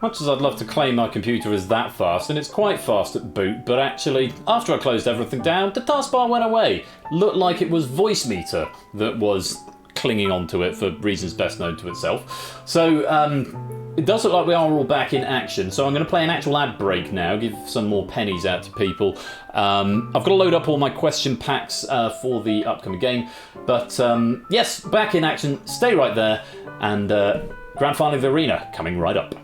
Much as I'd love to claim my computer is that fast, and it's quite fast at boot, but actually, after I closed everything down, the taskbar went away. Looked like it was Voicemeeter that was clinging onto it for reasons best known to itself. So, it does look like we are all back in action, so I'm going to play an actual ad break now, give some more pennies out to people. I've got to load up all my question packs for the upcoming game, but yes, back in action, stay right there, and Grand Final of the Arena coming right up.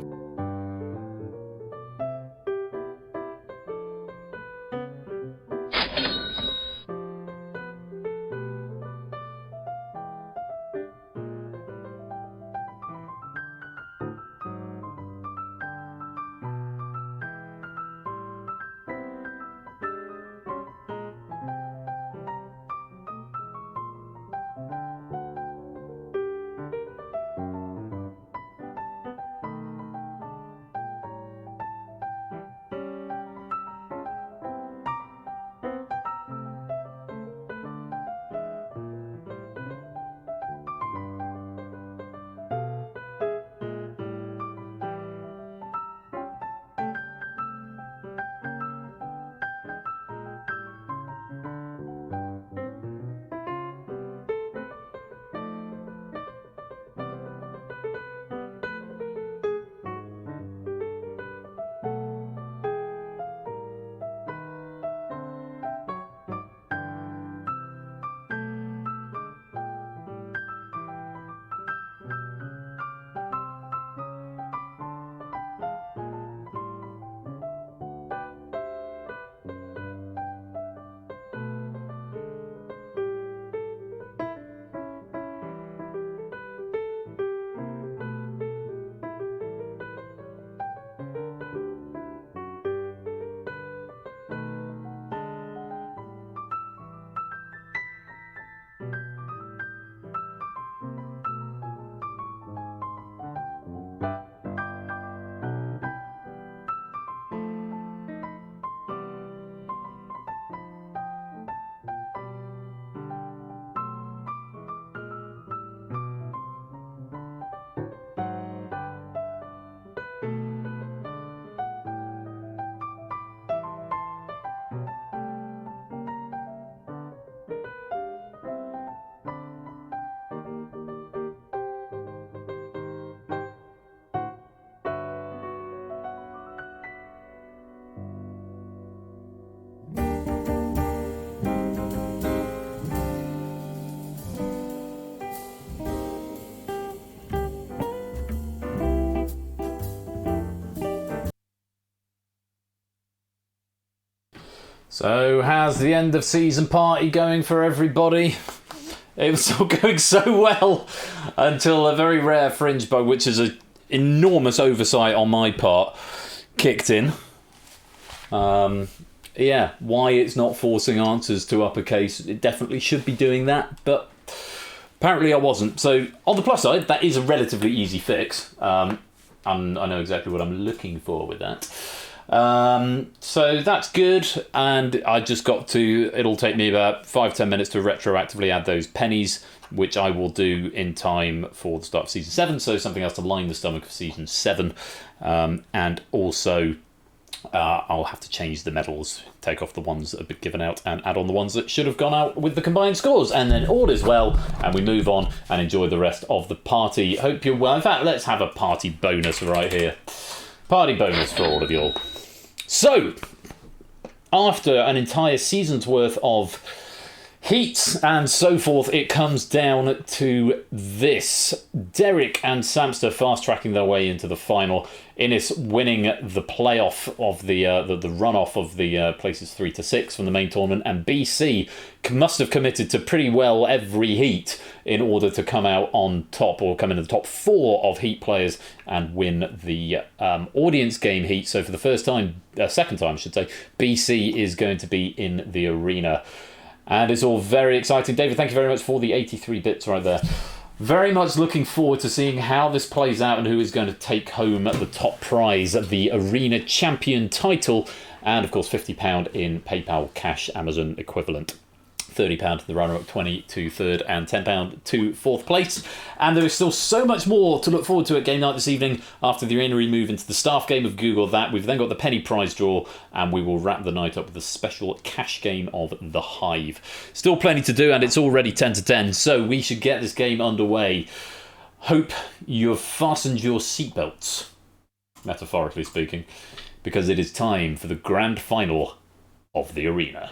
So, how's the end of season party going for everybody? It was all going so well until a very rare fringe bug, which is an enormous oversight on my part, kicked in. Yeah, why it's not forcing answers to uppercase, it definitely should be doing that, but apparently I wasn't. So, on the plus side, that is a relatively easy fix. I know exactly what I'm looking for with that. So that's good, and I just got to, it'll take me about 5-10 minutes to retroactively add those pennies, which I will do in time for the start of season 7, so something else to line the stomach of season 7, and also I'll have to change the medals, take off the ones that have been given out and add on the ones that should have gone out with the combined scores, and then all is well and we move on and enjoy the rest of the party. Hope you're well. In fact, let's have a party bonus right here. Party bonus for all of you all. So, after an entire season's worth of heats and so forth, it comes down to this. Derek and Samster fast-tracking their way into the final. Innis winning the playoff of the runoff of the places 3 to 6 from the main tournament, and BC must have committed to pretty well every heat in order to come out on top, or come in the top 4 of heat players and win the audience game heat. So for the second time I should say, BC is going to be in the arena. And it's all very exciting. David, thank you very much for the 83 bits right there. Very much looking forward to seeing how this plays out and who is going to take home the top prize, the Arena Champion title, and of course £50 in PayPal cash Amazon equivalent. £30 to the runner-up, 20 to third, and £10 to fourth place. And there is still so much more to look forward to at game night this evening after the arena we move into the staff game of Google That. We've then got the penny prize draw, and we will wrap the night up with a special cash game of the Hive. Still plenty to do, and it's already 10 to 10, so we should get this game underway. Hope you've fastened your seatbelts, metaphorically speaking, because it is time for the grand final of the arena.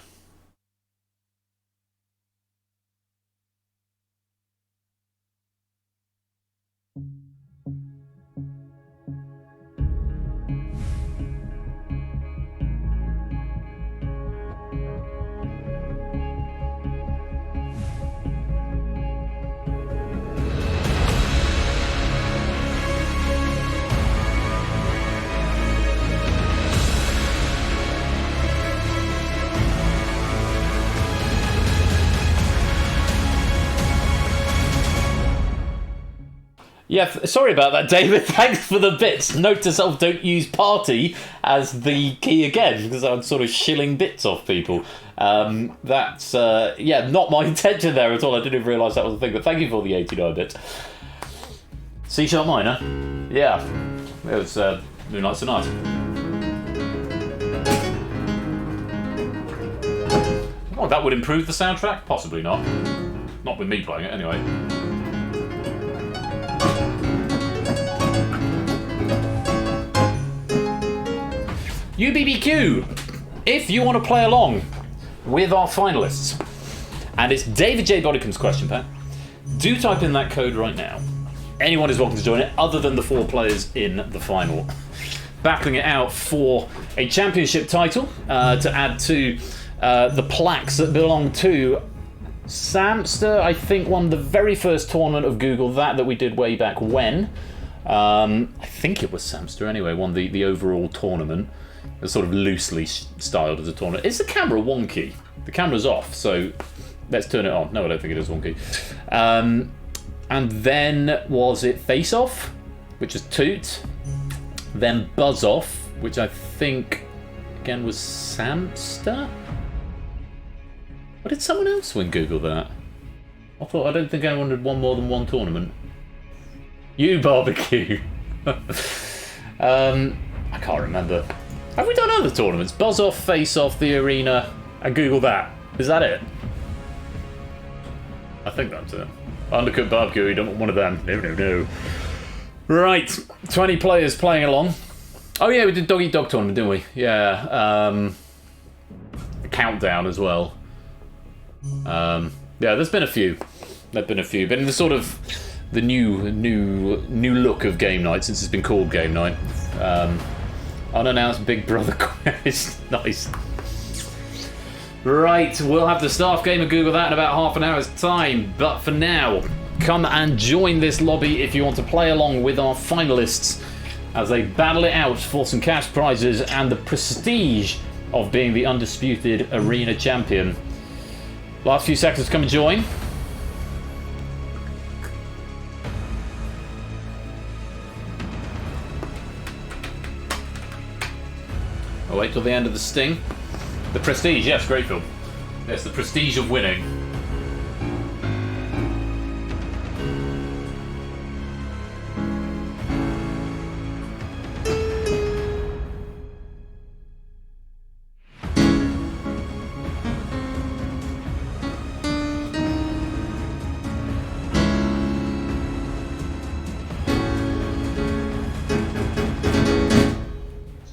Yeah, sorry about that, David. Thanks for the bits. Note to self, don't use party as the key again, because I'm sort of shilling bits off people. That's, not my intention there at all. I didn't even realise that was a thing, but thank you for the 89 bits. C-sharp minor? Yeah, it was Moonlight Sonata. Oh, that would improve the soundtrack? Possibly not. Not with me playing it, anyway. UBBQ, if you want to play along with our finalists, and it's David J. Bodicum's question, Pat, do type in that code right now. Anyone is welcome to join it, other than the 4 players in the final. Battling it out for a championship title to add to the plaques that belong to Samster. I think won the very first tournament of Google that we did way back when. I think it was Samster anyway, won the overall tournament. It's sort of loosely styled as a tournament. Is the camera wonky? The camera's off, so let's turn it on. No, I don't think it is wonky. And then was it Face Off, which is Toot. Then Buzz Off, which I think again was Samster. Or did someone else win Google that? I don't think anyone had won more than one tournament. You barbecue. I can't remember. Have we done other tournaments? Buzz Off, Face Off, the arena, and Google That. Is that it? I think that's it. Undercooked barbecue, you don't want one of them. No. Right, 20 players playing along. Oh yeah, we did Dog Eat Dog tournament, didn't we? Yeah. A countdown as well. Yeah, there's been a few. But in the sort of the new look of game night, since it's been called game night. Unannounced Big Brother quiz. Nice. Right, we'll have the staff game of Google That in about half an hour's time. But for now, come and join this lobby if you want to play along with our finalists as they battle it out for some cash prizes and the prestige of being the undisputed arena champion. Last few seconds to come and join. I'll wait till the end of the sting. The prestige, yes, great film. Yes, the prestige of winning.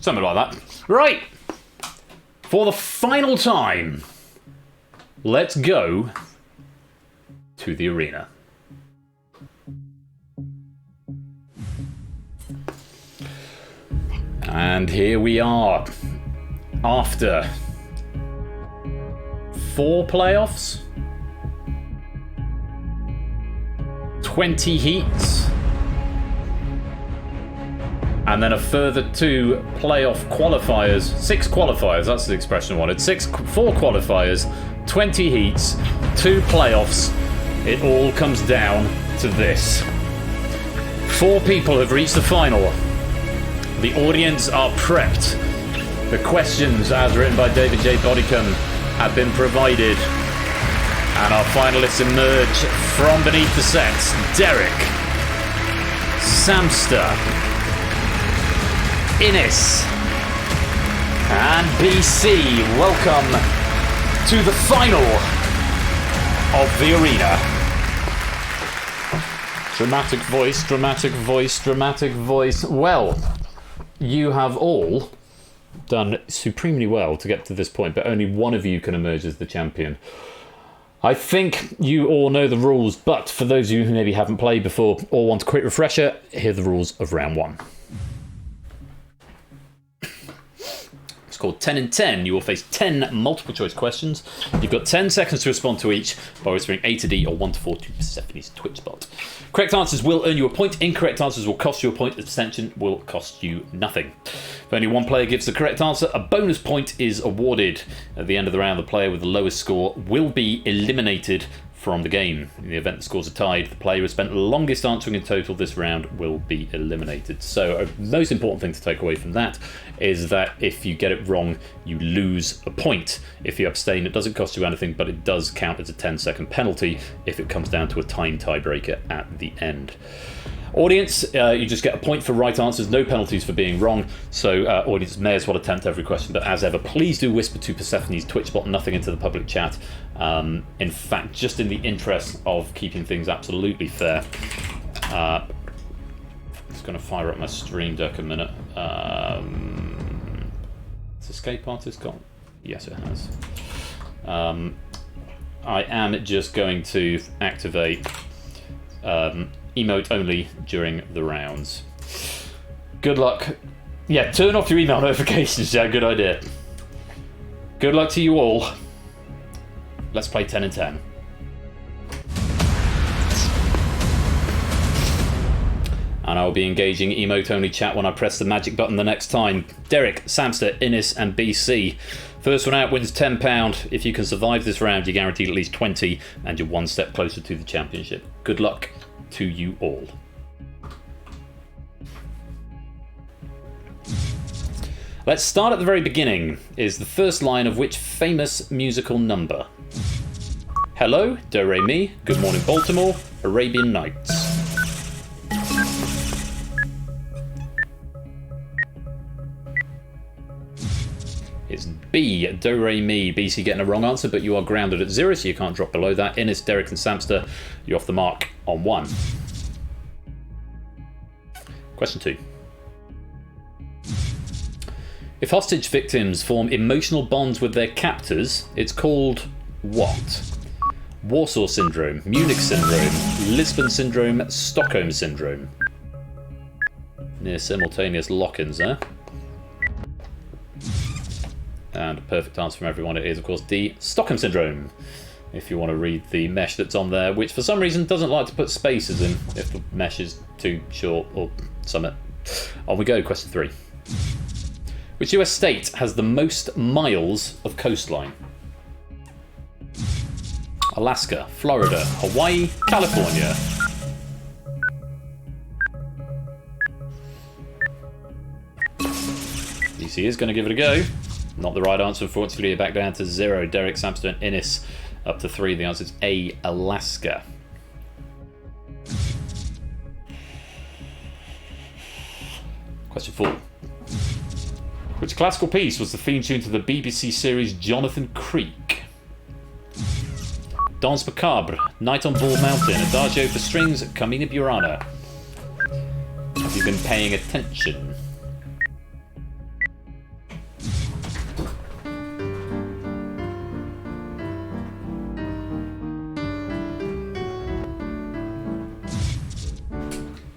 Something like that. Right. For the final time, let's go to the arena. And here we are. After 4 playoffs, 20 heats, and then a further 2 playoff qualifiers. 6 qualifiers, that's the expression I wanted. 4 qualifiers, 20 heats, 2 playoffs. It all comes down to this. 4 people have reached the final. The audience are prepped. The questions, as written by David J. Bodicum, have been provided. And our finalists emerge from beneath the sets. Derek, Samster, Innes, and BC. Welcome to the final of the arena. Dramatic voice, dramatic voice, dramatic voice. Well, you have all done supremely well to get to this point, but only one of you can emerge as the champion. I think you all know the rules, but for those of you who maybe haven't played before or want a quick refresher, here are the rules of round 1. It's called 10 in 10. You will face 10 multiple choice questions. You've got 10 seconds to respond to each by whispering A to D or 1 to 4 to Persephone's Twitch spot. Correct answers will earn you a point. Incorrect answers will cost you a point. Abstention will cost you nothing. If only one player gives the correct answer, a bonus point is awarded. At the end of the round, the player with the lowest score will be eliminated from the game. In the event the scores are tied, the player who has spent the longest answering in total this round will be eliminated. So the most important thing to take away from that is that if you get it wrong, you lose a point. If you abstain, it doesn't cost you anything, but it does count as a 10-second penalty if it comes down to a time tiebreaker at the end. Audience, you just get a point for right answers, no penalties for being wrong, so audience may as well attempt every question, but as ever, please do whisper to Persephone's Twitch bot, nothing into the public chat. In fact, just in the interest of keeping things absolutely fair, just going to fire up my stream deck a minute. Has Escape Artist got? Yes, it has. I am just going to activate emote only during the rounds. Good luck. Yeah, turn off your email notifications, yeah, good idea. Good luck to you all. Let's play 10 in 10. And I'll be engaging emote only chat when I press the magic button the next time. Derek, Samster, Innes and BC. First one out wins £10. If you can survive this round, you're guaranteed at least 20 and you're one step closer to the championship. Good luck to you all. Let's start at the very beginning. Is the first line of which famous musical number? Hello, Do Re Mi, Good Morning Baltimore, Arabian Nights. It's B, Do Re Mi. BC getting a wrong answer, but you are grounded at 0, so you can't drop below that. Innes, Derek and Samster, you're off the mark on 1. Question 2. If hostage victims form emotional bonds with their captors, it's called what? Warsaw Syndrome, Munich Syndrome, Lisbon Syndrome, Stockholm Syndrome. Near simultaneous lock-ins there. And a perfect answer from everyone, it is of course D, Stockholm Syndrome. If you want to read the mesh that's on there, which for some reason doesn't like to put spaces in if the mesh is too short or something. On we go, question 3. Which US state has the most miles of coastline? Alaska, Florida, Hawaii, California. DC is going to give it a go. Not the right answer, unfortunately. You're back down to 0. Derek, Samster and Innes up to 3. The answer is A, Alaska. Question 4. Which classical piece was the theme tune to the BBC series Jonathan Creek? Danse Macabre, Night on Bald Mountain, Adagio for Strings, Carmina Burana. Have you been paying attention?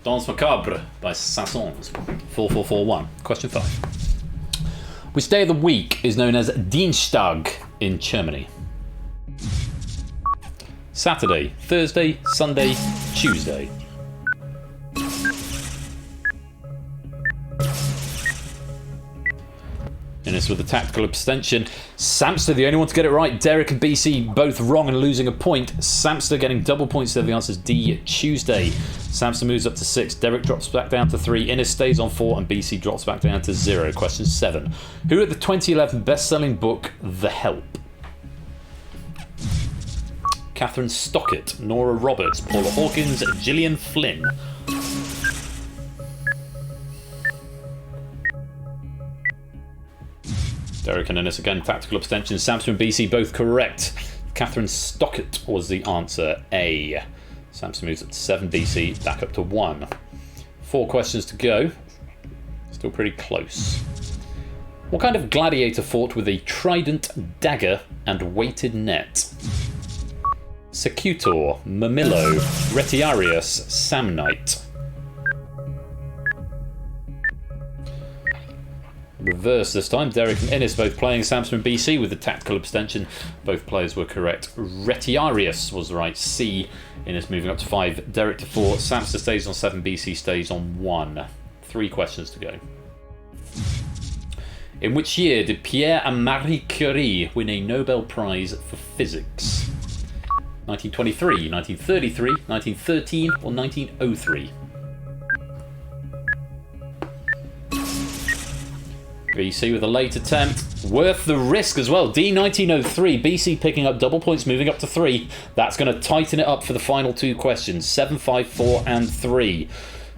Danse Macabre by Saint-Saëns. 4441. Question 5. Which day of the week is known as Dienstag in Germany? Saturday, Thursday, Sunday, Tuesday. Innes with a tactical abstention. Samster, the only one to get it right. Derek and BC both wrong and losing a point. Samster getting double points there. The answer is D, Tuesday. Samster moves up to 6. Derek drops back down to 3. Innes stays on 4 and BC drops back down to 0. Question 7. Who wrote the 2011 best-selling book The Help? Catherine Stockett, Nora Roberts, Paula Hawkins, Gillian Flynn. Derek and Innes again, tactical abstention. Samson and BC both correct. Catherine Stockett was the answer, A. Samson moves up to 7, BC back up to 1. 4 questions to go. Still pretty close. What kind of gladiator fought with a trident, dagger, and weighted net? Secutor, Mamillo, Retiarius, Samnite. Reverse this time. Derek and Innes both playing. Samson and BC with the tactical abstention. Both players were correct. Retiarius was the right. C. Innes moving up to 5. Derek to 4. Samson stays on 7. BC stays on 1. 3 questions to go. In which year did Pierre and Marie Curie win a Nobel Prize for Physics? 1923, 1933, 1913, or 1903? BC with a late attempt. Worth the risk as well. D 1903. BC picking up double points, moving up to 3. That's going to tighten it up for the final 2 questions. 7, 5, 4, and 3.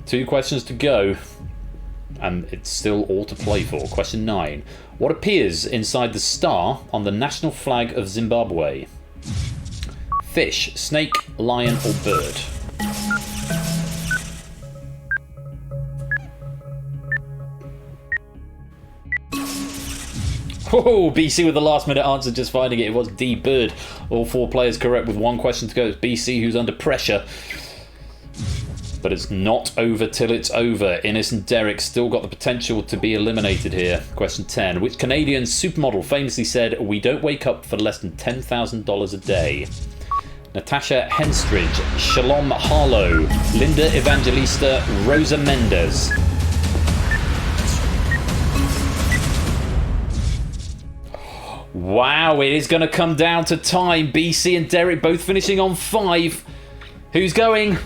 2 questions to go. And it's still all to play for. Question 9. What appears inside the star on the national flag of Zimbabwe? Fish, snake, lion, or bird? Oh, BC with the last minute answer, just finding it. It was D, bird. All 4 players correct with 1 question to go. It's BC who's under pressure. But it's not over till it's over. Innes and Derek still got the potential to be eliminated here. Question 10. Which Canadian supermodel famously said, "We don't wake up for less than $10,000 a day"? Natasha Henstridge, Shalom Harlow, Linda Evangelista, Rosa Mendez. Wow, it is going to come down to time. BC and Derek both finishing on 5. Who's going?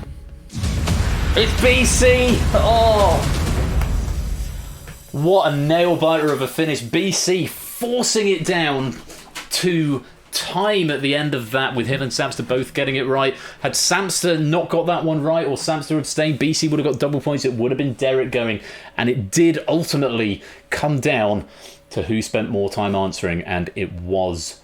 It's BC! Oh! What a nail-biter of a finish. BC forcing it down to time at the end of that, with him and Samster both getting it right. Had Samster not got that one right, or Samster abstained, BC would have got double points. It would have been Derek going. And it did ultimately come down to who spent more time answering, and it was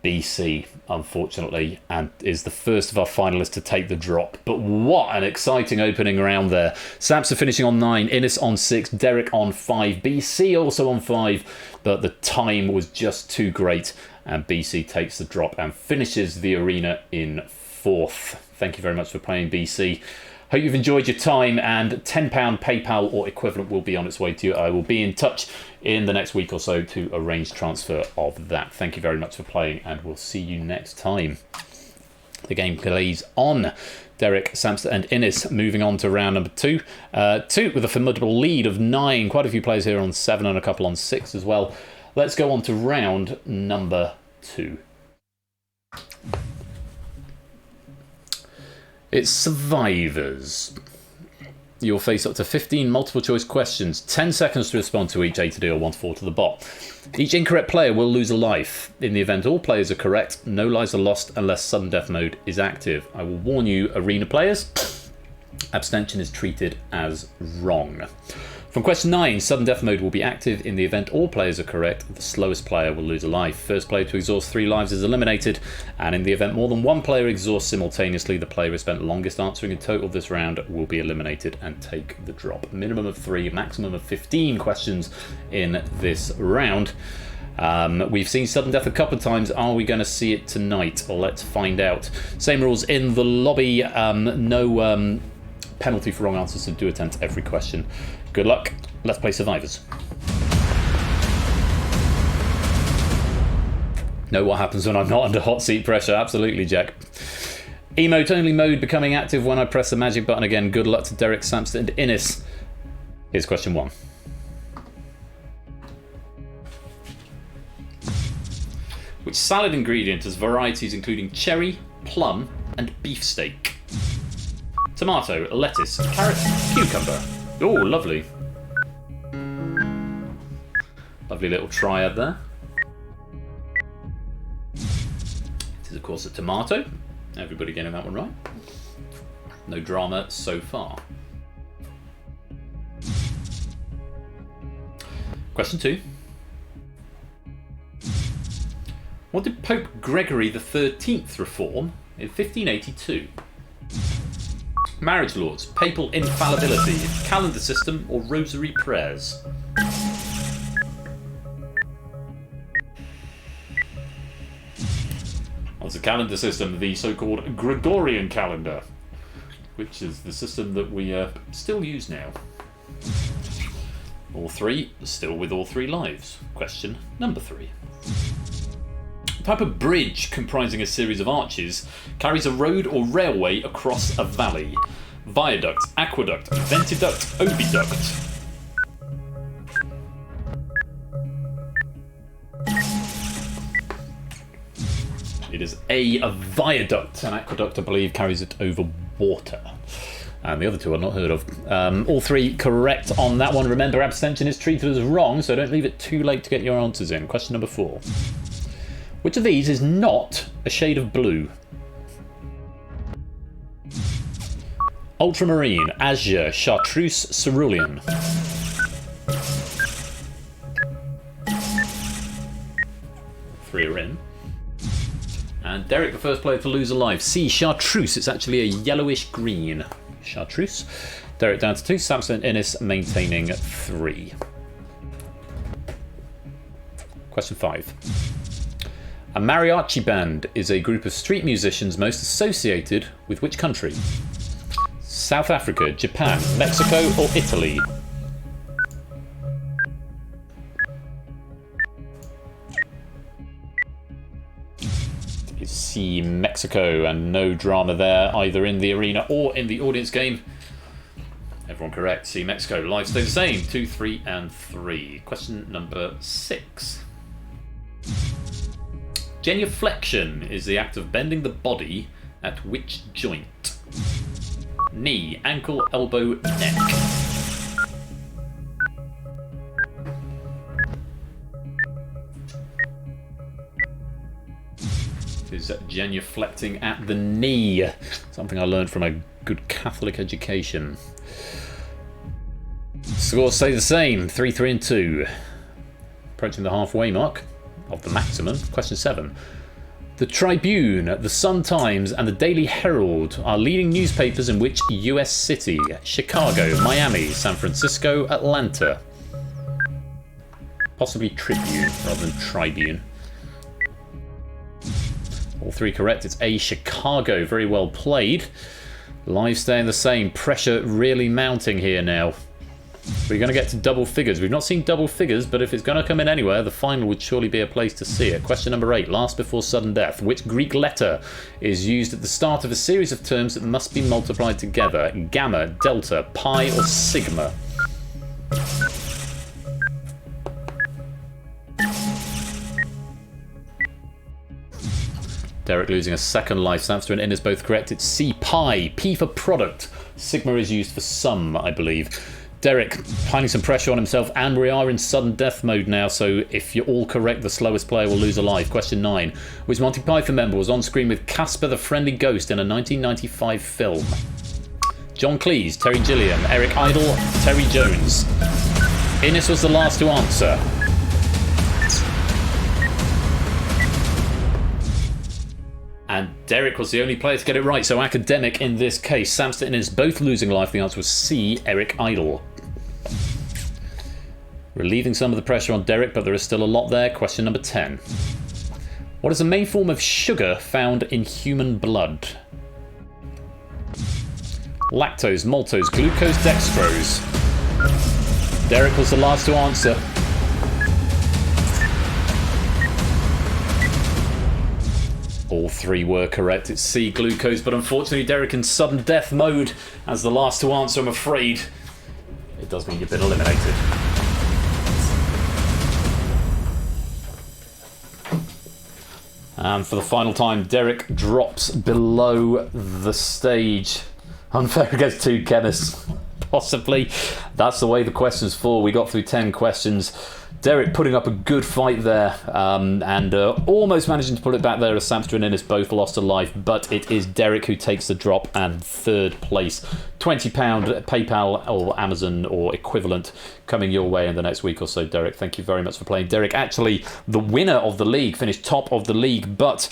BC, unfortunately, and is the first of our finalists to take the drop. But what an exciting opening round there. Samson finishing on 9, Innes on 6, Derek on 5, BC also on 5, but the time was just too great, and BC takes the drop and finishes the arena in 4th. Thank you very much for playing, BC. Hope you've enjoyed your time, and £10 PayPal or equivalent will be on its way to you. I will be in touch in the next week or so to arrange transfer of that. Thank you very much for playing, and we'll see you next time. The game plays on. Derek, Samster and Innes moving on to round number 2. 2 with a formidable lead of 9. Quite a few players here on 7 and a couple on 6 as well. Let's go on to round number 2. It's Survivors. You'll face up to 15 multiple choice questions, 10 seconds to respond to each, A to D or 1 to 4 to the bot. Each incorrect player will lose a life. In the event all players are correct, no lives are lost unless sudden death mode is active. I will warn you, arena players, abstention is treated as wrong. From question 9, sudden death mode will be active. In the event all players are correct, the slowest player will lose a life. First player to exhaust 3 lives is eliminated, and in the event more than 1 player exhausts simultaneously, the player who spent longest answering in total this round will be eliminated and take the drop. Minimum of 3, maximum of 15 questions in this round. We've seen sudden death a couple of times. Are we going to see it tonight? Let's find out. Same rules in the lobby. No penalty for wrong answers, so do attempt every question. Good luck. Let's play Survivors. Know what happens when I'm not under hot seat pressure? Absolutely, Jack. Emote only mode becoming active when I press the magic button again. Good luck to Derek, Samster and Innes. Here's question 1. Which salad ingredient has varieties including cherry, plum and beefsteak? Tomato, lettuce, carrot, cucumber. Oh, lovely. Lovely little triad there. It is, of course, a tomato. Everybody getting that one right. No drama so far. Question 2. What did Pope Gregory XIII reform in 1582? Marriage laws, papal infallibility, calendar system, or rosary prayers? Well, the calendar system, the so-called Gregorian calendar, which is the system that we still use now. All three, still with all three lives. Question number 3. A type of bridge comprising a series of arches carries a road or railway across a valley. Viaduct, aqueduct, ventiduct, oviduct. It is a viaduct. An aqueduct, I believe, carries it over water. And the other two I've not heard of. All three correct on that one. Remember, abstention is treated as wrong, so don't leave it too late to get your answers in. Question number 4. Which of these is not a shade of blue? Ultramarine, azure, chartreuse, cerulean. Three are in. And Derek, the first player to lose alive. C, chartreuse. It's actually a yellowish green. Chartreuse. Derek down to 2. Samson Innes maintaining 3. Question 5. A mariachi band is a group of street musicians most associated with which country? South Africa, Japan, Mexico, or Italy? It's C, Mexico, and no drama there, either in the arena or in the audience game. Everyone correct. C, Mexico. Lives stay the same. 2, 3, and 3. Question number 6. Genuflection is the act of bending the body at which joint? Knee, ankle, elbow, neck. It is genuflecting at the knee. Something I learned from a good Catholic education. Scores stay the same. 3, 3, and 2. Approaching the halfway mark of the maximum. Question 7. The Tribune, the Sun-Times, and the Daily Herald are leading newspapers in which US city? Chicago, Miami, San Francisco, Atlanta. Possibly Tribune rather than Tribune. All three correct. It's A, Chicago. Very well played. Lives staying the same. Pressure really mounting here now. We're going to get to double figures. We've not seen double figures, but if it's going to come in anywhere, the final would surely be a place to see it. Question number 8, last before sudden death. Which Greek letter is used at the start of a series of terms that must be multiplied together? Gamma, delta, pi, or sigma? Derek losing a second life. Samster and In is both correct. It's C, pi. P for product. Sigma is used for sum, I believe. Derek finding some pressure on himself, and we are in sudden death mode now, so if you're all correct, the slowest player will lose a life. Question 9. Which Monty Python member was on screen with Casper the Friendly Ghost in a 1995 film? John Cleese, Terry Gilliam, Eric Idle, Terry Jones. Innes was the last to answer. And Derek was the only player to get it right, so academic in this case. Samster and Innes both losing life. The answer was C, Eric Idle. Relieving some of the pressure on Derek, but there is still a lot there. Question number 10. What is the main form of sugar found in human blood? Lactose, maltose, glucose, dextrose. Derek was the last to answer. All three were correct. It's C, glucose, but unfortunately Derek in sudden death mode as the last to answer, I'm afraid. It does mean you've been eliminated. And for the final time, Derek drops below the stage. Unfair against two chemists. possibly. That's the way the questions fall. We got through 10 questions. Derek putting up a good fight there, and almost managing to pull it back there as Samster and Innes both lost a life, but it is Derek who takes the drop and third place. £20 PayPal or Amazon or equivalent coming your way in the next week or so, Derek. Thank you very much for playing. Derek, actually the winner of the league, finished top of the league, but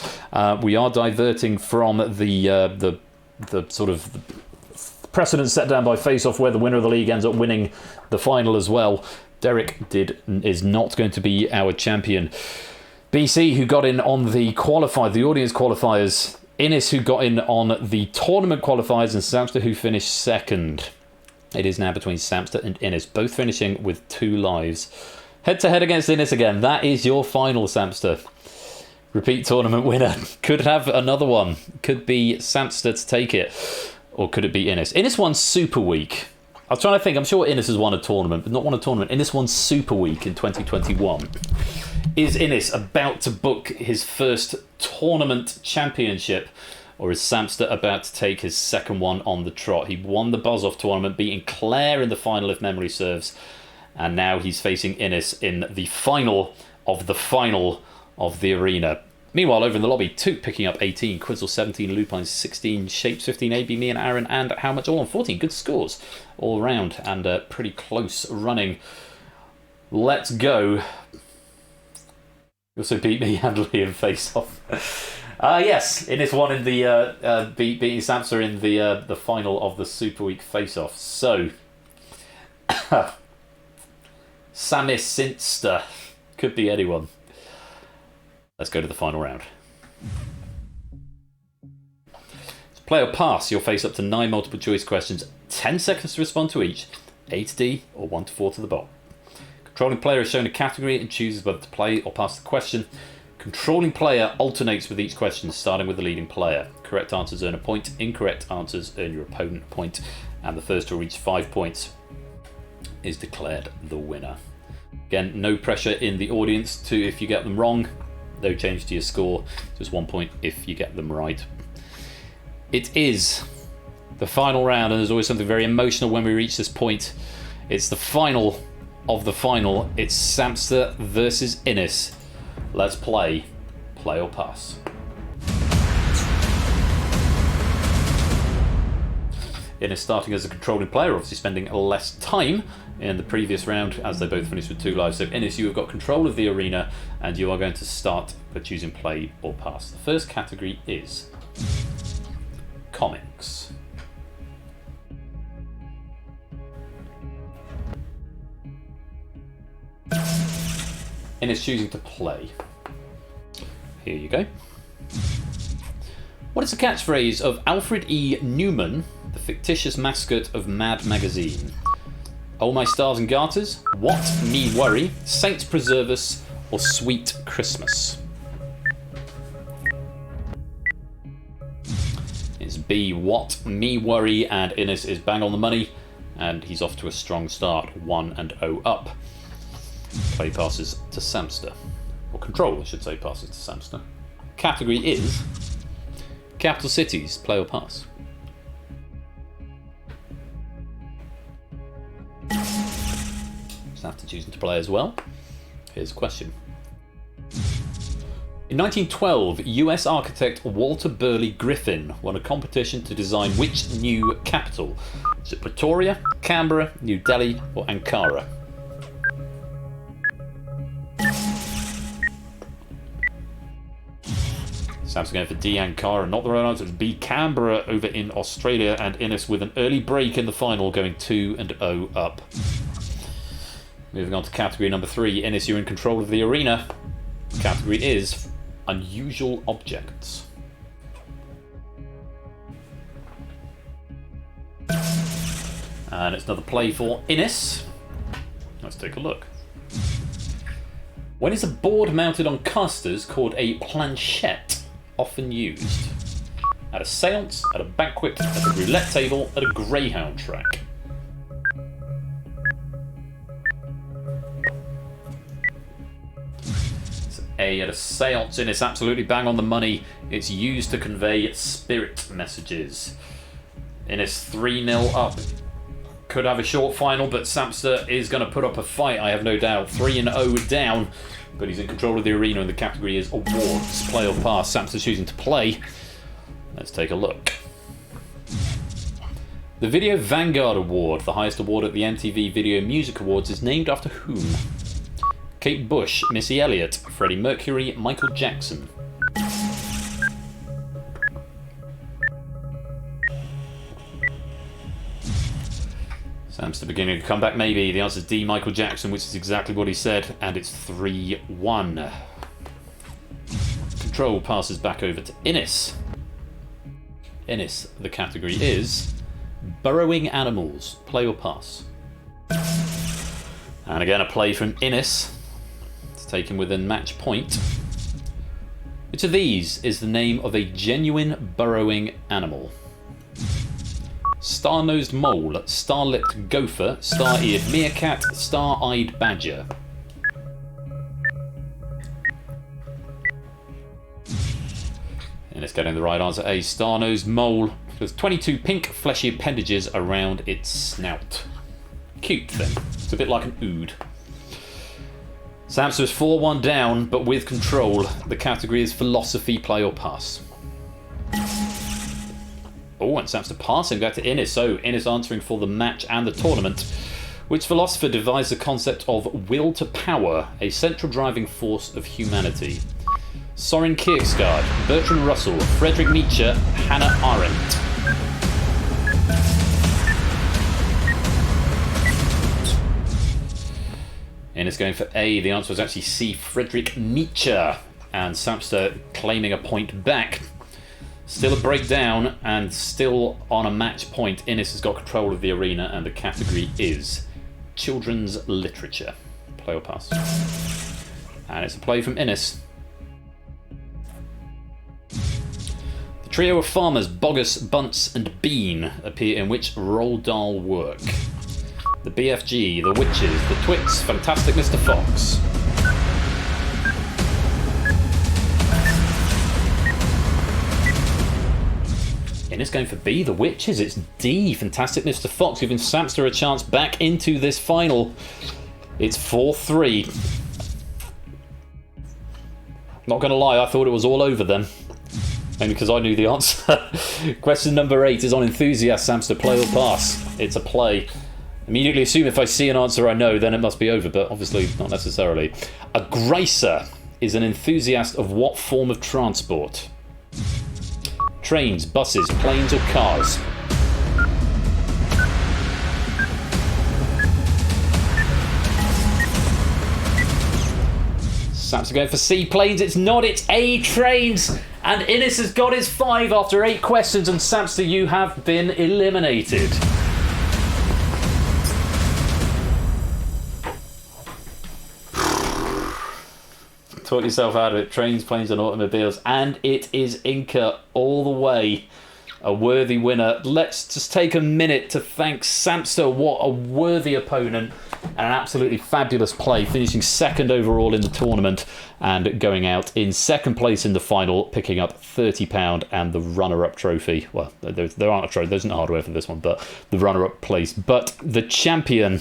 we are diverting from the sort of precedent set down by Face Off where the winner of the league ends up winning the final as well. Derek is not going to be our champion. BC, who got in on the audience qualifiers, Innes, who got in on the tournament qualifiers, and Samster, who finished second. It is now between Samster and Innes, both finishing with 2 lives. Head to head against Innes again. That is your final, Samster. Repeat tournament winner. Could have another one. Could be Samster to take it. Or could it be Innes? Innes won Super Week. I was trying to think, I'm sure Innes has won a tournament, but not won a tournament. Innes won Super Week in 2021. Is Innes about to book his first tournament championship, or is Samster about to take his second one on the trot? He won the Buzz-Off tournament, beating Claire in the final, if memory serves, and now he's facing Innes in the final of the arena. Meanwhile, over in the lobby, Toot picking up 18, Quizzle 17, Lupine 16, Shapes 15, AB, me and Aaron, and How Much all on 14. Good scores all round, and pretty close running. Let's go. You also beat me and Liam Face Off. Yes, Innes won in the beating Samster in the final of the Super Week Face Off. So, Samis Sinster could be anyone. Let's go to the final round. So play or pass, you'll face up to 9 multiple choice questions, 10 seconds to respond to each, A to D or 1 to 4 to the bot. Controlling player is shown a category and chooses whether to play or pass the question. Controlling player alternates with each question, starting with the leading player. Correct answers earn a point, incorrect answers earn your opponent a point, and the first to reach 5 points is declared the winner. Again, no pressure in the audience to if you get them wrong. No change to your score, just 1 point if you get them right. It is the final round, and there's always something very emotional when we reach this point. It's the final of the final. It's Samster versus Innes. Let's play or pass. Innes starting as a controlling player, obviously spending less time in the previous round as they both finished with 2 lives. So Innes, you have got control of the arena and you are going to start by choosing play or pass. The first category is comics. Innes choosing to play. Here you go. What is the catchphrase of Alfred E. Newman, the fictitious mascot of Mad Magazine? Oh my stars and garters, what me worry, Saints preserve us, or sweet Christmas? It's B, what me worry, and Innes is bang on the money, and he's off to a strong start, 1-0 up. Play passes to Samster, or control I should say passes to Samster. Category is capital cities, play or pass. After choosing to play as well. Here's a question. In 1912, US architect Walter Burley Griffin won a competition to design which new capital? Is it Pretoria, Canberra, New Delhi, or Ankara? Sam's going for D, Ankara. Not the right answer. It's B, Canberra over in Australia, and Innes with an early break in the final, going 2-0 up. Moving on to category number 3. Innes, you're in control of the arena. Category is unusual objects. And it's another play for Innes. Let's take a look. When is a board mounted on casters called a planchette often used? At a seance, at a banquet, at a roulette table, at a greyhound track? A, at a seance, and it's absolutely bang on the money. It's used to convey spirit messages. Innes 3-0 up. Could have a short final, but Samster is going to put up a fight, I have no doubt. 3-0 down, but he's in control of the arena, and the category is awards. Play or pass. Samster choosing to play. Let's take a look. The Video Vanguard Award, the highest award at the MTV Video Music Awards, is named after whom? Kate Bush, Missy Elliott, Freddie Mercury, Michael Jackson. Sam's the beginning of a comeback, maybe. The answer is D, Michael Jackson, which is exactly what he said, and it's 3-1. Control passes back over to Innes. Innes, the category is burrowing animals. Play or pass? And again, a play from Innes. It's taken within match point. Which of these is the name of a genuine burrowing animal? Star-nosed mole, star-lipped gopher, star-eared meerkat, star-eyed badger. And it's getting the right answer. A, star-nosed mole. There's 22 pink fleshy appendages around its snout. Cute thing. It's a bit like an ood. Samster is 4-1 down, but with control. The category is philosophy. Play or pass? Oh, and Samster passing back to Innes. So Innes answering for the match and the tournament. Which philosopher devised the concept of will to power, a central driving force of humanity? Soren Kierkegaard, Bertrand Russell, Friedrich Nietzsche, Hannah Arendt. Innes going for A. The answer was actually C, Friedrich Nietzsche. And Samster claiming a point back. Still a breakdown and still on a match point. Innes has got control of the arena, and the category is children's literature. Play or pass? And it's a play from Innes. The trio of farmers, Bogus, Bunce and Bean, appear in which Roald Dahl work? The BFG, The Witches, The Twits, Fantastic Mr. Fox. Innes going for B, The Witches. It's D, Fantastic Mr. Fox, giving Samster a chance back into this final. It's 4-3. Not going to lie, I thought it was all over then. Only because I knew the answer. Question number 8 is on enthusiast. Samster, play or pass? It's a play. Immediately assume if I see an answer I know, then it must be over, but obviously not necessarily. A gracer is an enthusiast of what form of transport? Trains, buses, planes or cars? Samster going for C, planes. It's not, it's A, trains. And Innes has got his 5 after 8 questions, and Samster, you have been eliminated. Talk yourself out of it. Trains, planes and automobiles. And it is Inca all the way. A worthy winner. Let's just take a minute to thank Samster. What a worthy opponent. And an absolutely fabulous play. Finishing second overall in the tournament. And going out in second place in the final. Picking up £30 and the runner-up trophy. Well, there aren't a trophy. There isn't hardware for this one. But the runner-up place. But the champion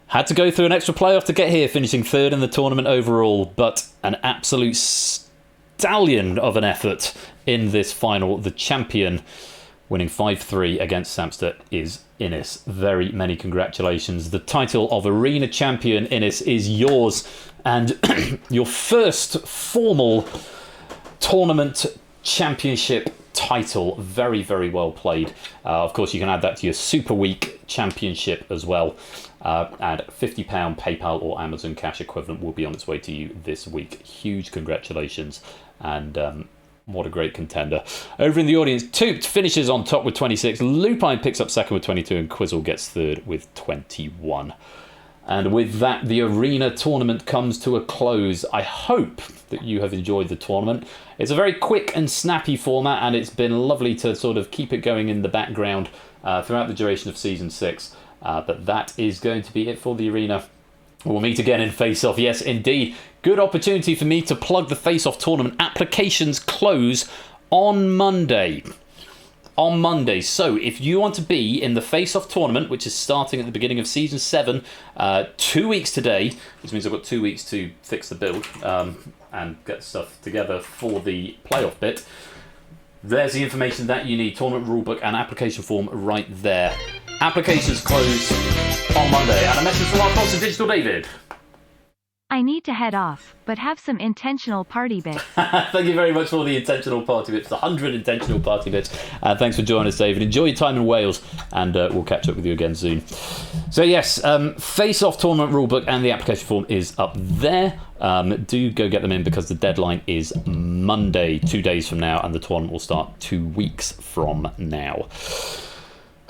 had to go through an extra playoff to get here, finishing third in the tournament overall, but an absolute stallion of an effort in this final. The champion, winning 5-3 against Samster, is Innes. Very many congratulations. The title of Arena Champion, Innes, is yours, and your first formal tournament championship title. Very, very well played. Of course, you can add that to your Super Week Championship as well. And £50 PayPal or Amazon cash equivalent will be on its way to you this week. Huge congratulations, and what a great contender. Over in the audience, Tooped finishes on top with 26, Lupine picks up second with 22, and Quizzle gets third with 21. And with that, the arena tournament comes to a close. I hope that you have enjoyed the tournament. It's a very quick and snappy format, and it's been lovely to sort of keep it going in the background throughout the duration of Season 6. But that is going to be it for the arena. We'll meet again in Face Off. Yes, indeed. Good opportunity for me to plug the Face Off tournament. Applications close on Monday. on Monday. So if you want to be in the face-off tournament, which is starting at the beginning of Season 7, 2 weeks today, which means I've got 2 weeks to fix the build and get stuff together for the playoff bit, there's the information that you need. Tournament rulebook and application form right there. Applications close on Monday. And a message from our sponsor, Digital David. I need to head off, but have some intentional party bits. Thank you very much for all the intentional party bits, the 100 intentional party bits. Thanks for joining us, David. Enjoy your time in Wales, and we'll catch up with you again soon. So yes, face-off tournament rulebook and the application form is up there. Do go get them in because the deadline is Monday, 2 days from now, and the tournament will start 2 weeks from now.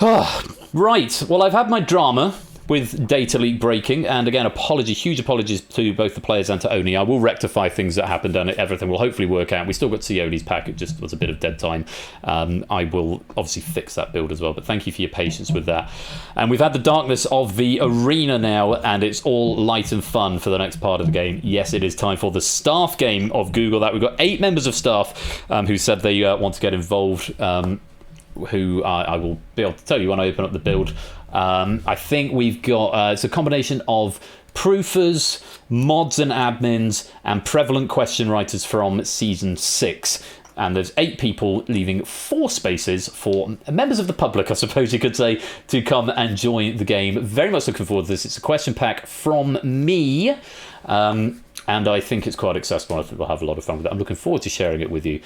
Right, well, I've had my drama with data leak breaking, and again, huge apologies to both the players and to Oni. I will rectify things that happened, and everything will hopefully work out. We still got to see Oni's pack, it just was a bit of dead time. I will obviously fix that build as well, but thank you for your patience with that. And we've had the darkness of the arena now, and it's all light and fun for the next part of the game. Yes, it is time for the staff game of Google that. We've got 8 members of staff who said they want to get involved, who I will be able to tell you when I open up the build. I think we've got it's a combination of proofers, mods and admins, and prevalent question writers from Season 6. And there's 8 people, leaving 4 spaces for members of the public, I suppose you could say, to come and join the game. Very much looking forward to this. It's a question pack from me. And I think it's quite accessible. I think we'll have a lot of fun with it. I'm looking forward to sharing it with you.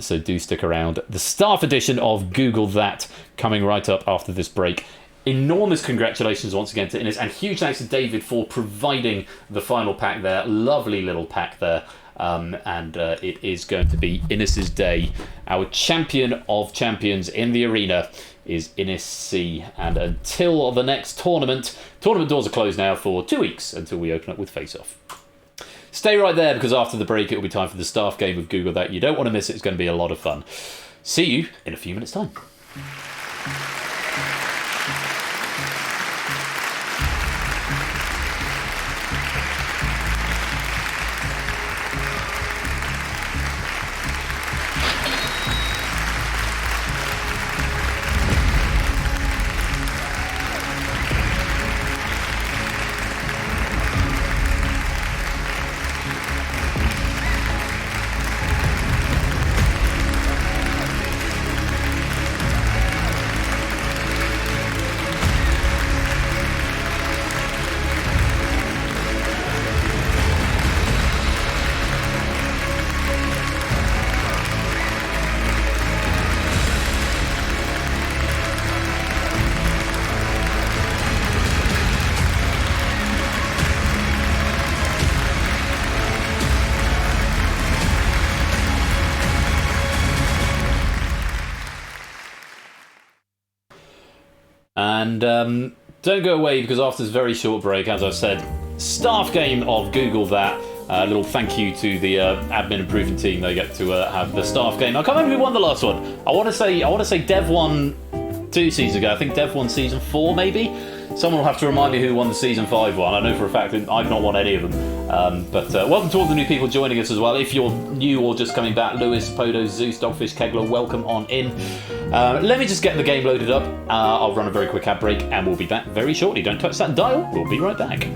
So do stick around. The staff edition of Google That coming right up after this break. Enormous congratulations once again to Ines, and huge thanks to David for providing the final pack there. Lovely little pack there. And it is going to be Ines's day. Our champion of champions in the arena is Ines C. And until the next tournament doors are closed now for 2 weeks until we open up with Face Off. Stay right there, because after the break it will be time for the staff game of Google That. You don't want to miss it. It's going to be a lot of fun. See you in a few minutes' time. And don't go away, because after this very short break, as I've said, staff game of Google That. A little thank you to the admin and proofing team. They get to have the staff game. I can't remember who won the last one. I want to say Dev won 2 seasons ago. I think Dev won Season 4 maybe. Someone will have to remind me who won the Season 5 one. I know for a fact that I've not won any of them. But welcome to all the new people joining us as well. If you're new or just coming back, Lewis, Podo, Zeus, Dogfish, Kegler, welcome on in. Let me just get the game loaded up. I'll run a very quick ad break and we'll be back very shortly. Don't touch that dial. We'll be right back.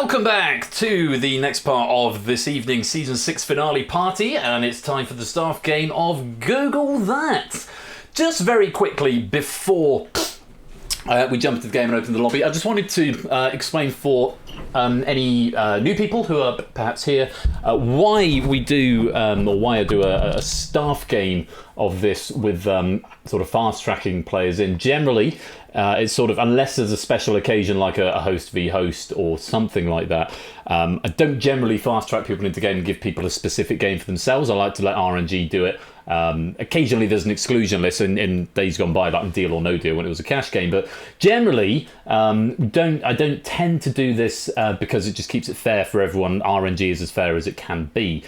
Welcome back to the next part of this evening's Season 6 finale party, and it's time for the staff game of Google That. Just very quickly, before we jump into the game and open the lobby, I just wanted to explain for any new people who are perhaps here why we do, or why I do a staff game of this with sort of fast tracking players in. Generally, it's sort of, unless there's a special occasion like a host v host or something like that, I don't generally fast track people into game and give people a specific game for themselves. I like to let RNG do it. Occasionally there's an exclusion list in days gone by, like Deal or No Deal when it was a cash game, but generally I don't tend to do this because it just keeps it fair for everyone. RNG is as fair as it can be.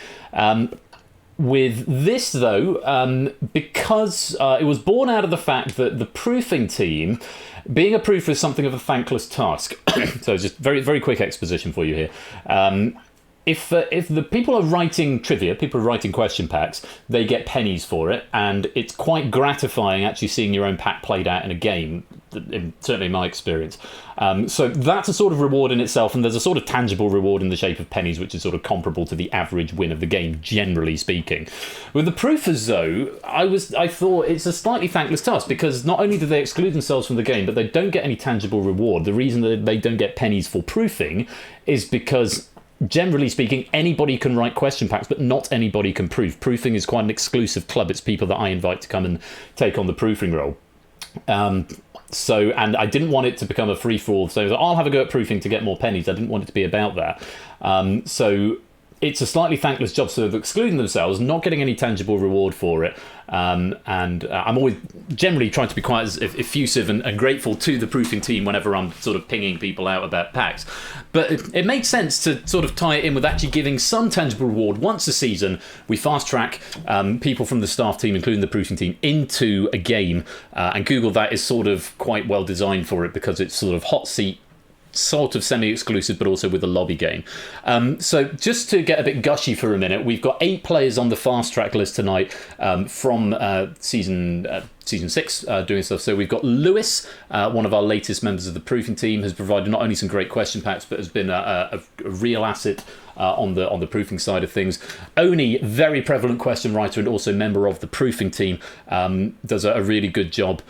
With this, though, because it was born out of the fact that the proofing team, being a proofer is something of a thankless task. So just very, very quick exposition for you here. If the people are writing trivia, people are writing question packs, they get pennies for it, and it's quite gratifying actually seeing your own pack played out in a game, certainly in my experience. So that's a sort of reward in itself, and there's a sort of tangible reward in the shape of pennies, which is sort of comparable to the average win of the game, generally speaking. With the proofers, though, I thought it's a slightly thankless task, because not only do they exclude themselves from the game, but they don't get any tangible reward. The reason that they don't get pennies for proofing is because, generally speaking, anybody can write question packs, but not anybody can proof. Proofing is quite an exclusive club. It's people that I invite to come and take on the proofing role. And I didn't want it to become a free-for-all, so I'll have a go at proofing to get more pennies. I didn't want it to be about that. So it's a slightly thankless job, so they're excluding themselves, not getting any tangible reward for it. And I'm always generally trying to be quite as effusive and grateful to the proofing team whenever I'm sort of pinging people out about packs. But it makes sense to sort of tie it in with actually giving some tangible reward. Once a season, we fast track people from the staff team, including the proofing team, into a game. And Google That is sort of quite well designed for it, because it's sort of hot seat, sort of semi-exclusive, but also with a lobby game. So just to get a bit gushy for a minute, we've got 8 players on the fast track list tonight from season 6 doing stuff. So we've got Lewis, one of our latest members of the proofing team, has provided not only some great question packs, but has been a real asset on the proofing side of things. Oni, very prevalent question writer and also member of the proofing team, does a really good job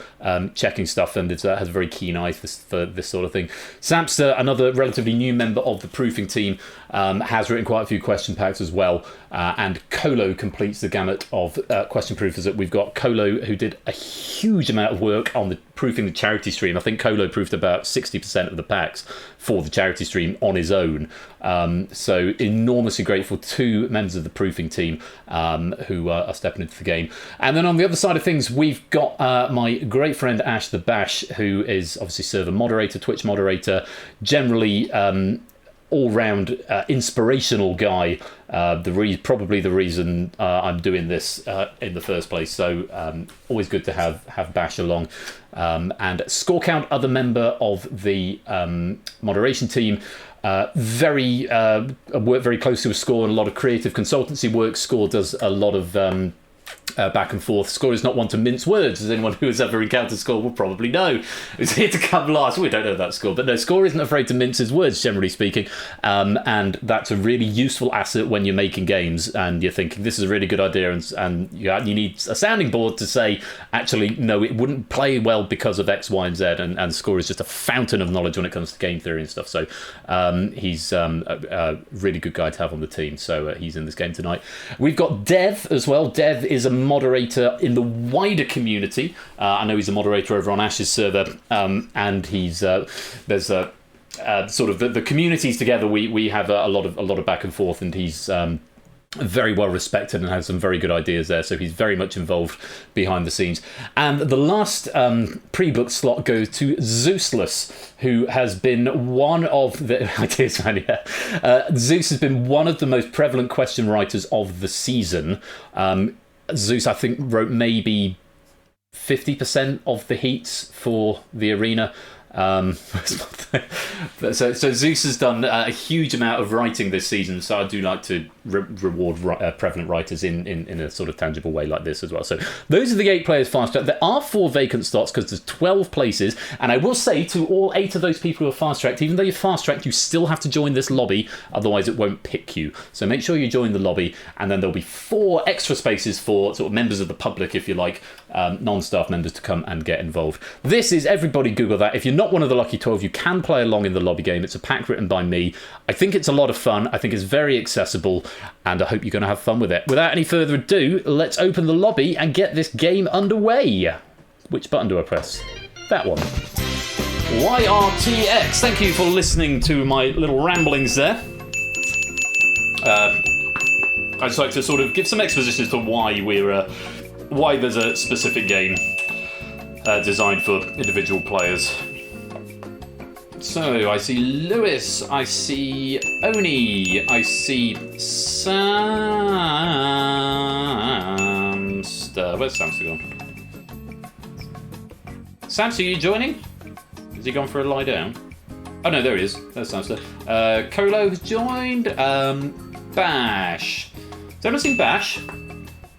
checking stuff, and has a very keen eye for this sort of thing. Samster, another relatively new member of the proofing team, has written quite a few question packs as well, and Colo completes the gamut of question proofers that we've got. Colo, who did a huge amount of work on the proofing the charity stream. I think Colo proofed about 60% of the packs for the charity stream on his own. So enormously grateful to members of the proofing team who are stepping into the game. And then on the other side of things, we've got my great friend Ash the Bash, who is obviously server moderator, Twitch moderator, generally all-round inspirational guy, probably the reason I'm doing this in the first place. So always good to have Bash along. And Score Count, other member of the moderation team, work very closely with Score and a lot of creative consultancy work. Score does a lot of back and forth. Score is not one to mince words, as anyone who has ever encountered Score will probably know. It's here to come last. We don't know that Score, but no, Score isn't afraid to mince his words, generally speaking, and that's a really useful asset when you're making games and you're thinking this is a really good idea, and you need a sounding board to say, actually, no, it wouldn't play well because of X, Y, and Z, and Score is just a fountain of knowledge when it comes to game theory and stuff. So he's a really good guy to have on the team, so he's in this game tonight. We've got Dev as well. Dev is a moderator in the wider community. I know he's a moderator over on Ash's server, and he's there's a sort of the communities together. We have a lot of back and forth, and he's very well respected and has some very good ideas there, so he's very much involved behind the scenes. And the last pre-booked slot goes to Zeusless, who has been one of the ideas. Zeus has been one of the most prevalent question writers of the season. Zeus, I think, wrote maybe 50% of the heats for the arena. So Zeus has done a huge amount of writing this season, so I do like to reward prevalent writers in a sort of tangible way like this as well. So those are the 8 players fast track. There are 4 vacant slots because there's 12 places, and I will say to all 8 of those people who are fast tracked, even though you're fast tracked, you still have to join this lobby, otherwise it won't pick you. So make sure you join the lobby, and then there'll be 4 extra spaces for sort of members of the public, if you like, non-staff members to come and get involved. This is everybody Google that. If you're not one of the lucky 12, you can play along in the lobby game. It's a pack written by me. I think it's a lot of fun. I think it's very accessible, and I hope you're going to have fun with it. Without any further ado, let's open the lobby and get this game underway. Which button do I press? That one. YRTX. Thank you for listening to my little ramblings there. I'd just like to sort of give some exposition as to why there's a specific game designed for individual players. So, I see Lewis, I see Oni, I see Samster. Where's Samster gone? Samster, are you joining? Has he gone for a lie down? Oh no, there he is. There's Samster. Colo has joined. Bash. Has anyone seen Bash? See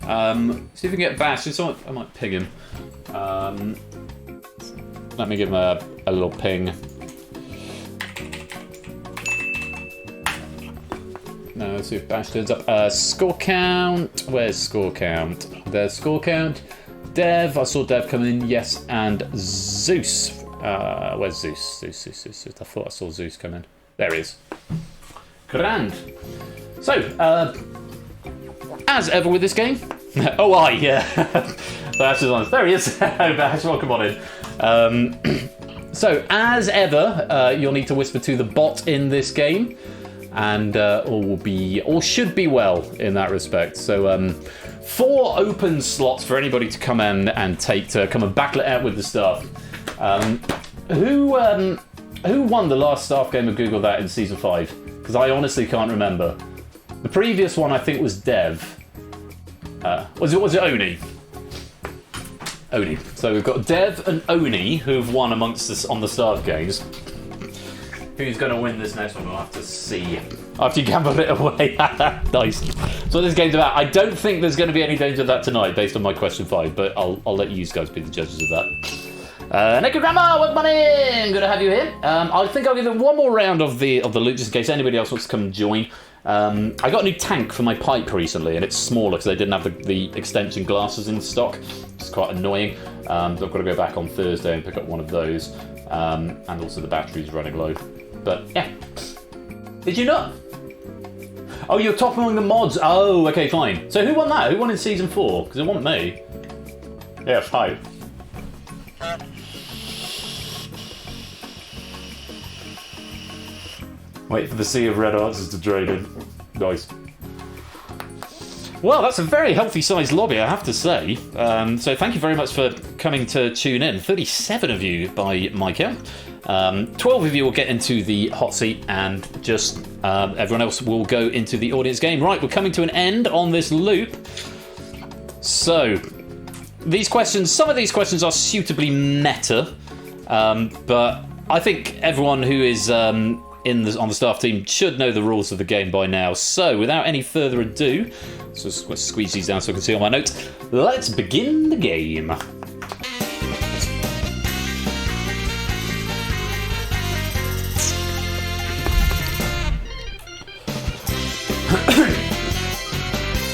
if we can get Bash. I might ping him. Let me give him a little ping. No, let's see if Bash turns up. Score count. Where's score count? There's score count. Dev. I saw Dev come in. Yes, and Zeus. Where's Zeus? Zeus. I thought I saw Zeus come in. There he is. Grand. So, as ever with this game. Oh, yeah. Bash is on. There he is. Bash, welcome on in. So, as ever, you'll need to whisper to the bot in this game, and all should be well in that respect. So, 4 open slots for anybody to come in and come and battle it out with the staff. Who won the last staff game of Google That in season 5? Because I honestly can't remember. The previous one I think was Dev. Was it Oni? Oni. So we've got Dev and Oni who've won amongst us on the staff games. Who's going to win this next one? We'll have to see. After you gamble it away. Nice. So this game's about. I don't think there's going to be any danger of that tonight, based on my question 5. But I'll let you guys be the judges of that. Necrograndma, welcome on in. Good to have you here. I think I'll give it one more round of the loot, just in case anybody else wants to come and join. I got a new tank for my pipe recently, and it's smaller because they didn't have the extension glasses in stock. It's quite annoying. So I've got to go back on Thursday and pick up one of those. And also the battery's running low. But yeah. Did you not? Oh, you're top among the mods. Oh, okay, fine. So who won that? Who won in season 4? Because it wasn't me. Yeah, 5. Wait for the sea of red answers to drain in. Nice. Well, that's a very healthy sized lobby, I have to say. So thank you very much for coming to tune in. 37 of you by my count. 12 of you will get into the hot seat, and just everyone else will go into the audience game. Right, we're coming to an end on this loop. So, some of these questions are suitably meta, but I think everyone who is on the staff team should know the rules of the game by now. So, without any further ado, let's squeeze these down so I can see all my notes. Let's begin the game.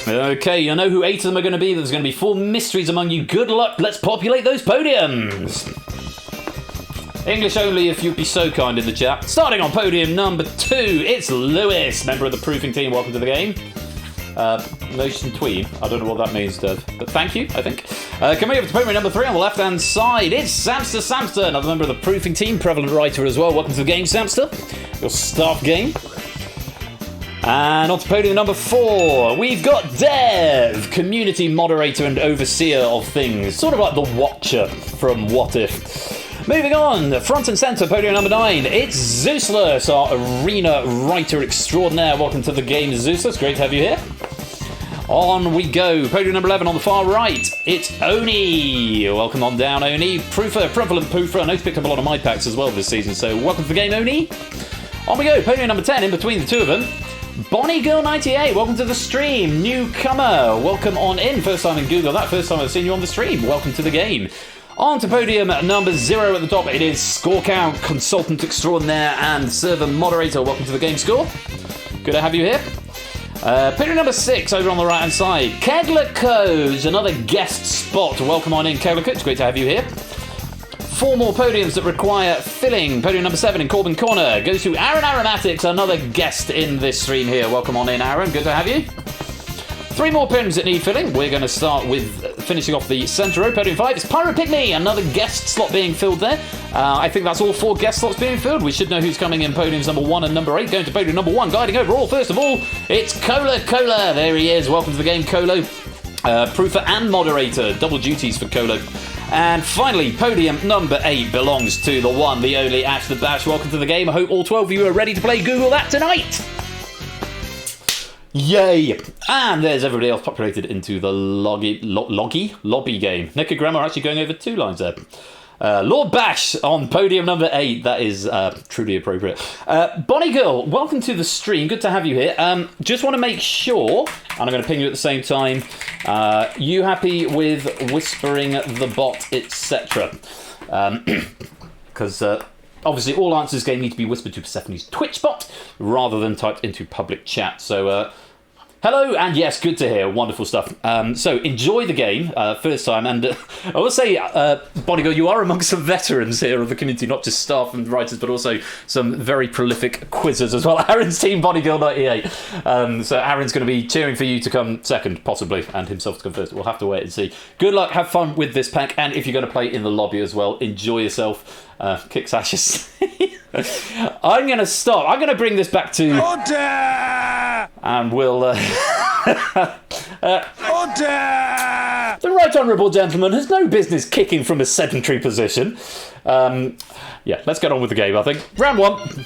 Okay, you know who 8 of them are going to be. There's going to be 4 mysteries among you. Good luck. Let's populate those podiums. English only, if you'd be so kind in the chat. Starting on podium number 2, it's Lewis, member of the proofing team. Welcome to the game. Motion tween. I don't know what that means, Dev, but thank you, I think. Coming over to podium number 3 on the left-hand side, it's Samster, another member of the proofing team, prevalent writer as well. Welcome to the game, Samster. Your staff game. And on to podium number 4, we've got Dev, community moderator and overseer of things. Sort of like the Watcher from What If. Moving on, front and centre, podium number 9, it's Zeusless, our arena writer extraordinaire. Welcome to the game, Zeusless. Great to have you here. On we go. Podium number 11 on the far right. It's Oni. Welcome on down, Oni. Prevalent Poofer. I know he's picked up a lot of my packs as well this season, so welcome to the game, Oni. On we go. Podium number 10 in between the two of them. Bonnie Girl 98, welcome to the stream. Newcomer, welcome on in. First time in Google that, first time I've seen you on the stream. Welcome to the game. On to podium number 0 at the top. It is Score Count, consultant extraordinaire and server moderator. Welcome to the game, Score. Good to have you here. Podium number 6 over on the right hand side. Kegler Codes, another guest spot. Welcome on in, Kegler Codes. Great to have you here. 4 more podiums that require filling. Podium number 7 in Corbin Corner goes to Aaron Aromatics, another guest in this stream here. Welcome on in, Aaron. Good to have you. 3 more podiums that need filling. We're going to start with finishing off the centre row. Podium 5 is Pyro Pygmy, another guest slot being filled there. I think that's all 4 guest slots being filled. We should know who's coming in podiums number 1 and number 8. Going to podium number 1, guiding overall. First of all, it's Cola. There he is. Welcome to the game, Colo. Proofer and moderator. Double duties for Colo. And finally, podium number 8 belongs to the one, the only Ash the Bash. Welcome to the game. I hope all 12 of you are ready to play Google That tonight. Yay! And there's everybody else populated into the lobby game. Nick and Grandma are actually going over 2 lines there. Lord Bash on podium number 8. That is truly appropriate. Bonnie Girl, welcome to the stream. Good to have you here. Just want to make sure, and I'm going to ping you at the same time, you happy with whispering the bot, etc.? Because obviously all answers game need to be whispered to Persephone's Twitch bot rather than typed into public chat. So hello, and yes, good to hear. Wonderful stuff. So enjoy the game, first time. And I will say, Bonnie Girl, you are amongst some veterans here of the community, not just staff and writers, but also some very prolific quizzers as well. Aaron's team, Bonnie Girl 98. So Aaron's going to be cheering for you to come second, possibly, and himself to come first. We'll have to wait and see. Good luck, have fun with this pack, and if you're going to play in the lobby as well, enjoy yourself. Kicks ashes. I'm going to stop. I'm going to bring this back to... Order! And we'll... Order! The right honourable gentleman has no business kicking from a sedentary position. Yeah, let's get on with the game, I think. Round 1.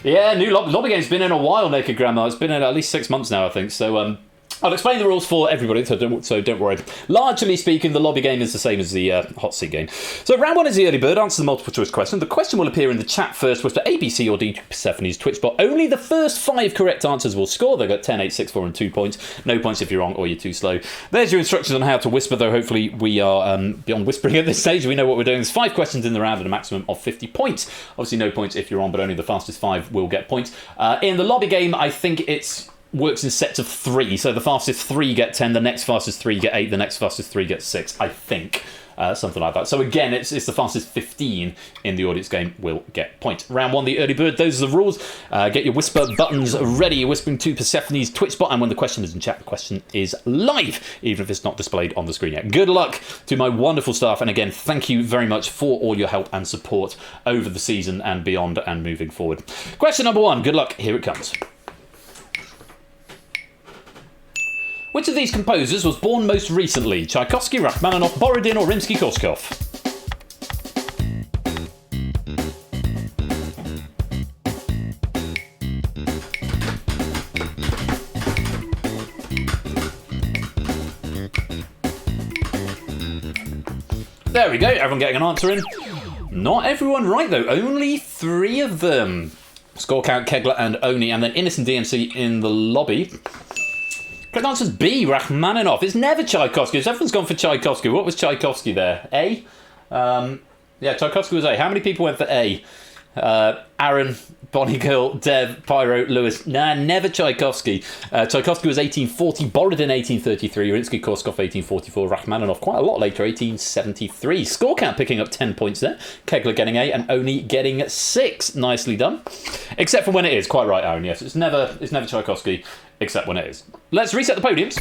Yeah, new lobby game's been in a while, Naked Grandma. It's been in at least 6 months now, I think. So, I'll explain the rules for everybody, so don't worry. Largely speaking, the lobby game is the same as the hot seat game. So round 1 is the early bird. Answer the multiple choice question. The question will appear in the chat first. Whisper A, B, C, or D to Persephone's Twitch bot. Only the first 5 correct answers will score. They've got 10, 8, 6, 4, and 2 points. No points if you're wrong or you're too slow. There's your instructions on how to whisper, though hopefully we are beyond whispering at this stage. We know what we're doing. There's 5 questions in the round and a maximum of 50 points. Obviously no points if you're on, but only the fastest 5 will get points. In the lobby game, I think it's... works in sets of 3, so the fastest 3 get 10, the next fastest 3 get 8, the next fastest 3 get 6, I think. Something like that. So again, it's the fastest 15 in the audience game will get points. Round 1, the early bird, those are the rules. Get your whisper buttons ready. You're whispering to Persephone's Twitch bot, and when the question is in chat, the question is live, even if it's not displayed on the screen yet. Good luck to my wonderful staff, and again, thank you very much for all your help and support over the season and beyond and moving forward. Question number 1, good luck, here it comes. Which of these composers was born most recently? Tchaikovsky, Rachmaninoff, Borodin, or Rimsky-Korsakov? There we go, everyone getting an answer in. Not everyone right though, only 3 of them. Score Count, Kegler and Oni, and then Innocent DMC in the lobby. Correct answer is B, Rachmaninoff. It's never Tchaikovsky. Everyone's gone for Tchaikovsky. What was Tchaikovsky there? A? Yeah, Tchaikovsky was A. How many people went for A? Aaron, Bonnie Girl, Dev, Pyro, Lewis. Nah, never Tchaikovsky. Tchaikovsky was 1840, Borodin 1833, Rimsky-Korsakov 1844, Rachmaninoff quite a lot later, 1873. Score Count picking up 10 points there. Kegler getting A and Oni getting 6. Nicely done. Except for when it is. Quite right, Aaron. Yes, it's never Tchaikovsky, except when it is. Let's reset the podiums.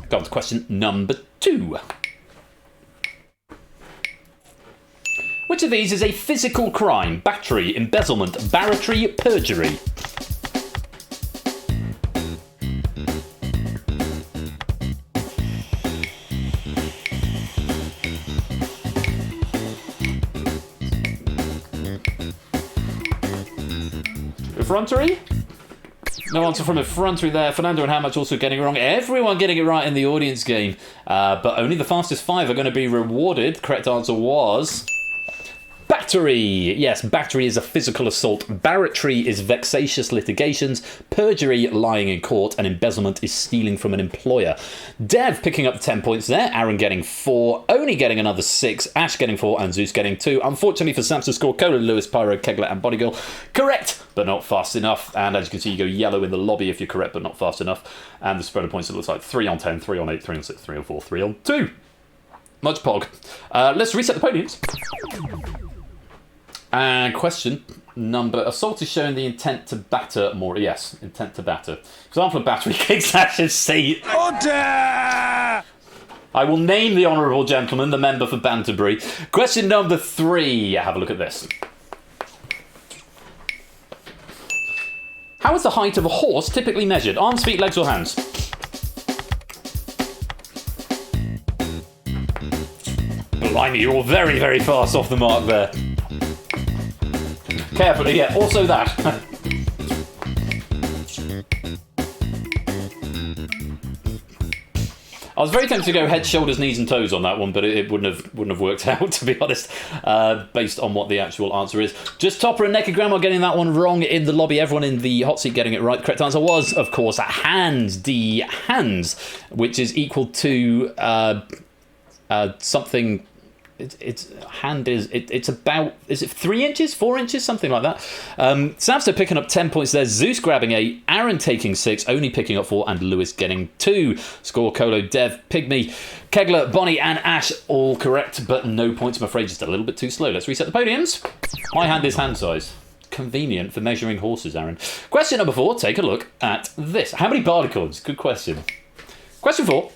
Go on to question number 2. Which of these is a physical crime? Battery, embezzlement, barratry, perjury. Effrontery? No answer from effrontery there. Fernando and How Much also getting it wrong. Everyone getting it right in the audience game. But only the fastest 5 are going to be rewarded. The correct answer was... battery. Yes, battery is a physical assault. Barratry is vexatious litigations. Perjury, lying in court. And embezzlement is stealing from an employer. Dev picking up 10 points there. Aaron getting 4. Oni getting another 6. Ash getting 4. And Zeus getting 2. Unfortunately for Sam's score, Cola, Lewis, Pyro, Kegler and Bodygirl correct, but not fast enough. And as you can see, you go yellow in the lobby if you're correct, but not fast enough. And the spread of points, it looks like 3 on 10, 3 on 8, 3 on 6, 3 on 4, 3 on 2. Much pog. Let's reset the podiums. And question number... Assault is showing the intent to batter more... Yes, intent to batter. Example of battery kicks Ash's seat. Order! I will name the honourable gentleman, the member for Banterbury. Question number 3. Have a look at this. How is the height of a horse typically measured? Arms, feet, legs or hands? Blimey, you're all very, very fast off the mark there. Carefully, yeah, also that. I was very tempted to go head, shoulders, knees and toes on that one, but it wouldn't have worked out, to be honest, based on what the actual answer is. Just Topper and Naked Grandma getting that one wrong in the lobby. Everyone in the hot seat getting it right. The correct answer was, of course, hands. D, hands, which is equal to something... It's about, is it 3 inches, 4 inches, something like that. Samster picking up 10 points there. Zeus grabbing 8, Aaron taking 6, Oni picking up 4, and Lewis getting 2. Score Colo, Dev, Pygmy, Kegler, Bonnie, and Ash all correct, but no points. I'm afraid just a little bit too slow. Let's reset the podiums. My hand is hand size. Convenient for measuring horses, Aaron. Question number 4. Take a look at this. How many barleycorns? Good question. Question 4.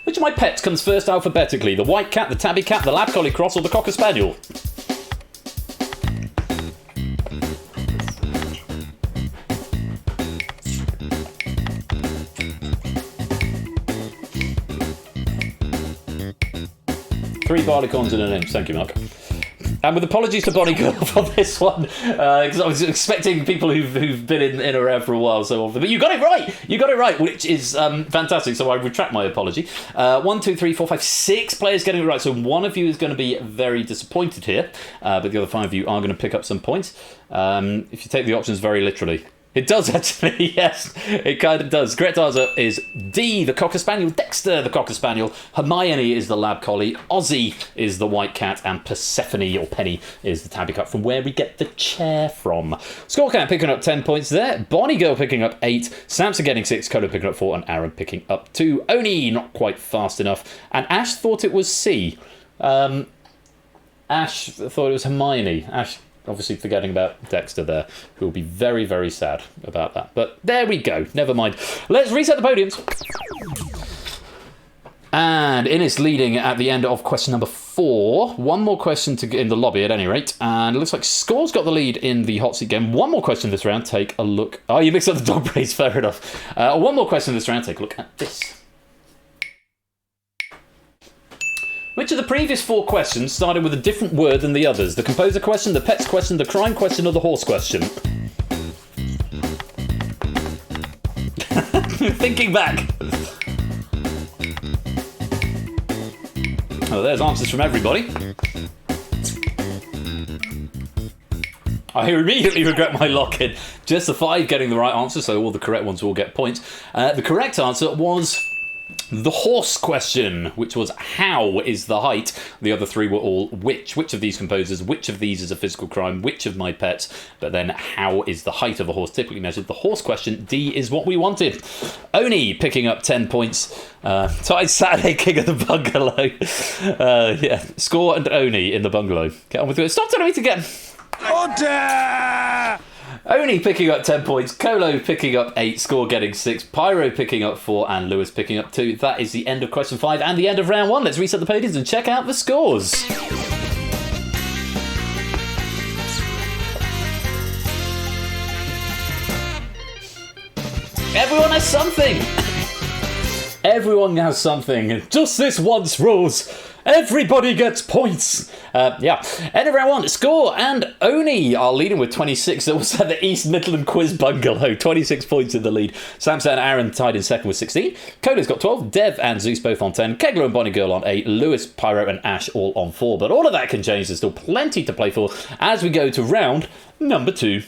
Which of my pets comes first alphabetically? The white cat, the tabby cat, the lab collie cross, or the cocker spaniel? Three barleycorns in an inch. Thank you, Mark. And with apologies to Bonnie Girl for this one, because I was expecting people who've been in around for a while so often. But you got it right! You got it right, which is fantastic, so I retract my apology. 1, 2, 3, 4, 5, 6 players getting it right, so one of you is going to be very disappointed here, but the other 5 of you are going to pick up some points, if you take the options very literally. It does, actually, yes. It kind of does. Correct answer is D, the Cocker Spaniel. Dexter, the Cocker Spaniel. Hermione is the Lab Collie. Ozzy is the White Cat. And Persephone, or Penny, is the Tabby Cat, from where we get the chair from. Scorecat picking up 10 points there. Bonnie Girl picking up 8. Samson getting 6. Coda picking up 4. And Aaron picking up 2. Oni, not quite fast enough. And Ash thought it was C. Ash thought it was Hermione. Ash... obviously forgetting about Dexter there, who will be very, very sad about that. But there we go. Never mind. Let's reset the podiums. And Innes leading at the end of question number 4. One more question to get in the lobby at any rate. And it looks like Score's got the lead in the hot seat game. One more question this round. Take a look. Oh, you mixed up the dog breeds. Fair enough. One more question this round. Take a look at this. Which of the previous 4 questions started with a different word than the others? The composer question, the pets question, the crime question, or the horse question? Thinking back. Oh, there's answers from everybody. I immediately regret my lock-in. Just the 5 getting the right answer, so all the correct ones will get points. The correct answer was... the horse question, which was how is the height. The other 3 were all which. Which of these composers, which of these is a physical crime, which of my pets, but then how is the height of a horse typically measured. The horse question, D, is what we wanted. Oni picking up 10 points. Tied Saturday King of the Bungalow. Yeah, Score and Oni in the bungalow. Get on with it. Stop telling me to get... Order! Oni picking up 10 points, Colo picking up 8, Score getting 6, Pyro picking up 4, and Lewis picking up 2. That is the end of question 5 and the end of round 1. Let's reset the podiums and check out the scores. Everyone has something. Everyone has something. Just this once, rules. Everybody gets points. Yeah. End of round one. Score and Oni are leading with 26. They also had the East Midland Quiz Bungalow. 26 points in the lead. Samson and Aaron tied in second with 16. Coda's got 12. Dev and Zeus both on 10. Kegler and Bonnie Girl on 8. Lewis, Pyro and Ash all on 4. But all of that can change. There's still plenty to play for as we go to round number 2.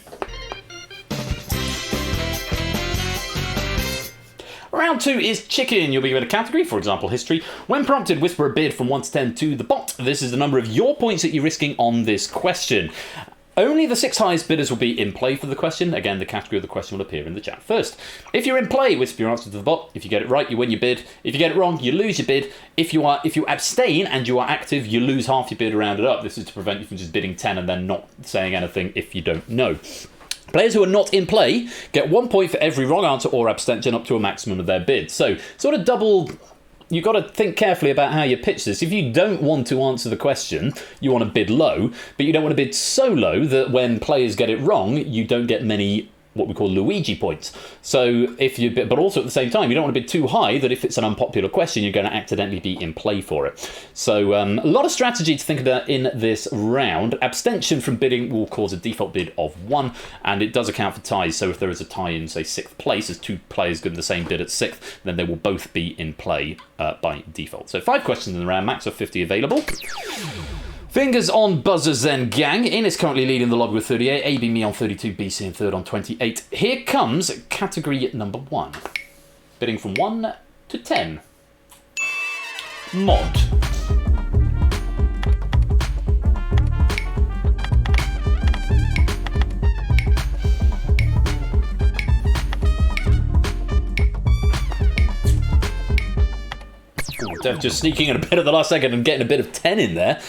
Round 2 is chicken. You'll be given a category, for example, history. When prompted, whisper a bid from 1 to 10 to the bot. This is the number of your points that you're risking on this question. Only the 6 highest bidders will be in play for the question. Again, the category of the question will appear in the chat first. If you're in play, whisper your answer to the bot. If you get it right, you win your bid. If you get it wrong, you lose your bid. If you abstain and you are active, you lose half your bid or round it up. This is to prevent you from just bidding 10 and then not saying anything if you don't know. Players who are not in play get 1 point for every wrong answer or abstention up to a maximum of their bid. So, sort of double... You've got to think carefully about how you pitch this. If you don't want to answer the question, you want to bid low, but you don't want to bid so low that when players get it wrong, you don't get many what we call Luigi points. So if you bid, but also at the same time, you don't want to bid too high that if it's an unpopular question, you're going to accidentally be in play for it. So a lot of strategy to think about in this round. Abstention from bidding will cause a default bid of 1, and it does account for ties. So if there is a tie in, say, 6th place, as 2 players given the same bid at 6th, then they will both be in play by default. So 5 questions in the round, max of 50 available. Fingers on buzzers then, gang. In is currently leading the lobby with 38. AB me on 32. BC in third on 28. Here comes category number 1. Bidding from 1 to 10. Mod. Dev just sneaking in a bit at the last second and getting a bit of 10 in there.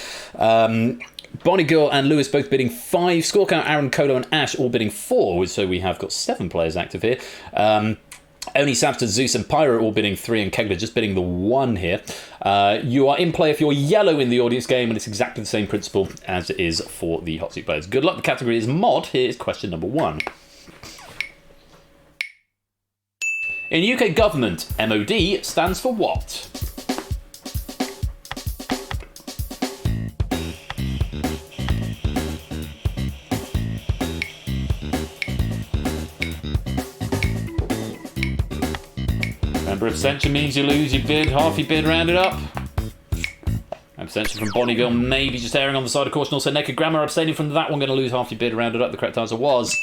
Bonnie Girl and Lewis both bidding 5. Score count, Aaron, Colo and Ash all bidding 4. So we have got 7 players active here. Only Samson, Zeus and Pyro all bidding 3 and Kegler just bidding the 1 here. You are in play if you're yellow in the audience game, and it's exactly the same principle as it is for the hot seat players. Good luck. The category is mod. Here's question number 1. In UK government, MOD stands for what? Remember, abstention means you lose your bid, half your bid rounded up. Abstention from Bonnie Girl, maybe just erring on the side of caution. Also, Naked Grammar abstaining from that one, going to lose half your bid rounded up. The correct answer was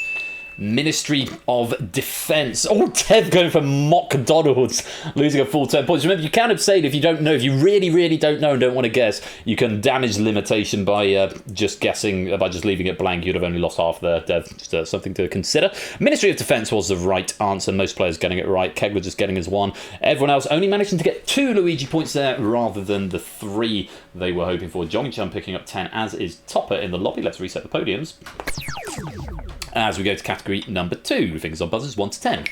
Ministry of Defence. Oh, Dev going for Mock Donalds, losing a full 10 points. Remember, you can abstain if you don't know. If you really, really don't know and don't want to guess, you can damage limitation by just guessing, by just leaving it blank. You'd have only lost half there, Dev. Just something to consider. Ministry of Defence was the right answer. Most players getting it right. Kegler just getting his 1. Everyone else only managing to get 2 Luigi points there rather than the 3 they were hoping for. Johnny Chum picking up 10, as is Topper in the lobby. Let's reset the podiums as we go to category number 2. Fingers on buzzers, 1 to 10.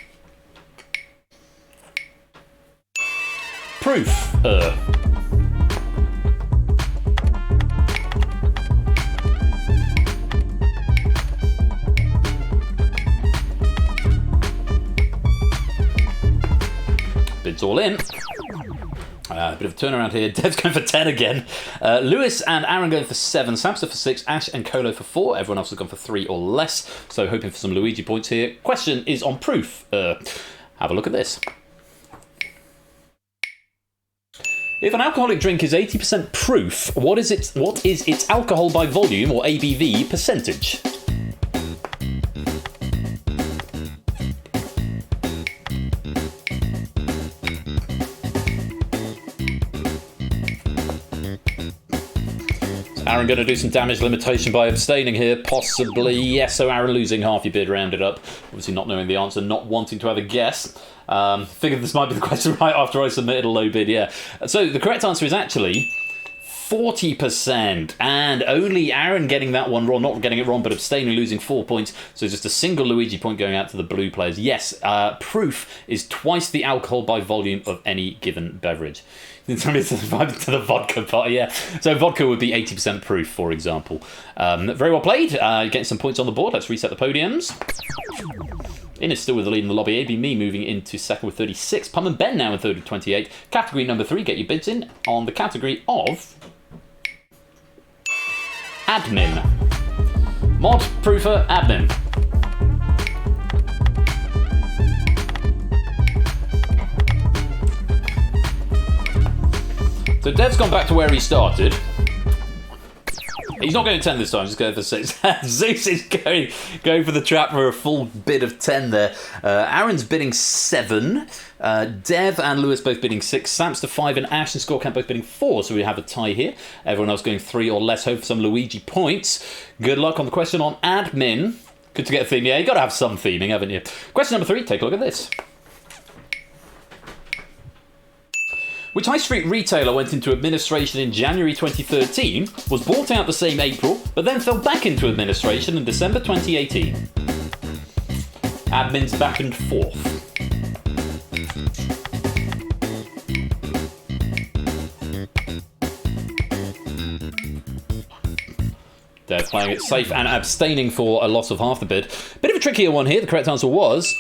Proof. Bids all in. A bit of a turnaround here. Dev's going for 10 again. Lewis and Aaron going for 7. Samster for 6. Ash and Colo for 4. Everyone else has gone for 3 or less. So hoping for some Luigi points here. Question is on proof. Have a look at this. If an alcoholic drink is 80% proof, what is its alcohol by volume or ABV percentage? Aaron going to do some damage limitation by abstaining here, possibly. Yes, so Aaron losing half your bid rounded up. Obviously not knowing the answer, not wanting to have a guess. Figured this might be the question right after I submitted a low bid, yeah. So the correct answer is actually 40%, and only Aaron getting that one wrong, not getting it wrong, but abstaining, losing 4 points. So just a single Luigi point going out to the blue players. Yes, proof is twice the alcohol by volume of any given beverage. To the vodka part, yeah. So vodka would be 80% proof, for example. Very well played. Getting some points on the board. Let's reset the podiums. Innes still with the lead in the lobby. AB Me moving into second with 36. Pum and Ben now in third with 28. Category number 3, get your bids in on the category of admin. Mod, proofer, admin. So Dev's gone back to where he started. He's not going to 10 this time, he's going for 6. Zeus is going for the trap for a full bid of 10 there. Aaron's bidding 7. Dev and Lewis both bidding 6. Samster 5 and Ash and Scorecamp both bidding 4. So we have a tie here. Everyone else going 3 or less. Hope for some Luigi points. Good luck on the question on admin. Good to get a theme. Yeah, you've got to have some theming, haven't you? Question number 3, take a look at this. Which high street retailer went into administration in January 2013, was bought out the same April, but then fell back into administration in December 2018? Admin's back and forth. They're playing it safe and abstaining for a loss of half the bid. Bit of a trickier one here. The correct answer was...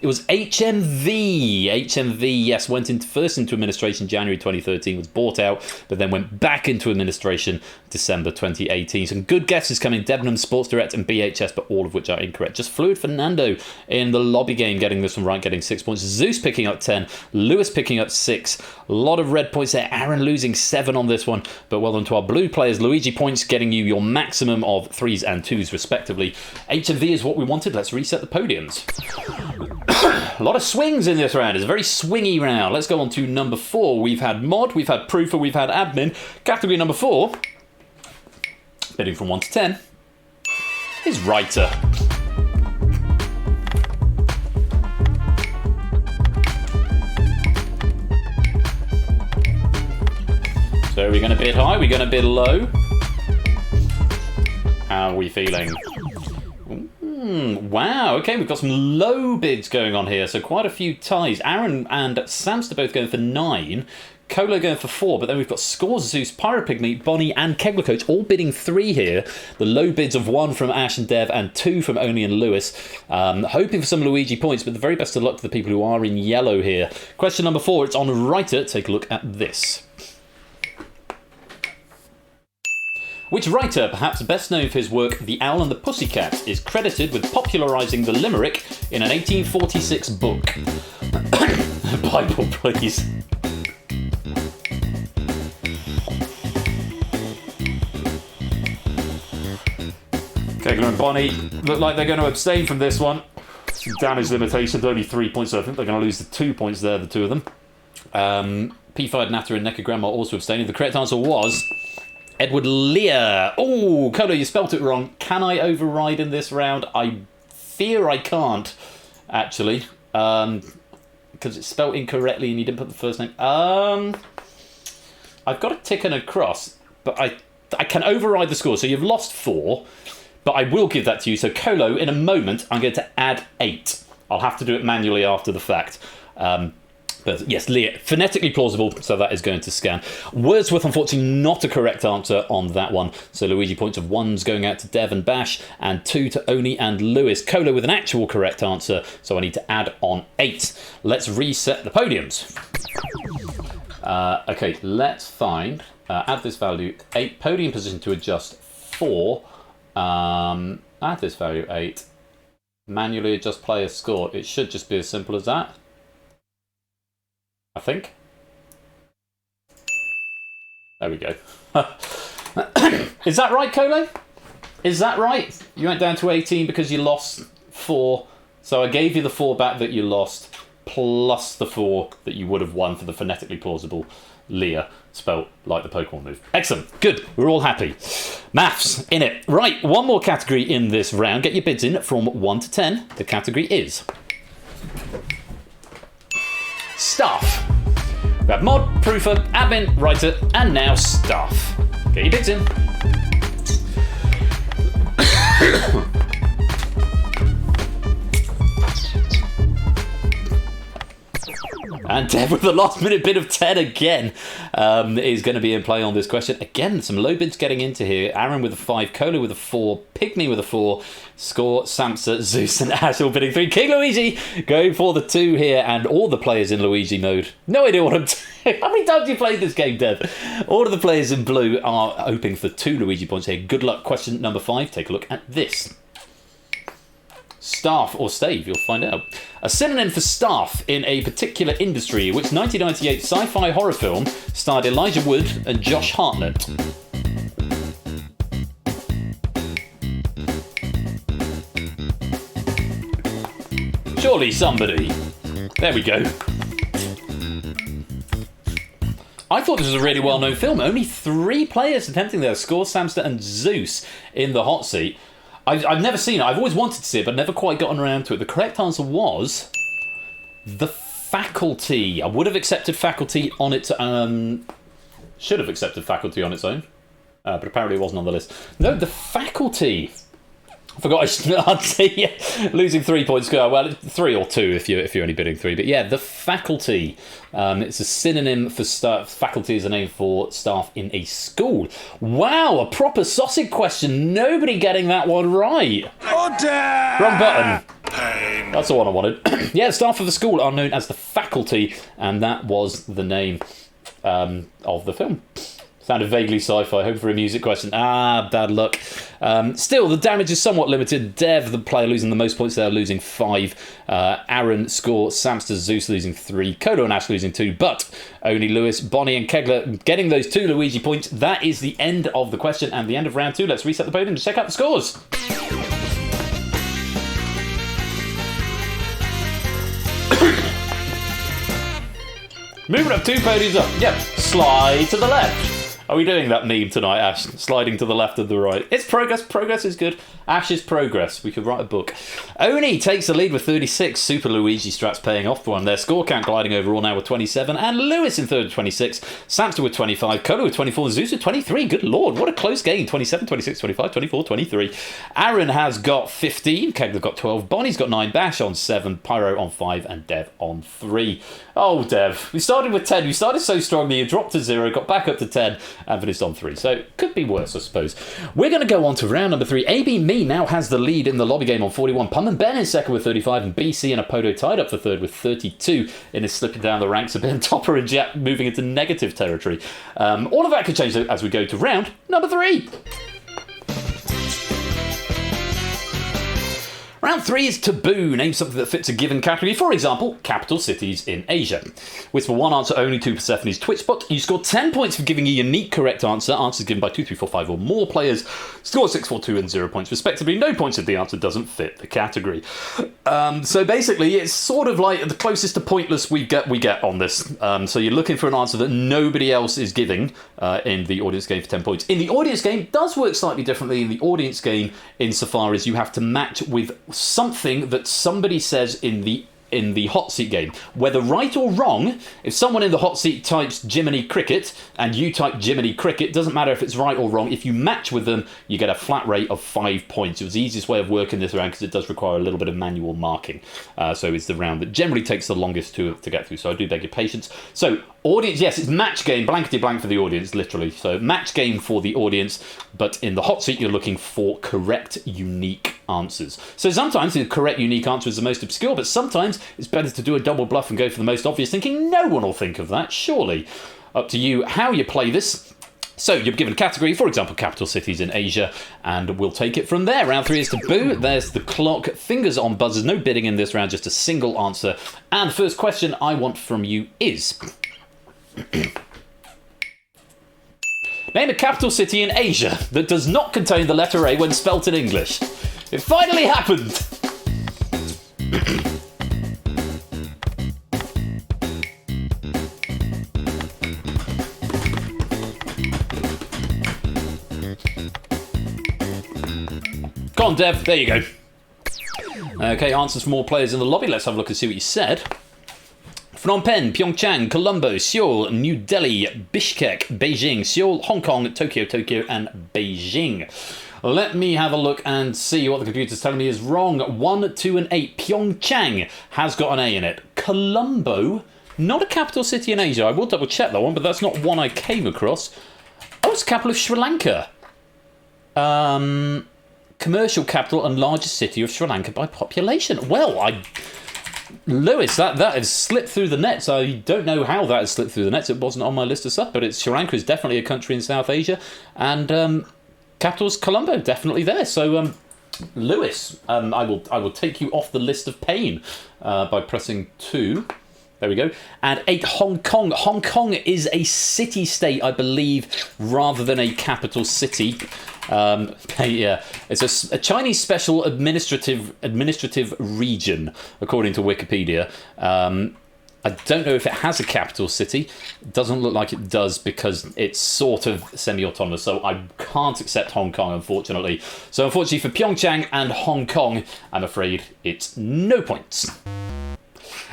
It was HMV. HMV, yes, went first into administration January 2013, was bought out, but then went back into administration December 2018. Some good guesses coming. Debenham, Sports Direct and BHS, but all of which are incorrect. Just Fluid Fernando in the lobby game getting this one right, getting 6 points. Zeus picking up 10. Lewis picking up 6. A lot of red points there. Aaron losing 7 on this one, but well done to our blue players. Luigi points getting you your maximum of 3s and 2s respectively. HMV is what we wanted. Let's reset the podiums. A lot of swings in this round. It's a very swingy round. Let's go on to number 4. We've had mod, we've had proofer, we've had admin. Category number 4, bidding from 1 to 10, is writer. So are we going to bid high? Are we going to bid low? How are we feeling? Wow, okay, we've got some low bids going on here, so quite a few ties. Aaron and Samster both going for 9, Colo going for 4, but then we've got Scores, Zeus, Pyropygmy, Bonnie and Kegler Coach all bidding 3 here. The low bids of 1 from Ash and Dev and 2 from Oni and Lewis. Hoping for some Luigi points, but the very best of luck to the people who are in yellow here. Question number 4, it's on writer. Take a look at this. Which writer, perhaps best known for his work The Owl and the Pussycat, is credited with popularising the limerick in an 1846 book? Bible, please. Kegler and Bonnie look like they're going to abstain from this one. Damage limitation, only 3 points, so I think they're going to lose the 2 points there, the two of them. P5, Natter and Nekogram are also abstaining. The correct answer was... Edward Lear. Oh, Colo, you spelt it wrong. Can I override in this round? I fear I can't, actually. Because it's spelt incorrectly and you didn't put the first name. I've got a tick and a cross, but I can override the score. So you've lost 4, but I will give that to you. So Colo, in a moment, I'm going to add 8. I'll have to do it manually after the fact. But yes, Lear, phonetically plausible, so that is going to scan. Wordsworth, unfortunately, not a correct answer on that one. So Luigi points of 1s going out to Dev and Bash, and 2 to Oni and Lewis. Colo with an actual correct answer, so I need to add on 8. Let's reset the podiums. Okay, let's find, add this value, 8, podium position to adjust 4, add this value 8, manually adjust player score. It should just be as simple as that. I think. There we go. Is that right, Colo? Is that right? You went down to 18 because you lost 4. So I gave you the 4 back that you lost, plus the 4 that you would have won for the phonetically plausible Lear, spelt like the Pokemon move. Excellent. Good. We're all happy. Maths in it. Right, one more category in this round. Get your bids in from 1 to 10. The category is... Stuff. We have mod, proofer, admin, writer, and now stuff. Get your bids in. And Dev with the last minute bid of 10 again is going to be in play on this question. Again, some low bids getting into here. Aaron with a 5, Cola with a 4, Pygmy with a 4, Score, Samsa, Zeus and Ash all bidding 3. King Luigi going for the 2 here, and all the players in Luigi mode. No idea what I'm doing. How many times have you played this game, Dev? All of the players in blue are hoping for 2 Luigi points here. Good luck. Question number 5. Take a look at this. Staff or stave, you'll find out. A synonym for staff in a particular industry, which 1998 sci-fi horror film starred Elijah Wood and Josh Hartnett. Surely somebody. There we go. I thought this was a really well-known film. Only 3 players attempting there. Score, Samster and Zeus in the hot seat. I've never seen it. I've always wanted to see it, but never quite gotten around to it. The correct answer was The Faculty. I would have accepted Faculty on its should have accepted Faculty on its own, but apparently it wasn't on the list. No, The Faculty. I forgot I'd say, yeah, losing 3 points. Well, 3 or 2 if you're only bidding 3. But yeah, The Faculty. It's a synonym for staff. Faculty is a name for staff in a school. Wow, a proper sausage question. Nobody getting that one right. Order! Wrong button. Pain. That's the one I wanted. Yeah, staff of the school are known as The Faculty, and that was the name of the film. Sounded vaguely sci-fi. Hope for a music question. Bad luck. Still, the damage is somewhat limited. Dev, the player losing the most points there, losing 5. Aaron, Score, Samster, Zeus losing 3. Kodo and Ash losing 2. But only Lewis, Bonnie and Kegler getting those 2 Luigi points. That is the end of the question and the end of round 2. Let's reset the podium to check out the scores. Moving up 2 podiums up. Yep, slide to the left. Are we doing that meme tonight, Ash? Sliding to the left and the right. It's progress. Progress is good. Ash's progress. We could write a book. Oni takes the lead with 36. Super Luigi strats paying off for one. Their score count gliding overall now with 27. And Lewis in third with 26. Samster with 25. Kola with 24. Zeus with 23. Good lord, what a close game. 27, 26, 25, 24, 23. Aaron has got 15. Kegler's got 12. Bonnie's got 9. Bash on 7. Pyro on 5. And Dev on 3. Oh, Dev. We started with 10. We started so strongly. You dropped to 0. Got back up to 10. And finished on 3. So, could be worse, I suppose. We're going to go on to round number 3. AB Me now has the lead in the lobby game on 41. Pum and Ben in second with 35. And BC and Apodo tied up for third with 32. In his slipping down the ranks a bit. And Topper and Jet moving into negative territory. All of that could change as we go to round number 3. Round 3 is taboo. Name something that fits a given category. For example, capital cities in Asia. With for one answer only to Persephone's Twitch bot. You score 10 points for giving a unique correct answer. Answers given by 2, 3, 4, 5 or more players. Score 6, 4, 2 and 0 points respectively. No points if the answer doesn't fit the category. So basically, it's sort of like the closest to pointless we get on this. So you're looking for an answer that nobody else is giving in the audience game for 10 points. In the audience game, it does work slightly differently in the audience game insofar as you have to match with something that somebody says in the hot seat game. Whether right or wrong, if someone in the hot seat types Jiminy Cricket and you type Jiminy Cricket, doesn't matter if it's right or wrong. If you match with them, you get a flat rate of 5 points. It was the easiest way of working this round because it does require a little bit of manual marking. So it's the round that generally takes the longest to get through. So I do beg your patience. So audience, yes, it's match game, blankety blank for the audience, literally. So match game for the audience, but in the hot seat, you're looking for correct, unique answers. So sometimes the correct, unique answer is the most obscure, but sometimes it's better to do a double bluff and go for the most obvious, thinking no one will think of that, surely. Up to you how you play this. So you're given a category, for example, capital cities in Asia, and we'll take it from there. Round 3 is taboo. There's the clock. Fingers on buzzers. No bidding in this round, just a single answer. And the first question I want from you is... Name a capital city in Asia that does not contain the letter A when spelt in English. It finally happened! Come on, Dev. There you go. Okay, answers from all players in the lobby. Let's have a look and see what you said. Phnom Penh, Pyeongchang, Colombo, Seoul, New Delhi, Bishkek, Beijing, Seoul, Hong Kong, Tokyo, and Beijing. Let me have a look and see what the computer's telling me is wrong. 1, 2 and 8. Pyeongchang has got an A in it. Colombo Not a capital city in Asia. I will double check that one, but that's not one I came across. Oh, it's the capital of Sri Lanka. Commercial capital and largest city of Sri Lanka by population. Well, Lewis, that has slipped through the nets. I don't know how that has slipped through the nets. It wasn't on my list of stuff, but Sri Lanka is definitely a country in South Asia, and capital's Colombo, definitely there. So, Lewis, I will take you off the list of pain by pressing 2. There we go. And 8, Hong Kong. Hong Kong is a city-state, I believe, rather than a capital city. Yeah, it's a Chinese special administrative region, according to Wikipedia. I don't know if it has a capital city. It doesn't look like it does because it's sort of semi-autonomous, so I can't accept Hong Kong, unfortunately. So unfortunately for Pyeongchang and Hong Kong, I'm afraid it's no points.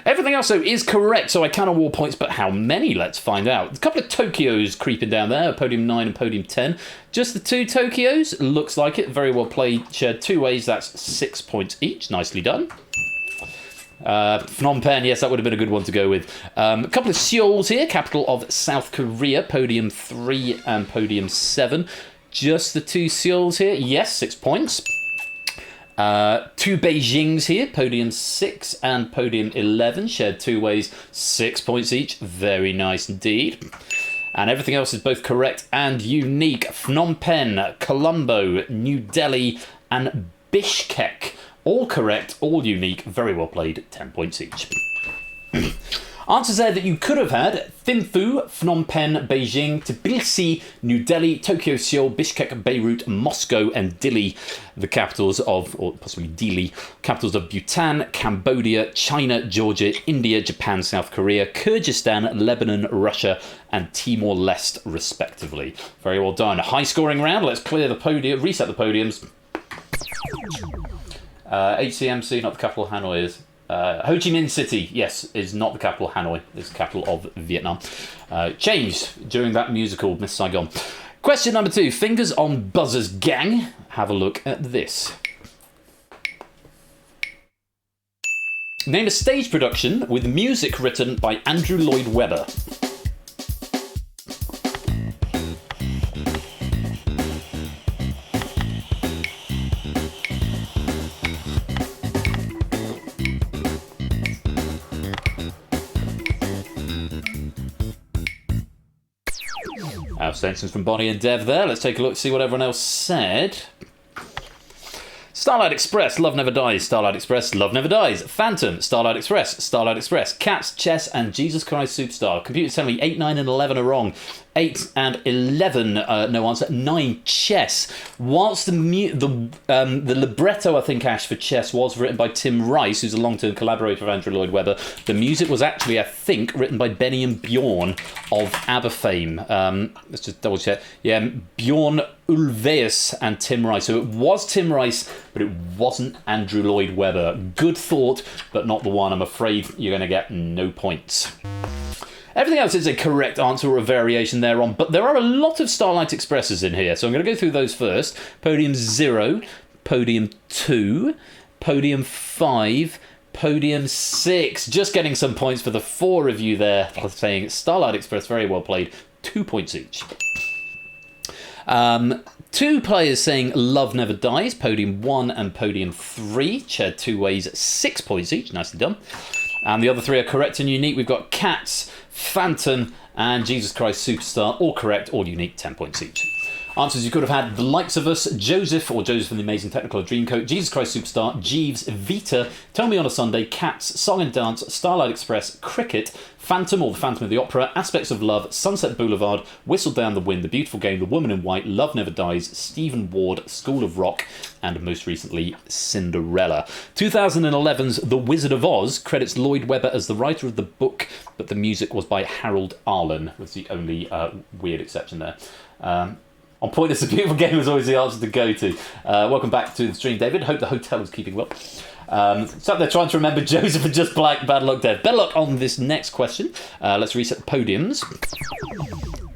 Everything else, though, is correct, so I can award points, but how many? Let's find out. A couple of Tokyos creeping down there, podium 9 and podium 10. Just the 2 Tokyos, looks like it. Very well played, shared 2 ways, that's 6 points each. Nicely done. Phnom Penh, yes, that would have been a good one to go with. A couple of Seouls here, capital of South Korea, podium 3 and podium 7. Just the 2 Seouls here, yes, 6 points. 2 Beijings here, podium 6 and podium 11, shared 2 ways, 6 points each. Very nice indeed. And everything else is both correct and unique. Phnom Penh, Colombo, New Delhi and Bishkek. All correct, all unique, very well played, 10 points each. Answers there that you could have had: Thimphu, Phnom Penh, Beijing, Tbilisi, New Delhi, Tokyo, Seoul, Bishkek, Beirut, Moscow and Dili, the capitals of, or possibly Dili, capitals of Bhutan, Cambodia, China, Georgia, India, Japan, South Korea, Kyrgyzstan, Lebanon, Russia and Timor-Leste, respectively. Very well done. High scoring round, let's clear the podium, reset the podiums. HCMC, not the capital, Hanoi is. Ho Chi Minh City, yes, is not the capital. Hanoi is the capital of Vietnam. Changed during that musical, Miss Saigon. Question number 2. Fingers on buzzers, gang. Have a look at this. Name a stage production with music written by Andrew Lloyd Webber. Abstentions from Bonnie and Dev there. Let's take a look, see what everyone else said. Starlight Express, Love Never Dies. Starlight Express, Love Never Dies. Phantom, Starlight Express, Cats, Chess, and Jesus Christ Superstar. Computer's telling me 8, 9, and 11 are wrong. 8 and 11, no answer. 9, Chess. Whilst the libretto, I think, Ash, for Chess was written by Tim Rice, who's a long-term collaborator of Andrew Lloyd Webber, the music was actually, I think, written by Benny and Bjorn of ABBA fame. Let's just double check. Yeah, Bjorn Ulvaeus and Tim Rice. So it was Tim Rice, but it wasn't Andrew Lloyd Webber. Good thought, but not the one. I'm afraid you're going to get no points. Everything else is a correct answer or a variation thereon, but there are a lot of Starlight Expresses in here, so I'm going to go through those first. Podium 0, Podium 2, Podium 5, Podium 6. Just getting some points for the 4 of you there, saying Starlight Express, very well played, 2 points each. 2 players saying Love Never Dies, Podium 1 and Podium 3, shared 2 ways, 6 points each, nicely done. And the other 3 are correct and unique. We've got Cats, Phantom, and Jesus Christ Superstar, all correct, all unique, 10 points each. Answers you could have had: The Likes of Us, Joseph, or Joseph and the Amazing Technicolor Dreamcoat, Jesus Christ Superstar, Jeeves, Vita, Tell Me on a Sunday, Cats, Song and Dance, Starlight Express, Cricket, Phantom or the Phantom of the Opera, Aspects of Love, Sunset Boulevard, Whistle Down the Wind, The Beautiful Game, The Woman in White, Love Never Dies, Stephen Ward, School of Rock, and most recently, Cinderella. 2011's The Wizard of Oz credits Lloyd Webber as the writer of the book, but the music was by Harold Arlen, was the only weird exception there. On point, It's a Beautiful Game is always the answer to go to. Welcome back to the stream, David. Hope the hotel is keeping well. So they're trying to remember Joseph and Just Black. Bad luck, Dev. Better luck on this next question. Let's reset the podiums.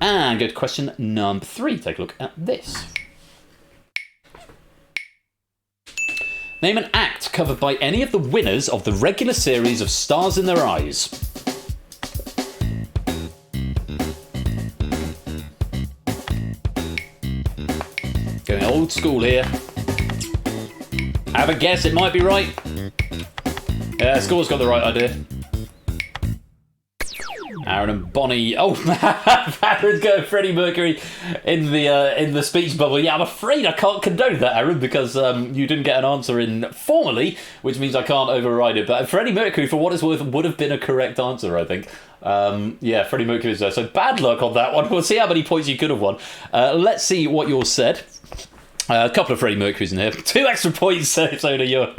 And go to question number 3. Take a look at this. Name an act covered by any of the winners of the regular series of Stars in Their Eyes. old school here. Have a guess, it might be right. Yeah, Score's got the right idea. Aaron and Bonnie. Oh, Aaron's going Freddie Mercury in the speech bubble. Yeah, I'm afraid I can't condone that, Aaron, because you didn't get an answer in formally, which means I can't override it. But Freddie Mercury, for what it's worth, would have been a correct answer, I think. Yeah, Freddie Mercury is there. So bad luck on that one. We'll see how many points you could have won. Let's see what yours said. A couple of Freddie Mercurys in here. 2 extra points, Soda. You're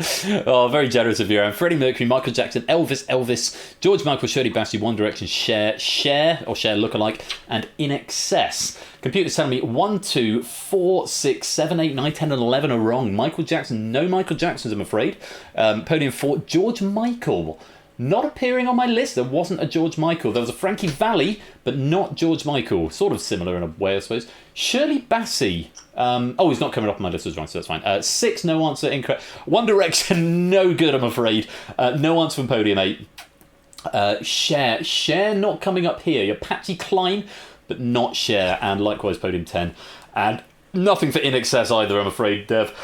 very generous of you, Aaron. Freddie Mercury, Michael Jackson, Elvis, George Michael, Shirley Bassey, One Direction, Cher lookalike, and In Excess. Computer's telling me 1, 2, 4, 6, 7, 8, 9, 10, and 11 are wrong. Michael Jackson, no Michael Jacksons, I'm afraid. Podium 4, George Michael. Not appearing on my list. There wasn't a George Michael. There was a Frankie Valli, but not George Michael. Sort of similar in a way, I suppose. Shirley Bassey. He's not coming up on my list as wrong, so that's fine. 6, no answer, incorrect. One Direction, no good, I'm afraid. No answer from Podium 8. Cher not coming up here. You're Patsy Cline, but not Cher. And likewise, Podium 10. And nothing for In Excess either, I'm afraid, Dev.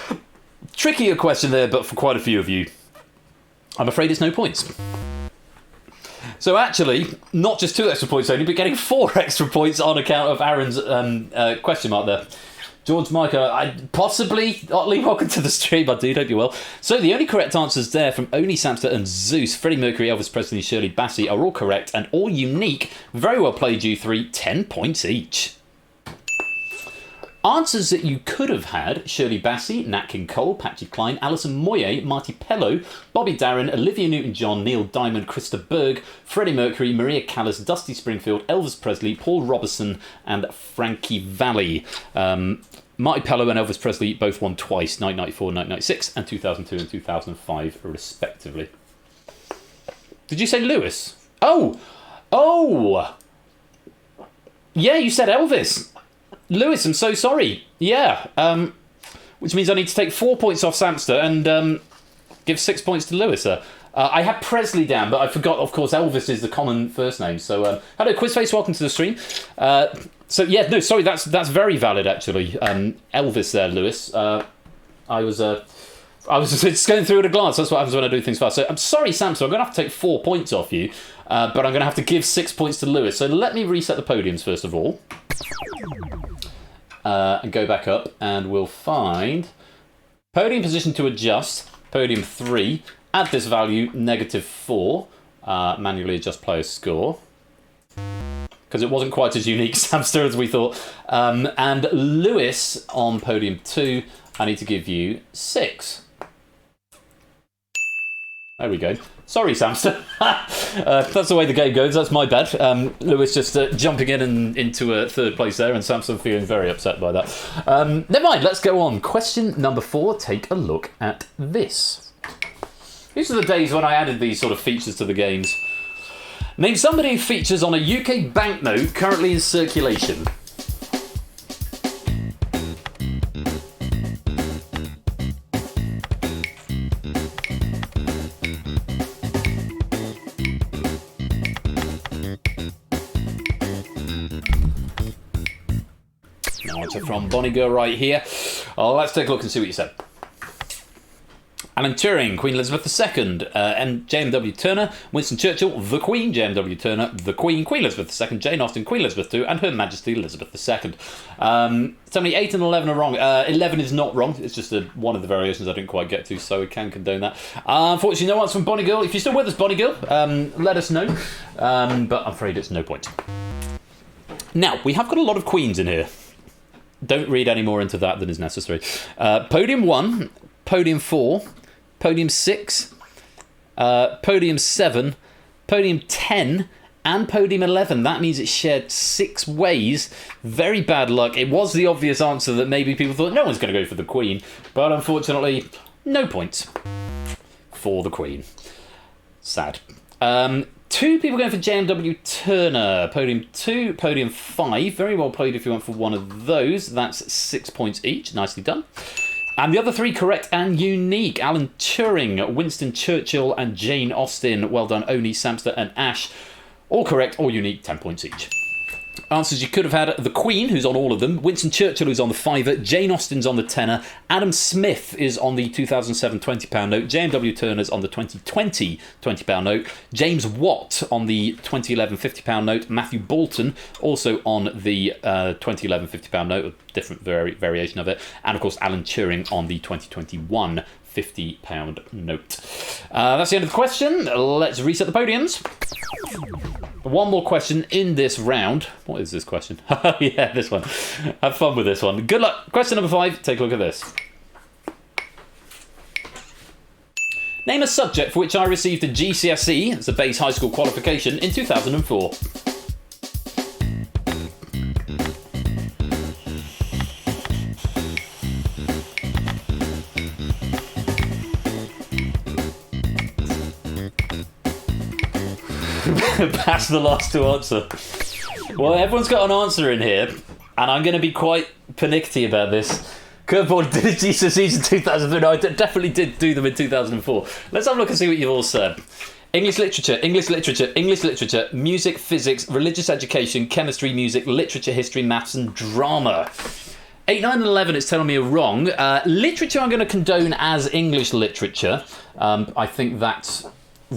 Trickier question there, but for quite a few of you, I'm afraid it's no points. So actually, not just 2 extra points only, but getting 4 extra points on account of Aaron's question mark there. George Michael, Otley, welcome to the stream, my dude, hope you're well. So the only correct answers there from Oni Samster and Zeus, Freddie Mercury, Elvis Presley, Shirley Bassey are all correct and all unique. Very well played, you three, 10 points each. Answers that you could have had: Shirley Bassey, Nat King Cole, Patsy Cline, Alison Moyet, Marty Pello, Bobby Darin, Olivia Newton-John, Neil Diamond, Krista Berg, Freddie Mercury, Maria Callas, Dusty Springfield, Elvis Presley, Paul Robeson, and Frankie Valli. Marty Pello and Elvis Presley both won twice, 1994, 1996, and 2002 and 2005, respectively. Did you say Lewis? Oh! Yeah, you said Elvis. Lewis, I'm so sorry. Yeah, which means I need to take 4 points off Samster and give 6 points to Lewis. I had Presley down, but I forgot, of course, Elvis is the common first name. So, hello, Quizface, welcome to the stream. That's very valid, actually. Elvis there, Lewis. I was just going through at a glance. That's what happens when I do things fast. So I'm sorry, Samster, I'm going to have to take 4 points off you, but I'm going to have to give 6 points to Lewis. So let me reset the podiums, first of all. And go back up, and we'll find podium position to adjust, podium 3, add this value, -4, manually adjust player score, because it wasn't quite as unique, Samster, as we thought. And Lewis on podium 2, I need to give you 6. There we go. Sorry, Samster. That's the way the game goes. That's my bad. Lewis just jumping into a third place there, and Samster feeling very upset by that. Never mind, let's go on. Question number 4. Take a look at this. These are the days when I added these sort of features to the games. Name somebody who features on a UK banknote currently in circulation. From Bonnie Girl right here. Let's take a look and see what you said. Alan Turing, Queen Elizabeth II, and JMW Turner, Winston Churchill, the Queen, JMW Turner, the Queen, Queen Elizabeth II, Jane Austen, Queen Elizabeth II, and Her Majesty Elizabeth II. Tell me 8 and 11 are wrong. 11 is not wrong. It's just one of the variations I didn't quite get to, so we can condone that. Unfortunately, no answer from Bonnie Girl. If you're still with us, Bonnie Girl, let us know. But I'm afraid it's no point. Now, we have got a lot of queens in here. Don't read any more into that than is necessary. Podium 1, Podium 4, Podium 6, Podium 7, Podium 10, and Podium 11. That means it's shared 6 ways. Very bad luck. It was the obvious answer that maybe people thought no one's going to go for the Queen, but unfortunately, no points for the Queen. Sad. 2 people going for JMW Turner. Podium 2, Podium 5. Very well played if you went for one of those. That's 6 points each. Nicely done. And the other 3 correct and unique. Alan Turing, Winston Churchill, and Jane Austen. Well done, Oni, Samster, and Ash. All correct, all unique, 10 points each. Answers you could have had: the Queen, who's on all of them; Winston Churchill, who's on the fiver; Jane Austen's on the tenner; Adam Smith is on the 2007 £20 note; JMW Turner's on the 2020 £20 note; James Watt on the 2011 £50 note; Matthew Bolton also on the 2011 £50 note, a different variation of it; and of course Alan Turing on the 2021 £50 note. That's the end of the question. Let's reset the podiums. One more question in this round. What is this question? Yeah, this one. Have fun with this one. Good luck. Question number 5. Take a look at this. Name a subject for which I received a GCSE as a base high school qualification in 2004. Pass the last to answer. Well, everyone's got an answer in here, and I'm going to be quite panicky about this. Curveball did GCSEs in 2003. No, I definitely did do them in 2004. Let's have a look and see what you've all said. English literature, English literature, English literature, music, physics, religious education, chemistry, music, literature, history, maths, and drama. 8, 9, and 11, it's telling me are wrong. Literature, I'm going to condone as English literature. I think that's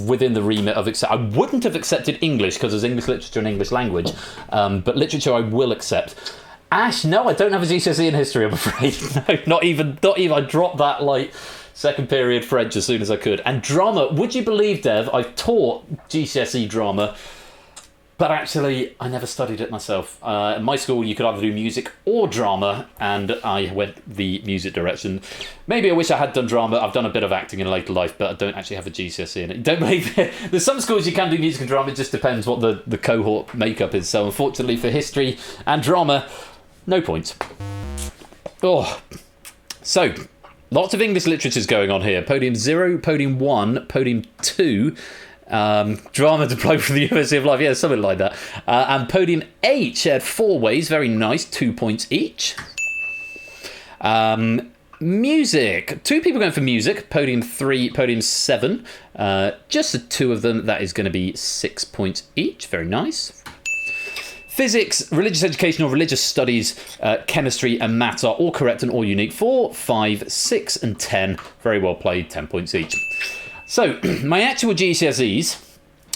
within the remit of I wouldn't have accepted English because there's English literature and English language, but literature I will accept. Ash, no, I don't have a GCSE in history, I'm afraid. No, not even. I dropped that like second period French as soon as I could. And drama, would you believe, Dev, I've taught GCSE drama, but actually I never studied it myself. In my school you could either do music or drama, and I went the music direction. Maybe I wish I had done drama. I've done a bit of acting in later life, but I don't actually have a GCSE in it. Don't believe it. There's some schools you can do music and drama, it just depends what the cohort makeup is. So unfortunately for history and drama, no points. Oh, so lots of English literatures going on here. Podium 0, Podium 1, Podium 2, drama diploma from the University of Life, yeah, something like that. And Podium 8 shared 4 ways, very nice, 2 points each. Music, 2 people going for music. Podium 3, Podium 7. Just the 2 of them, that is going to be 6 points each, very nice. Physics, religious education or religious studies, chemistry and maths are all correct and all unique. 4, 5, 6 and 10. Very well played, 10 points each. So, my actual GCSEs,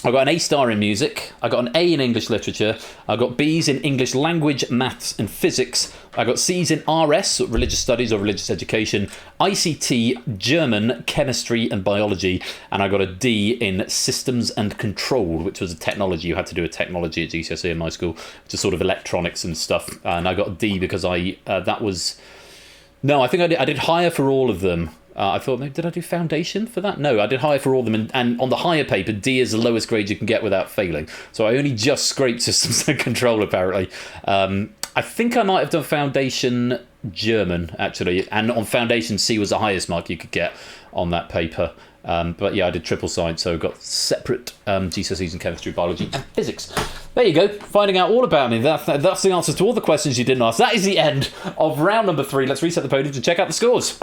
I got an A* in music, I got an A in English literature, I got B's in English language, maths and physics, I got C's in RS, religious studies or religious education, ICT, German, chemistry and biology, and I got a D in systems and control, which was a technology. You had to do a technology at GCSE in my school, which is sort of electronics and stuff, and I got a D because I think I did higher for all of them. I thought, maybe did I do foundation for that? No, I did higher for all of them, and on the higher paper, D is the lowest grade you can get without failing. So I only just scraped systems and control, apparently. I think I might have done foundation German, actually, and on foundation C was the highest mark you could get on that paper. But yeah, I did triple science, so got separate GCSEs in chemistry, biology, and physics. There you go, finding out all about me. That's the answers to all the questions you didn't ask. That is the end of round number 3. Let's reset the podium to check out the scores.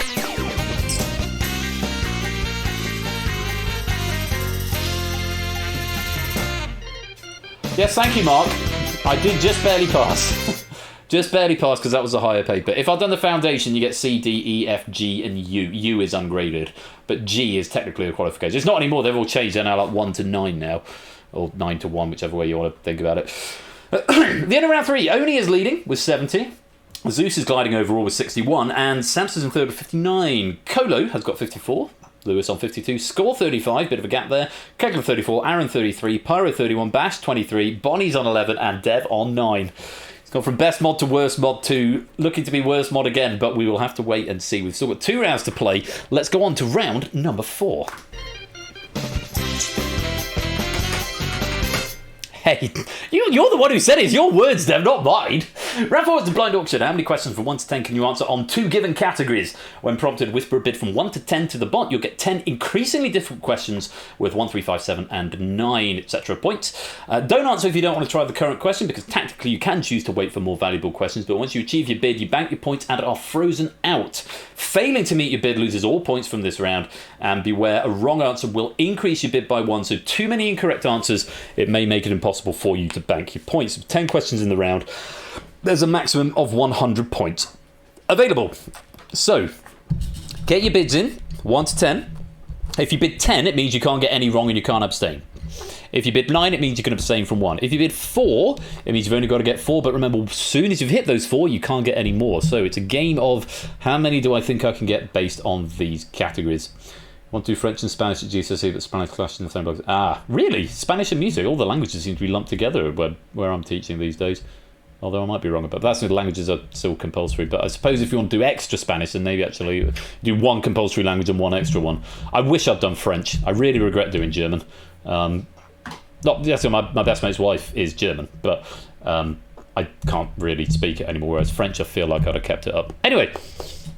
Yes, thank you, Mark. I did just barely pass. Just barely pass because that was a higher paper. If I'd done the foundation, you get C, D, E, F, G, and U. U is ungraded, but G is technically a qualification. It's not anymore. They've all changed. They're now like 1 to 9 now, or 9 to 1, whichever way you want to think about it. The end of round 3, Oni is leading with 70. Zeus is gliding overall with 61, and Samson's in third with 59. Colo has got 54. Lewis on 52, Score 35, bit of a gap there, Kegler 34, Aaron 33, Pyro 31, Bash 23, Bonnie's on 11, and Dev on 9. It's gone from best mod to worst mod to looking to be worst mod again, but we will have to wait and see. We've still got 2 rounds to play. Let's go on to round number 4. Hey, you're the one who said it. It's your words, Dev, not mine. Round 4 is the blind auction. How many questions from 1 to 10 can you answer on 2 given categories? When prompted, whisper a bid from 1 to 10 to the bot. You'll get 10 increasingly difficult questions with 1, 3, 5, 7, and 9, etc. points. Don't answer if you don't want to try the current question, because tactically you can choose to wait for more valuable questions, but once you achieve your bid, you bank your points and are frozen out. Failing to meet your bid loses all points from this round, and beware, a wrong answer will increase your bid by 1, so too many incorrect answers, it may make it impossible for you to bank your points. 10 questions in the round, there's a maximum of 100 points available. So, get your bids in, 1 to 10. If you bid 10, it means you can't get any wrong and you can't abstain. If you bid 9, it means you can abstain from 1. If you bid 4, it means you've only got to get 4, but remember, as soon as you've hit those 4, you can't get any more. So it's a game of how many do I think I can get based on these categories. Want to do French and Spanish at GCSE, but Spanish clash in the same box. Ah, really? Spanish and music? All the languages seem to be lumped together where I'm teaching these days. Although I might be wrong about that. The languages are still compulsory. But I suppose if you want to do extra Spanish, then maybe actually do 1 compulsory language and 1 extra one. I wish I'd done French. I really regret doing German. My best mate's wife is German, but I can't really speak it anymore, whereas French I feel like I'd have kept it up. Anyway,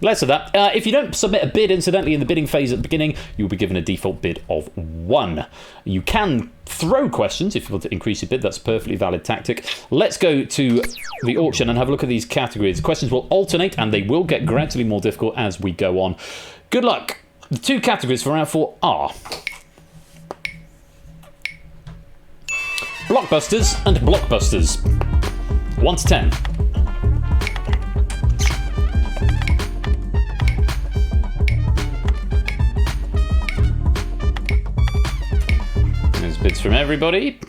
less of that. If you don't submit a bid, incidentally, in the bidding phase at the beginning, you'll be given a default bid of 1. You can throw questions if you want to increase your bid. That's a perfectly valid tactic. Let's go to the auction and have a look at these categories. Questions will alternate, and they will get gradually more difficult as we go on. Good luck. The 2 categories for round 4 are blockbusters and blockbusters. 1 to 10. There's bids from everybody.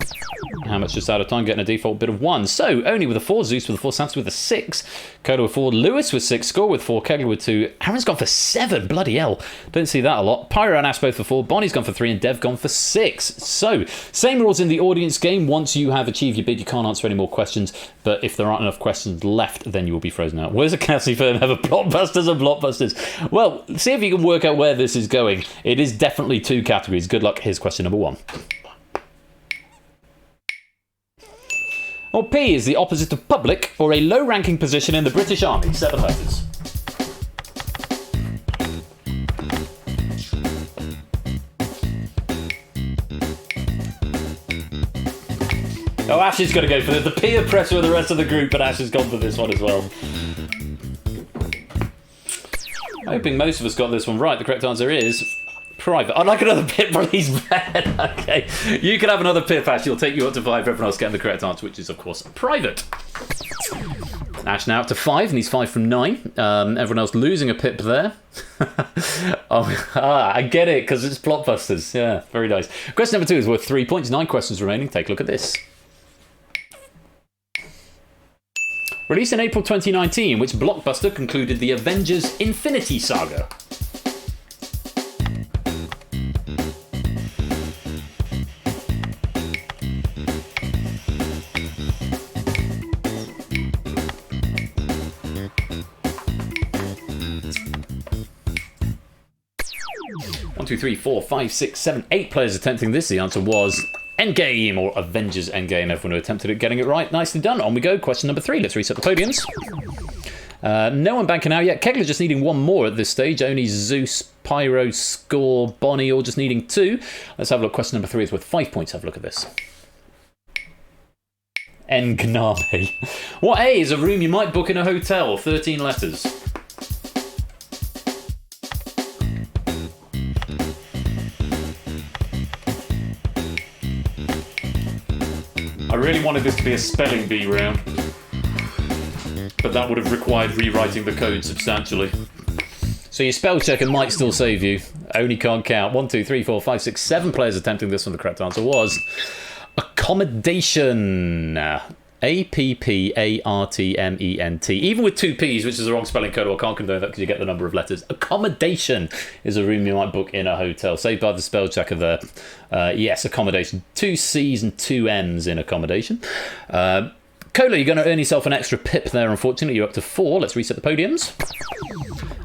How much just out of time? Getting a default bid of 1. So, only with a 4, Zeus with a 4, Samson with a 6, Coda with 4, Lewis with 6, Score with 4, Kegler with 2, Aaron's gone for 7, bloody hell. Don't see that a lot. Pyro and Ash both for 4, Bonnie's gone for 3, and Dev gone for 6. So, same rules in the audience game. Once you have achieved your bid, you can't answer any more questions, but if there aren't enough questions left, then you will be frozen out. Where's a Cassie firm ever? Blockbusters and blockbusters. Well, see if you can work out where this is going. It is definitely 2 categories. Good luck. Here's question number 1. Or P is the opposite of public, or a low-ranking position in the British Army. 7 letters. Oh, Ash is going to go for the peer pressure with the rest of the group, but Ash has gone for this one as well. Hoping most of us got this one right. The correct answer is private. I'd like another pip, please, Ben. Okay, you can have another pip, Ash. You'll take you up to 5 for everyone else getting the correct answer, which is, of course, private. Ash now up to 5, and he's 5 from 9. Everyone else losing a pip there. I get it, because it's Blockbusters. Yeah, very nice. Question number 2 is worth 3 points. 9 questions remaining. Take a look at this. Released in April 2019, which blockbuster concluded the Avengers Infinity Saga? One, two, three, four, five, six, seven, 8 players attempting this. The answer was Endgame, or Avengers Endgame. Everyone who attempted it getting it right. Nicely done. On we go. Question number 3. Let's reset the podiums. No one banking out yet. Kegler just needing 1 more at this stage. Only Zeus, Pyro, Score, Bonnie all just needing 2. Let's have a look. Question number 3 is worth 5 points. Have a look at this. Engname. What A is a room you might book in a hotel? 13 letters. I really wanted this to be a spelling bee round, but that would have required rewriting the code substantially. So your spell checker might still save you. Only can't count. 1, 2, 3, 4, 5, 6, 7 players attempting this one. The correct answer was accommodation. A-P-P-A-R-T-M-E-N-T. Even with 2 P's, which is the wrong spelling code, I can't condone that because you get the number of letters. Accommodation is a room you might book in a hotel. Saved by the spell checker there. Yes, accommodation. 2 C's and 2 M's in accommodation. Cola, you're going to earn yourself an extra pip there, unfortunately. You're up to 4. Let's reset the podiums.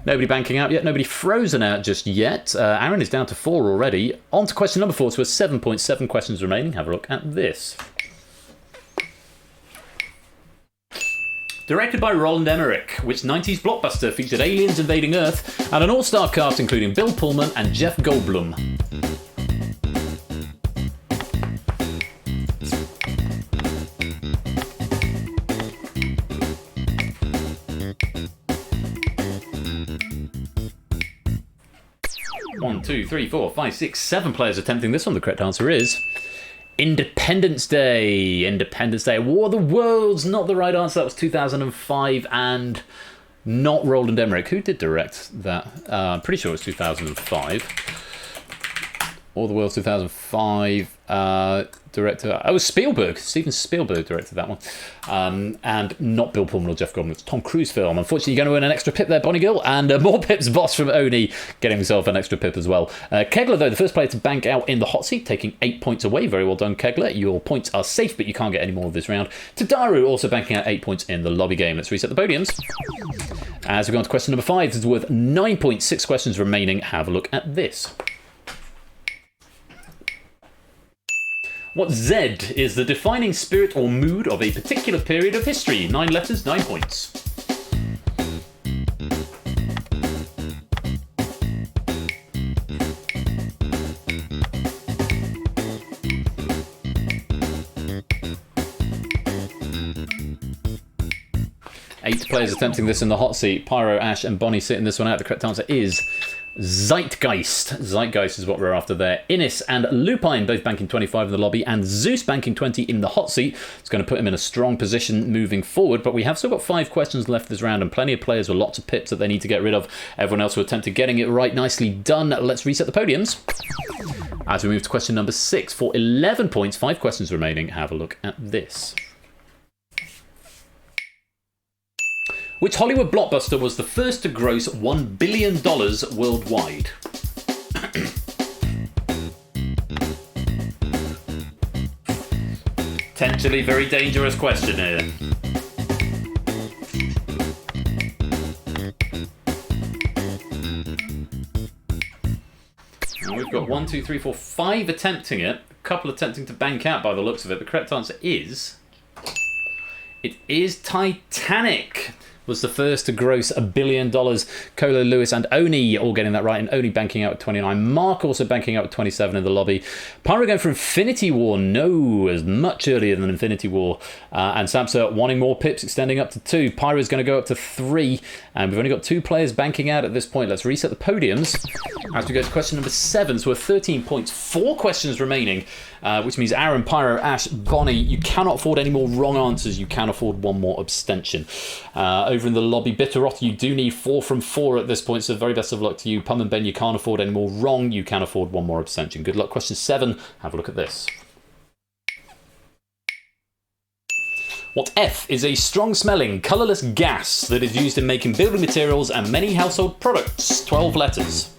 Nobody banking out yet. Nobody frozen out just yet. Aaron is down to 4 already. On to question number 4. So we're 7.7 questions remaining. Have a look at this. Directed by Roland Emmerich, which 90s blockbuster featured aliens invading Earth and an all-star cast including Bill Pullman and Jeff Goldblum? One, two, three, four, five, six, 7 players attempting this one. The correct answer is Independence Day. Independence Day. War of the Worlds. Not the right answer. That was 2005 and not Roland Emmerich. Who did direct that? I'm pretty sure it was 2005. War of the Worlds 2005. Director. Oh, it was Spielberg. Steven Spielberg directed that one. And not Bill Pullman or Jeff Goldblum. It's a Tom Cruise film. Unfortunately, you're going to win an extra pip there, Bonnie Gill. And more pips. Boss from Oni getting himself an extra pip as well. Kegler, though, the first player to bank out in the hot seat, taking 8 points away. Very well done, Kegler. Your points are safe, but you can't get any more of this round. Tadaru also banking out 8 points in the lobby game. Let's reset the podiums. As we go on to question number 5, this is worth 9 points. 6 questions remaining. Have a look at this. What Z is the defining spirit or mood of a particular period of history? 9 letters, 9 points. Eight players attempting this in the hot seat. Pyro, Ash, and Bonnie sitting this one out. The correct answer is Zeitgeist. Zeitgeist is what we're after there. Innis and Lupine both banking 25 in the lobby, and Zeus banking 20 in the hot seat. It's going to put him in a strong position moving forward, but we have still got 5 questions left this round and plenty of players with lots of pips that they need to get rid of. Everyone else who attempted getting it right, nicely done. Let's reset the podiums. As we move to question number 6, for 11 points, 5 questions remaining. Have a look at this. Which Hollywood blockbuster was the first to gross $1 billion worldwide? Potentially very dangerous question here. And we've got 1, 2, 3, 4, 5 attempting it. A couple attempting to bank out by the looks of it. The correct answer is... It is Titanic. Was the first to gross $1 billion. Colo, Lewis, and Oni all getting that right, and Oni banking out at 29. Mark also banking out at 27 in the lobby. Pyro going for Infinity War. No, as much earlier than Infinity War. And Samsa wanting more pips, extending up to 2. Pyro's going to go up to 3. And we've only got 2 players banking out at this point. Let's reset the podiums as we go to question number 7. So we're 13 points. 4 questions remaining, which means Aaron, Pyro, Ash, Bonnie, you cannot afford any more wrong answers. You can afford 1 more abstention. Over in the lobby, Bitteroth, you do need 4 from 4 at this point, so very best of luck to you. Pum and Ben, you can't afford any more wrong. You can afford 1 more abstention. Good luck. Question 7. Have a look at this. What F is a strong-smelling, colourless gas that is used in making building materials and many household products? 12 letters.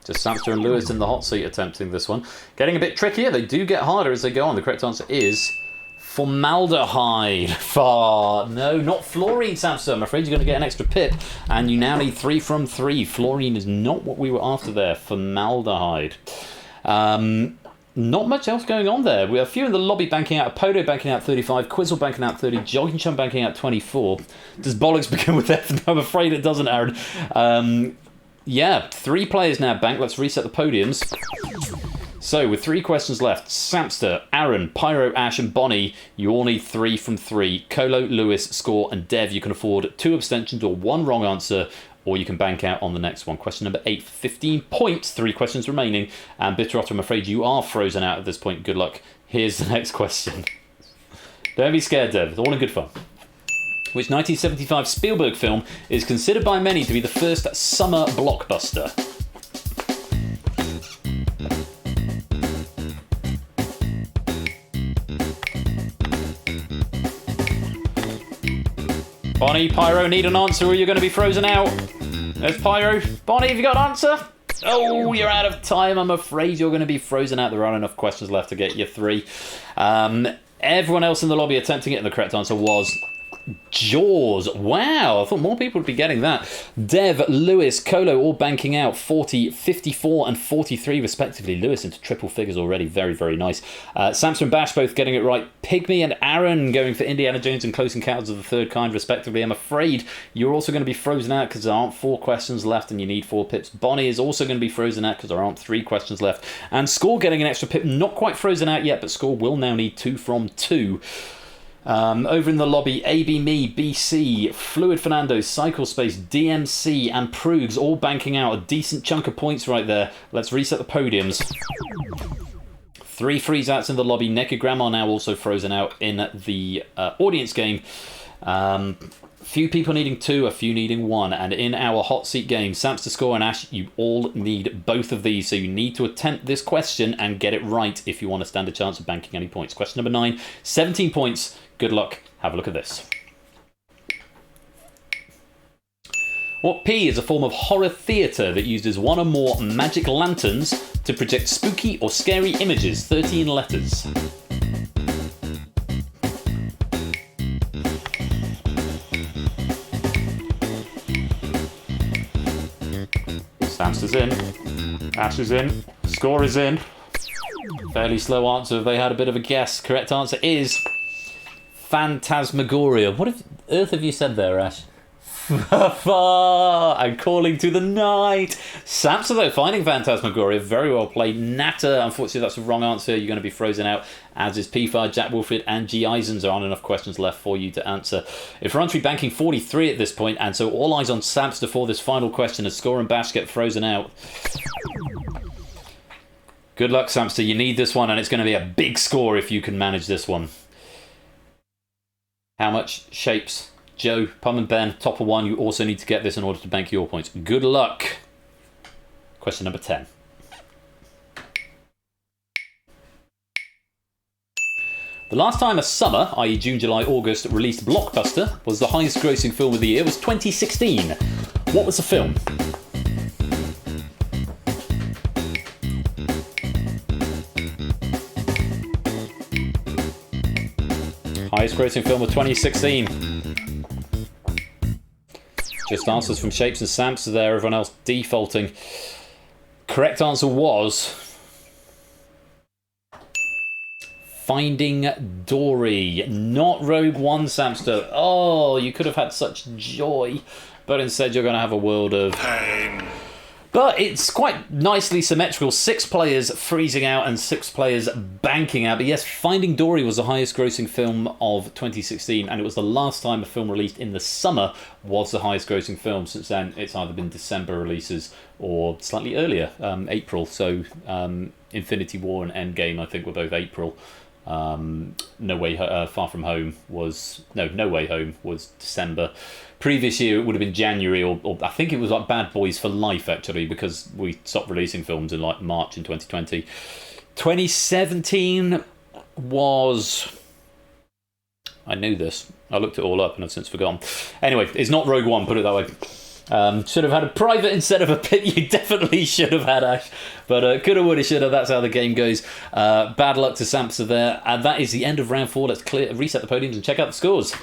Just Samster and Lewis in the hot seat attempting this one. Getting a bit trickier. They do get harder as they go on. The correct answer is formaldehyde. No, not fluorine, Samster. I'm afraid you're going to get an extra pip. And you now need 3 from 3. Fluorine is not what we were after there. Formaldehyde. Not much else going on there. We have a few in the lobby banking out. Podo banking out 35. Quizzle banking out 30. Jogging Chum banking out 24. Does bollocks begin with F? I'm afraid it doesn't, Aaron. Yeah, 3 players now bank. Let's reset the podiums. So, with 3 questions left, Samster, Aaron, Pyro, Ash, and Bonnie, you all need 3 from 3. Colo, Lewis, Score, and Dev, you can afford 2 abstentions or 1 wrong answer, or you can bank out on the next one. Question number 8, 15 points, 3 questions remaining. And Bitteroth, I'm afraid you are frozen out at this point. Good luck. Here's the next question. Don't be scared, Dev. It's all in good fun. Which 1975 Spielberg film is considered by many to be the first summer blockbuster? Bonnie, Pyro, need an answer or you're going to be frozen out. There's Pyro. Bonnie, have you got an answer? Oh, you're out of time. I'm afraid you're going to be frozen out. There aren't enough questions left to get you 3. Everyone else in the lobby attempting it, and the correct answer was Jaws. Wow, I thought more people would be getting that. Dev, Lewis, Colo all banking out 40, 54 and 43 respectively. Lewis into triple figures already. Very, very nice. Samson and Bash both getting it right. Pygmy and Aaron going for Indiana Jones and Close Encounters of the Third Kind respectively. I'm afraid you're also going to be frozen out because there aren't 4 questions left and you need 4 pips. Bonnie is also going to be frozen out because there aren't 3 questions left. And Score getting an extra pip. Not quite frozen out yet, but Score will now need 2 from 2. Over in the lobby, AB Me, BC, Fluid Fernando, Cycle Space, DMC, and Proogs all banking out a decent chunk of points right there. Let's reset the podiums. 3 freeze outs in the lobby. Naked Grandma now also frozen out in the audience game. Few people needing 2, a few needing 1. And in our hot seat game, Samster, Score, and Ash, you all need both of these. So you need to attempt this question and get it right if you want to stand a chance of banking any points. Question number 9, 17 points. Good luck. Have a look at this. What P is a form of horror theatre that uses 1 or more magic lanterns to project spooky or scary images. 13 letters. Samster's in. Ash is in. Score is in. Fairly slow answer if they had a bit of a guess. Correct answer is Phantasmagoria. What on earth have you said there, Ash? I'm calling to the night. Samster, though, finding Phantasmagoria. Very well played. Natter, unfortunately, that's the wrong answer. You're going to be frozen out, as is P5, Jack Wilfred, and G. Eisens. There aren't enough questions left for you to answer. If we're entry banking 43 at this point, and so all eyes on Samster for this final question as Score and Bash get frozen out. Good luck, Samster. You need this one, and it's going to be a big score if you can manage this one. How much? Shapes. Joe, Pum and Ben, top of 1. You also need to get this in order to bank your points. Good luck. Question number 10. The last time a summer, i.e. June, July, August, released blockbuster was the highest grossing film of the year was 2016. What was the film? Highest grossing film of 2016. Just answers from Shapes and Samster there, everyone else defaulting. Correct answer was Finding Dory, not Rogue One, Samster. Oh, you could have had such joy, but instead you're going to have a world of pain. But it's quite nicely symmetrical. 6 players freezing out and 6 players banking out. But yes, Finding Dory was the highest grossing film of 2016, and it was the last time a film released in the summer was the highest grossing film. Since then, it's either been December releases or slightly earlier, April. So Infinity War and Endgame, I think, were both April. No Way Far From Home was... No Way Home was December. Previous year, it would have been January, or I think it was like Bad Boys for Life, actually, because we stopped releasing films in like March in 2020. 2017 was... I knew this. I looked it all up and I've since forgotten. Anyway, it's not Rogue One, put it that way. Should have had a private instead of a pit. You definitely should have had, Ash. But coulda, woulda, shoulda. That's how the game goes. Bad luck to Samster there. And that is the end of round 4. Let's reset the podiums and check out the scores.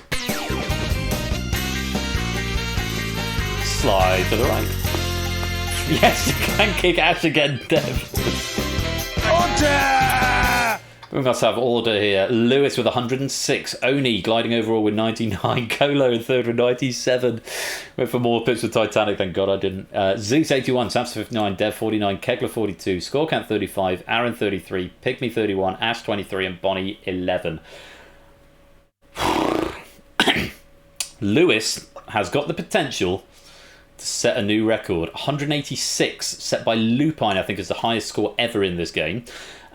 Slide to the right. Yes, you can kick Ash again, Dev. Order! We must have order here. Lewis with 106. Oni gliding overall with 99. Colo in third with 97. Went for more pips with Titanic. Thank God I didn't. Zeus 81. Samster 59. Dev 49. Kegler 42. Scorecount 35. Aaron 33. Pygmy 31. Ash 23. And Bonnie 11. Lewis has got the potential to set a new record. 186 set by Lupine, I think, is the highest score ever in this game.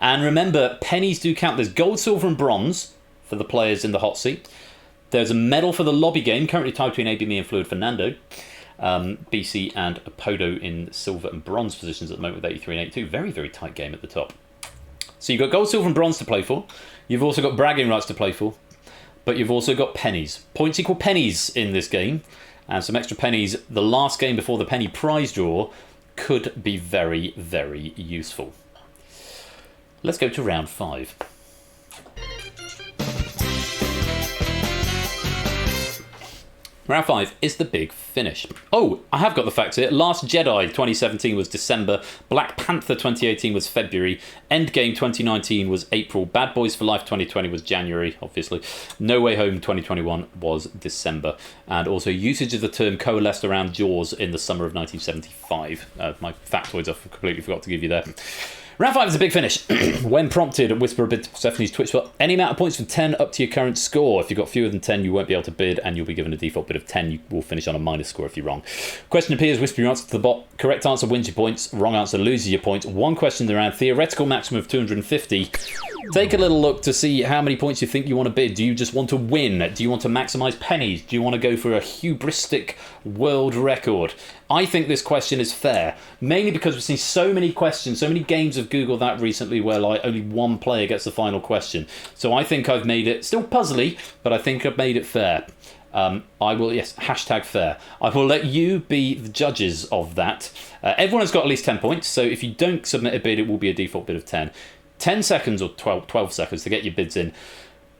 And remember, pennies do count. There's gold, silver and bronze for the players in the hot seat. There's a medal for the lobby game, currently tied between AB Me and Fluid Fernando. BC and Apodo in silver and bronze positions at the moment with 83 and 82. Very, very tight game at the top. So you've got gold, silver and bronze to play for. You've also got bragging rights to play for. But you've also got pennies. Points equal pennies in this game. And some extra pennies. The last game before the penny prize draw could be very, very useful. Let's go to round 5. Round 5 is the big finish. Oh, I have got the facts here. Last Jedi 2017 was December. Black Panther 2018 was February. Endgame 2019 was April. Bad Boys for Life 2020 was January, obviously. No Way Home 2021 was December. And also usage of the term coalesced around Jaws in the summer of 1975. My factoids I completely forgot to give you there. Round 5 is a big finish. When prompted, whisper a bid to Persephone's Twitch spot. Any amount of points from 10 up to your current score. If you've got fewer than 10, you won't be able to bid, and you'll be given a default bid of 10. You will finish on a minus score if you're wrong. Question appears, whisper your answer to the bot. Correct answer wins your points. Wrong answer loses your points. One question in the round. Theoretical maximum of 250. Take a little look to see how many points you think you want to bid. Do you just want to win? Do you want to maximise pennies? Do you want to go for a hubristic world record? I think this question is fair, mainly because we've seen so many questions, so many games of Google that recently where like only one player gets the final question. So I think I've made it still puzzly, but I think I've made it fair. I will, yes, hashtag fair. I will let you be the judges of that. Everyone has got at least 10 points, so if you don't submit a bid, it will be a default bid of 10. 10 seconds or 12 seconds to get your bids in.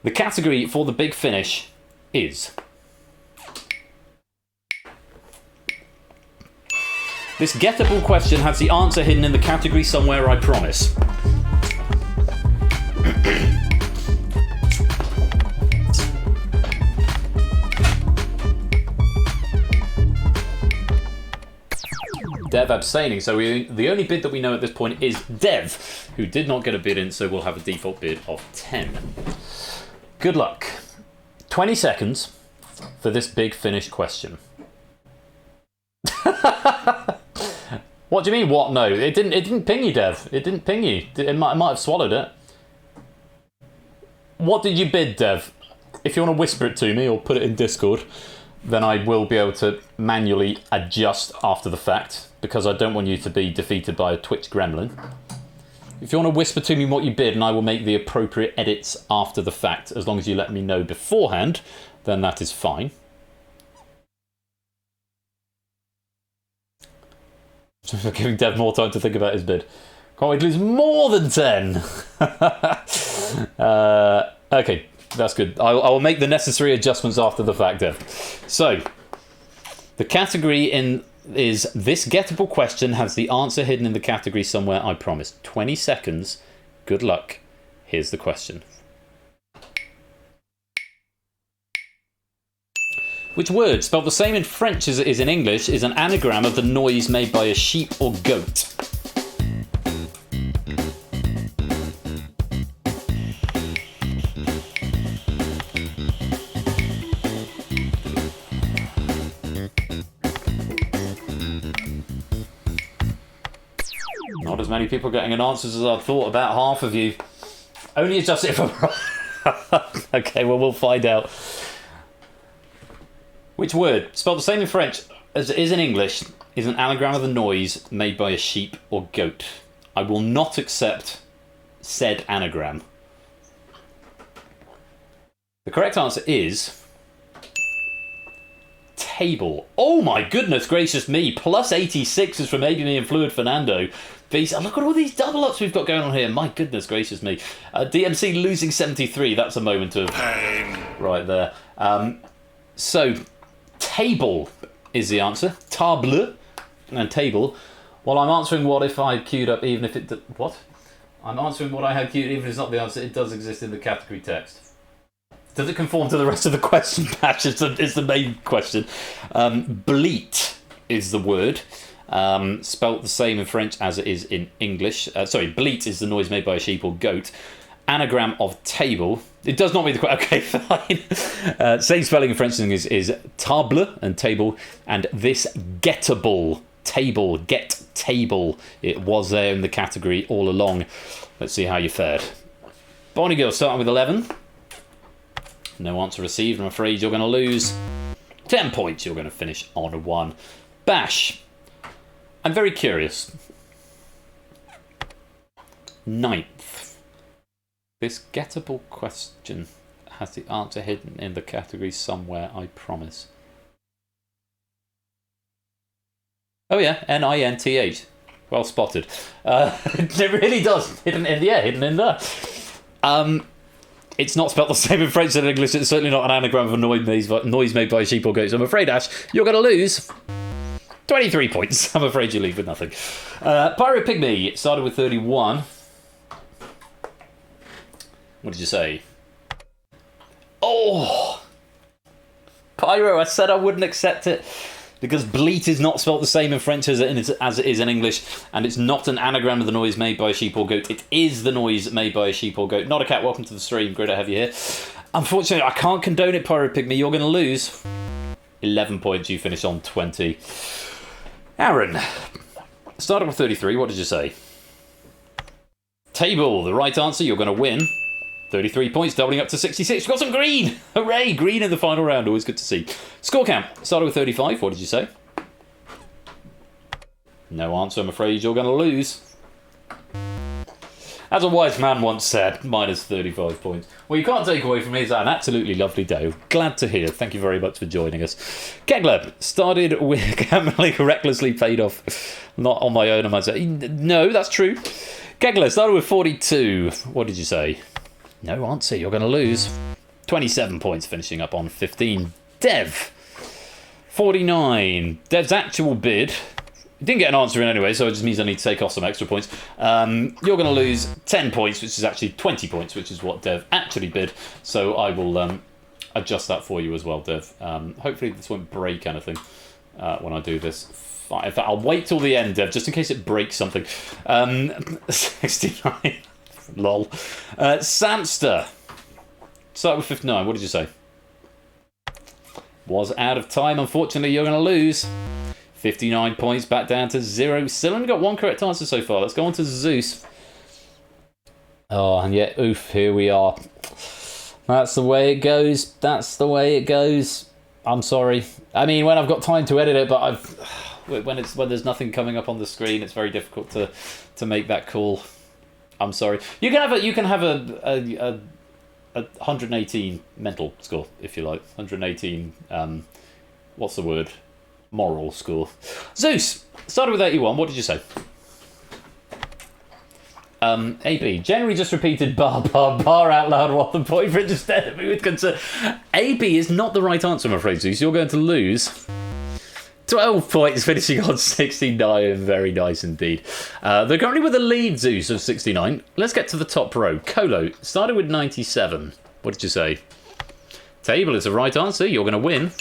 The category for the big finish is... This gettable question has the answer hidden in the category somewhere, I promise. Dev abstaining, so the only bid that we know at this point is Dev, who did not get a bid in, so we'll have a default bid of 10. Good luck. 20 seconds for this big finish question. What do you mean, what? No, it didn't ping you, Dev. It didn't ping you. It might have swallowed it. What did you bid, Dev? If you want to whisper it to me or put it in Discord, then I will be able to manually adjust after the fact, because I don't want you to be defeated by a Twitch gremlin. If you want to whisper to me what you bid, and I will make the appropriate edits after the fact, as long as you let me know beforehand, then that is fine. Giving Dev more time to think about his bid. Can't wait to lose more than 10. Okay, that's good. I will make the necessary adjustments after the fact, Dev. So, the category is this gettable question has the answer hidden in the category somewhere, I promise. 20 seconds. Good luck. Here's the question. Which word, spelled the same in French as it is in English, is an anagram of the noise made by a sheep or goat? Not as many people getting an answer as I thought, about half of you. Only adjust it if I'm wrong. Okay, well, we'll find out. Which word, spelled the same in French as it is in English, is an anagram of the noise made by a sheep or goat? I will not accept said anagram. The correct answer is... table. Oh my goodness gracious me. Plus 86 is from AB Me and Fluid Fernando. Look at all these double ups we've got going on here. My goodness gracious me. DMC losing 73. That's a moment of pain right there. So... table is the answer. Table and table. Well, I'm answering what if I queued up, even if it... What? I'm answering what I had queued, even if it's not the answer. It does exist in the category text. Does it conform to the rest of the question patch? It's the main question. Bleat is the word. Spelt the same in French as it is in English. Bleat is the noise made by a sheep or goat. Anagram of table. It does not mean the question. Okay, fine. Same spelling in French is table and table, and this gettable table, get table. It was there in the category all along. Let's see how you fared. Bonnie Girl starting with 11. No answer received. I'm afraid you're going to lose 10 points. You're going to finish on a 1. Bash. I'm very curious. 9th. This gettable question has the answer hidden in the category somewhere, I promise. Oh yeah, NINTH. Well spotted. It really does. Hidden in there. It's not spelt the same in French as in English. It's certainly not an anagram of a noise made by a sheep or goat. So I'm afraid, Ash, you're going to lose 23 points. I'm afraid you leave with nothing. Pyro Pygmy started with 31. What did you say? Oh! Pyro, I said I wouldn't accept it. Because bleat is not spelt the same in French as it is in English, and it's not an anagram of the noise made by a sheep or goat. It is the noise made by a sheep or goat. Not a cat, welcome to the stream. Great to have you here. Unfortunately, I can't condone it, Pyro Pygmy. You're going to lose 11 points. You finish on 20. Aaron, started with 33. What did you say? Table, the right answer. You're going to win 33 points, doubling up to 66. You've got some green! Hooray! Green in the final round. Always good to see. Score count. Started with 35. What did you say? No answer. I'm afraid you're going to lose. As a wise man once said, minus 35 points. Well, you can't take away from me. It's an absolutely lovely day. Glad to hear. Thank you very much for joining us. Kegler started with gambling recklessly paid off. Not on my own, I might say. No, that's true. Kegler started with 42. What did you say? No answer, you're going to lose. 27 points, finishing up on 15. Dev, 49. Dev's actual bid. Didn't get an answer in anyway, so it just means I need to take off some extra points. You're going to lose 10 points, which is actually 20 points, which is what Dev actually bid. So I will adjust that for you as well, Dev. Hopefully this won't break anything when I do this. In fact, I'll wait till the end, Dev, just in case it breaks something. 69. Lol. Samster. Start with 59. What did you say? Was out of time. Unfortunately, you're going to lose 59 points, back down to 0. Still only got one correct answer so far. Let's go on to Zeus. Oh, and yet, oof, here we are. That's the way it goes. That's the way it goes. I'm sorry. I mean, when I've got time to edit it, but when there's nothing coming up on the screen, it's very difficult to make that call. I'm sorry. You can have a 118 mental score if you like. 118. What's the word? Moral score. Zeus started with 81. What did you say? AB generally just repeated bar out loud while the boyfriend just stared at me with concern. AB is not the right answer, I'm afraid, Zeus. You're going to lose 12 points, finishing on 69. Very nice indeed. They're currently with a lead, Zeus, of 69. Let's get to the top row. Colo started with 97. What did you say? Table is the right answer. You're going to win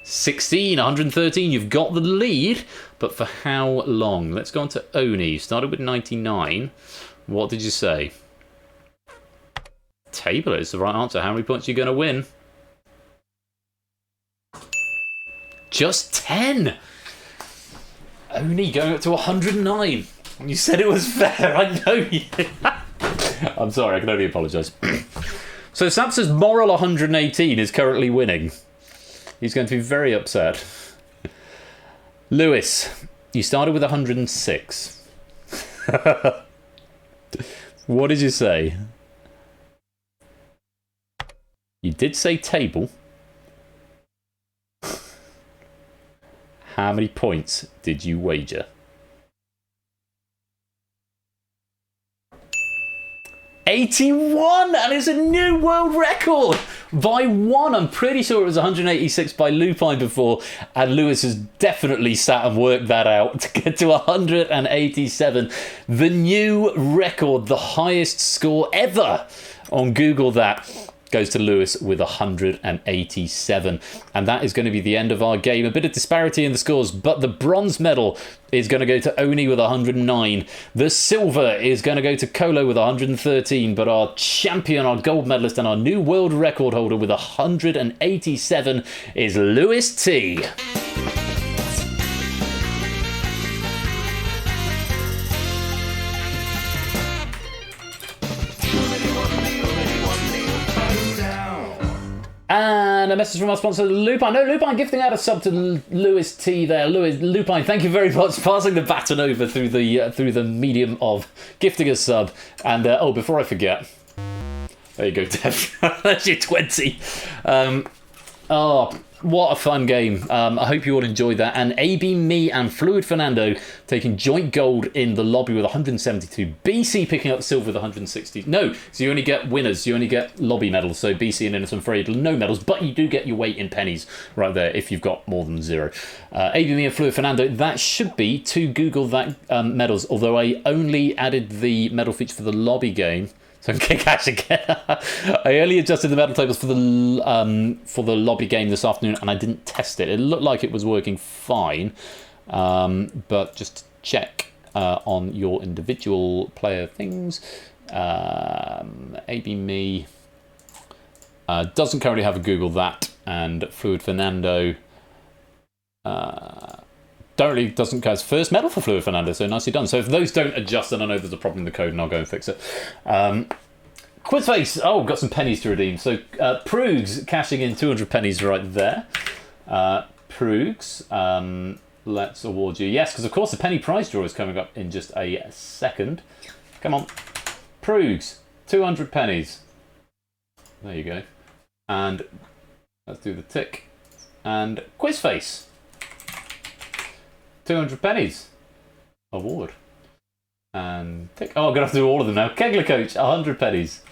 16, 113. You've got the lead, but for how long? Let's go on to Oni. Started with 99. What did you say? Table is the right answer. How many points are you going to win? Just 10. Only going up to 109. You said it was fair. I know you did. I'm sorry, I can only apologise. So Samson's moral 118 is currently winning. He's going to be very upset. Lewis, you started with 106. What did you say? You did say table. How many points did you wager? 81, and it's a new world record by 1. I'm pretty sure it was 186 by Lupine before, and Lewis has definitely sat and worked that out to get to 187. The new record, the highest score ever on Google that. Goes to Lewis with 187. And that is going to be the end of our game. A bit of disparity in the scores, but the bronze medal is going to go to Oni with 109. The silver is going to go to Colo with 113. But our champion, our gold medalist, and our new world record holder with 187 is Lewis T. And a message from our sponsor, Lupine. No, Lupine gifting out a sub to Lewis T there. Lupine, thank you very much. Passing the baton over through the medium of gifting a sub. And, before I forget, there you go, Dev. That's your 20. What a fun game. I hope you all enjoyed that. And AB, me, and Fluid Fernando taking joint gold in the lobby with 172. BC picking up silver with 160. No, so you only get winners. You only get lobby medals. So BC and Innocent Frade, no medals. But you do get your weight in pennies right there if you've got more than 0. AB, me, and Fluid Fernando, that should be to Google that medals. Although I only added the medal feature for the lobby game. So I'm kick cash again. I only adjusted the medal tables for the lobby game this afternoon, and I didn't test it. It looked like it was working fine, but just check on your individual player things. AB me doesn't currently have a Google that, and Fluid Fernando doesn't go as first medal for Fluid Fernando, so nicely done. So if those don't adjust, then I know there's a problem in the code and I'll go and fix it. Quizface, got some pennies to redeem. So Proogs cashing in 200 pennies right there. Proogs, let's award you. Yes, because of course the penny prize draw is coming up in just a second. Come on. Proogs, 200 pennies. There you go. And let's do the tick. And Quizface. 200 pennies. Award. And tick. Oh, I'm going to have to do all of them now. Kegler Coach, 100 pennies.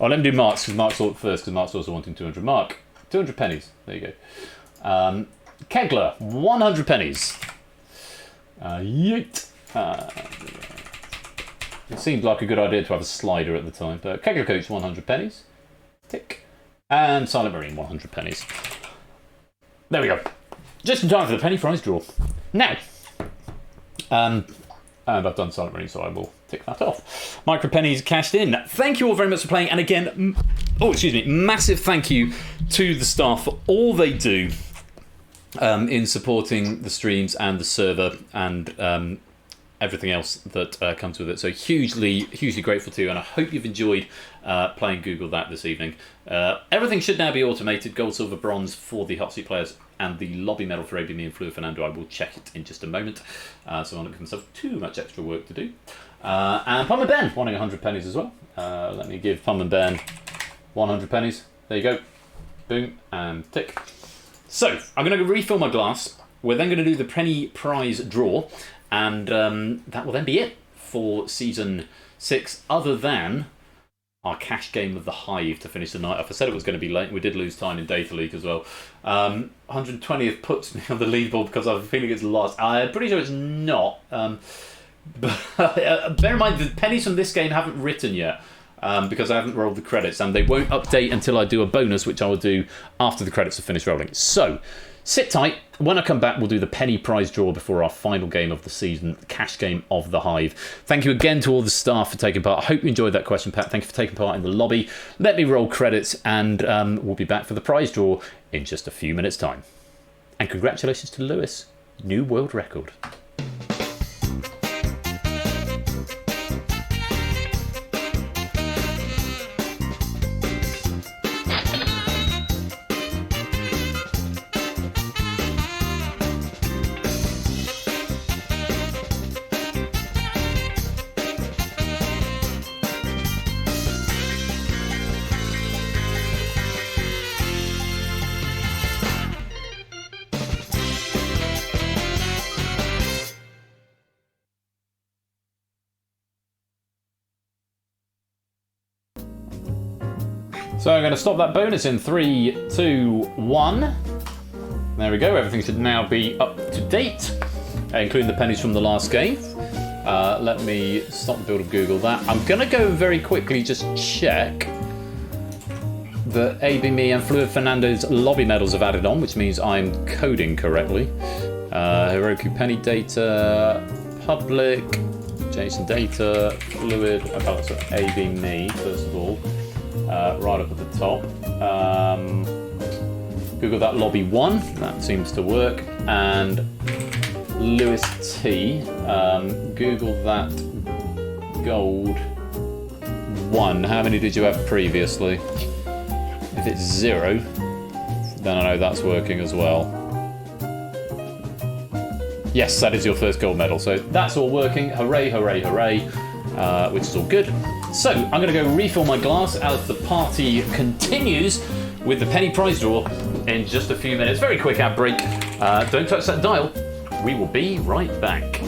Oh, let me do Mark's, because Mark's first, because Mark's also wanting 200. Mark, 200 pennies. There you go. Kegler, 100 pennies. Yeet. It seemed like a good idea to have a slider at the time. But Kegler Coach, 100 pennies. Tick. And Silent Marine, 100 pennies. There we go. Just in time for the penny prize draw. Now, and I've done Silent Marine, so I will tick that off. Micro pennies cashed in. Thank you all very much for playing. And again, massive thank you to the staff for all they do in supporting the streams and the server and everything else that comes with it. So hugely grateful to you, and I hope you've enjoyed playing Google that this evening. Everything should now be automated. Gold, silver, bronze for the hot seat players, and the lobby medal for AB, me, and Fluid Fernando. I will check it in just a moment, so I'm not giving myself too much extra work to do. And Pum and Ben wanting 100 pennies as well. Let me give Pum and Ben 100 pennies. There you go. Boom and tick. So I'm going to refill my glass. We're then going to do the penny prize draw, and that will then be it for season 6, other than our cash game of the Hive to finish the night off. I said it was going to be late. We did lose time in Data League as well. 120th puts me on the leaderboard because I have a feeling it's lost. I'm pretty sure it's not. But bear in mind, the pennies from this game haven't written yet because I haven't rolled the credits, and they won't update until I do a bonus, which I will do after the credits have finished rolling. So sit tight. When I come back, we'll do the penny prize draw before our final game of the season, the cash game of the Hive. Thank you again to all the staff for taking part. I hope you enjoyed that question, Pat. Thank you for taking part in the lobby. Let me roll credits, and we'll be back for the prize draw in just a few minutes' time. And congratulations to Lewis. New world record. So I'm going to stop that bonus in 3, 2, 1. There we go. Everything should now be up to date, including the pennies from the last game. Let me stop the build of Google that. I'm going to go very quickly just check that AB, me, and Fluid Fernando's lobby medals have added on, which means I'm coding correctly. Heroku penny data, public, Jason data, Fluid. Okay, so AB, me, first of all. Right up at the top. Google that lobby 1, that seems to work. And Lewis T, Google that gold 1. How many did you have previously? If it's 0, then I know that's working as well. Yes, that is your first gold medal, so that's all working. Hooray, hooray, hooray, which is all good. So, I'm going to go refill my glass as the party continues with the penny prize draw in just a few minutes. Very quick ad break. Don't touch that dial. We will be right back.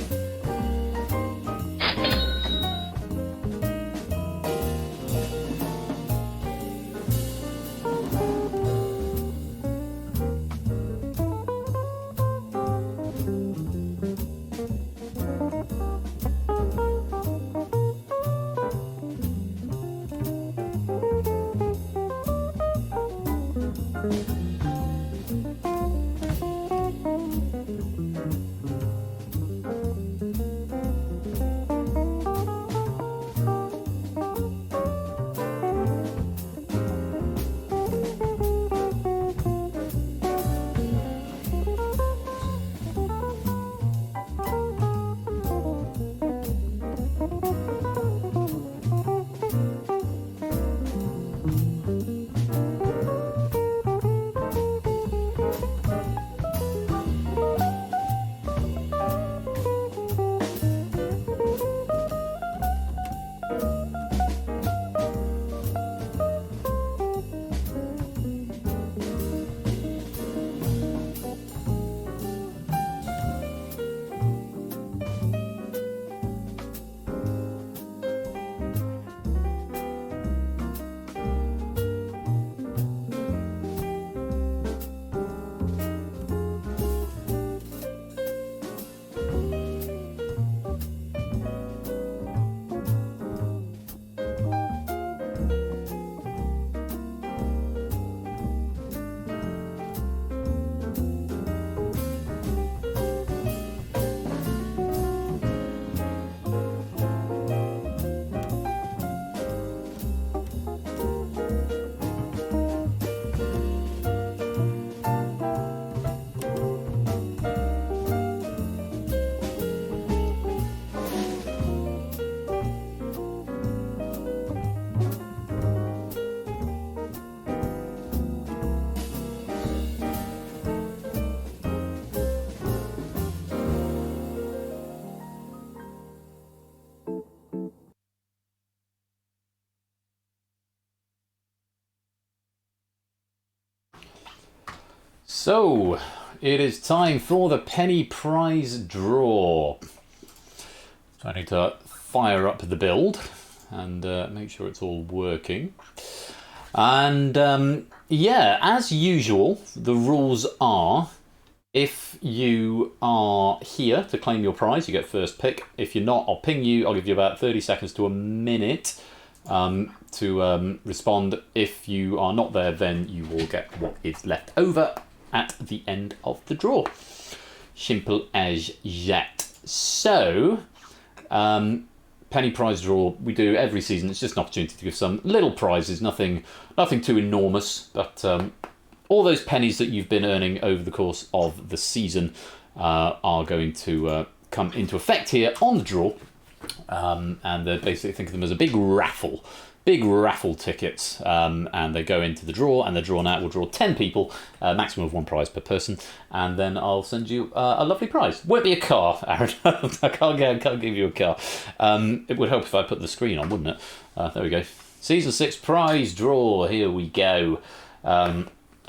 So, it is time for the penny prize draw. So I need to fire up the build and make sure it's all working. And yeah, as usual, the rules are, if you are here to claim your prize, you get first pick. If you're not, I'll ping you. I'll give you about 30 seconds to a minute to respond. If you are not there, then you will get what is left over at the end of the draw. Simple as that. So, penny prize draw we do every season. It's just an opportunity to give some little prizes, nothing too enormous, but all those pennies that you've been earning over the course of the season are going to come into effect here on the draw, and they basically think of them as a big raffle tickets, and they go into the draw, and they're drawn out. We'll draw 10 people, maximum of one prize per person, and then I'll send you a lovely prize. Won't be a car, Aaron. I can't give you a car. It would help if I put the screen on, wouldn't it? There we go. Season 6 prize draw. Here we go.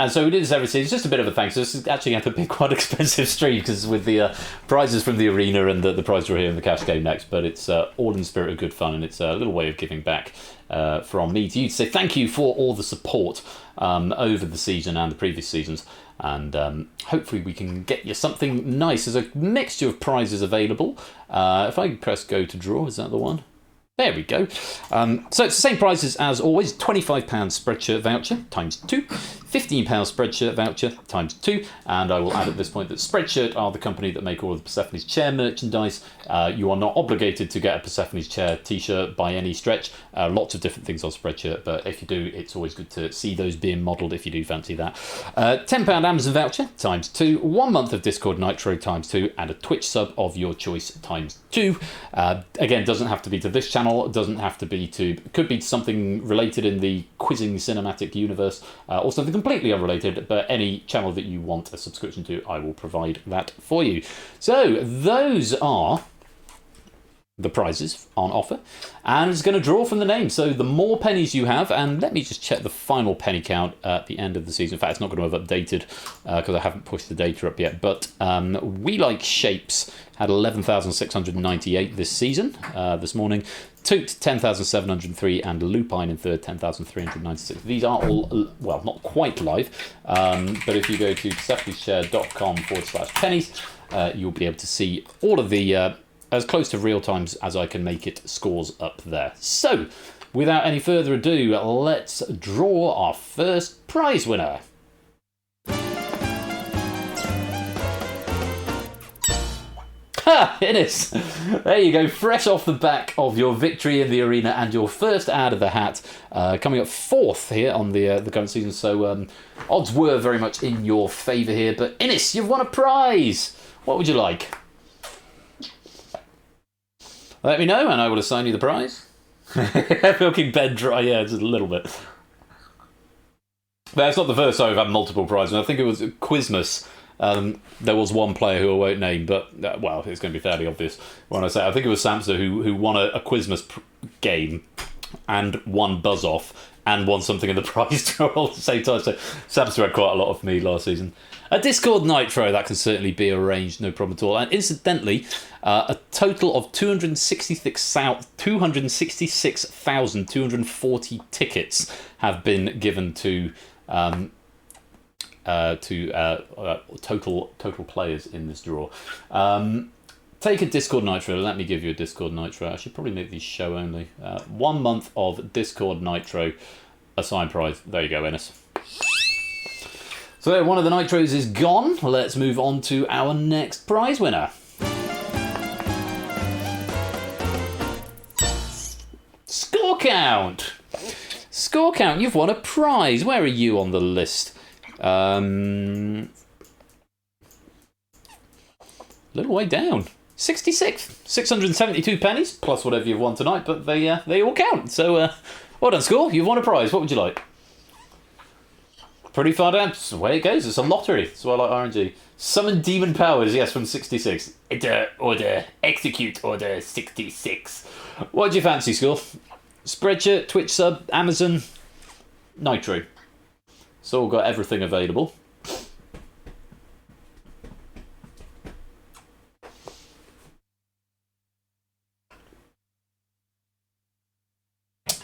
And so we do this every season. It's just a bit of a thanks. This is actually going to be quite expensive stream because with the prizes from the arena and the prize draw here and the cash game next. But it's all in the spirit of good fun, and it's a little way of giving back from me to you to say thank you for all the support over the season and the previous seasons. And hopefully we can get you something nice. There's a mixture of prizes available. If I press go to draw, is that the one? There we go. So it's the same prices as always. £25 Spreadshirt voucher times 2, £15 Spreadshirt voucher times 2, and I will add at this point that Spreadshirt are the company that make all of the Persephone's Chair merchandise. You are not obligated to get a Persephone's Chair t-shirt by any stretch. Lots of different things on Spreadshirt, but if you do, it's always good to see those being modelled if you do fancy that. £10 Amazon voucher times 2, 1 month of Discord Nitro times 2, and a Twitch sub of your choice times 2. Again, doesn't have to be to this channel. It doesn't have to be to, could be something related in the quizzing cinematic universe, or something completely unrelated, but any channel that you want a subscription to, I will provide that for you. So those are the prizes on offer, and it's going to draw from the name. So the more pennies you have, and let me just check the final penny count at the end of the season. In fact, it's not going to have updated because I haven't pushed the data up yet, but We Like Shapes had 11,698 this season, this morning. Toot 10,703, and Lupine in third 10,396. These are all, well, not quite live, but if you go to separatelyshare.com/pennies, you'll be able to see all of the as close to real times as I can make it scores up there. So, without any further ado, let's draw our first prize winner. Ha! Innes! There you go, fresh off the back of your victory in the arena and your first ad of the hat, coming up fourth here on the current season, so odds were very much in your favour here, but Innes, you've won a prize! What would you like? Let me know and I will assign you the prize. Milking bed dry, yeah, just a little bit. That's not the first time I've had multiple prizes. I think it was Quizmas. There was one player who I won't name, but, well, it's going to be fairly obvious when I say it. I think it was Samsa who won a Quizmas game and won Buzz Off and won something in the prize draw all at the same time. So Samsa had quite a lot of me last season. A Discord Nitro, that can certainly be arranged, no problem at all. And incidentally, a total of 266,240 tickets have been given to total players in this draw. Take a Discord Nitro. Let me give you a Discord Nitro. I should probably make these show only. 1 month of Discord Nitro, a signed prize. There you go, Innes. So one of the Nitros is gone. Let's move on to our next prize winner. Score count. Score count. You've won a prize. Where are you on the list? Little way down. 66th. 672 pennies, plus whatever you've won tonight, but they all count. So, well done, Score. You've won a prize. What would you like? Pretty far down. That's the way it goes. It's a lottery. That's why I like RNG. Summon demon powers, yes, from 66. Order. Execute order 66. What do you fancy, Score? Spreadshirt, Twitch sub, Amazon, Nitro. It's all got everything available.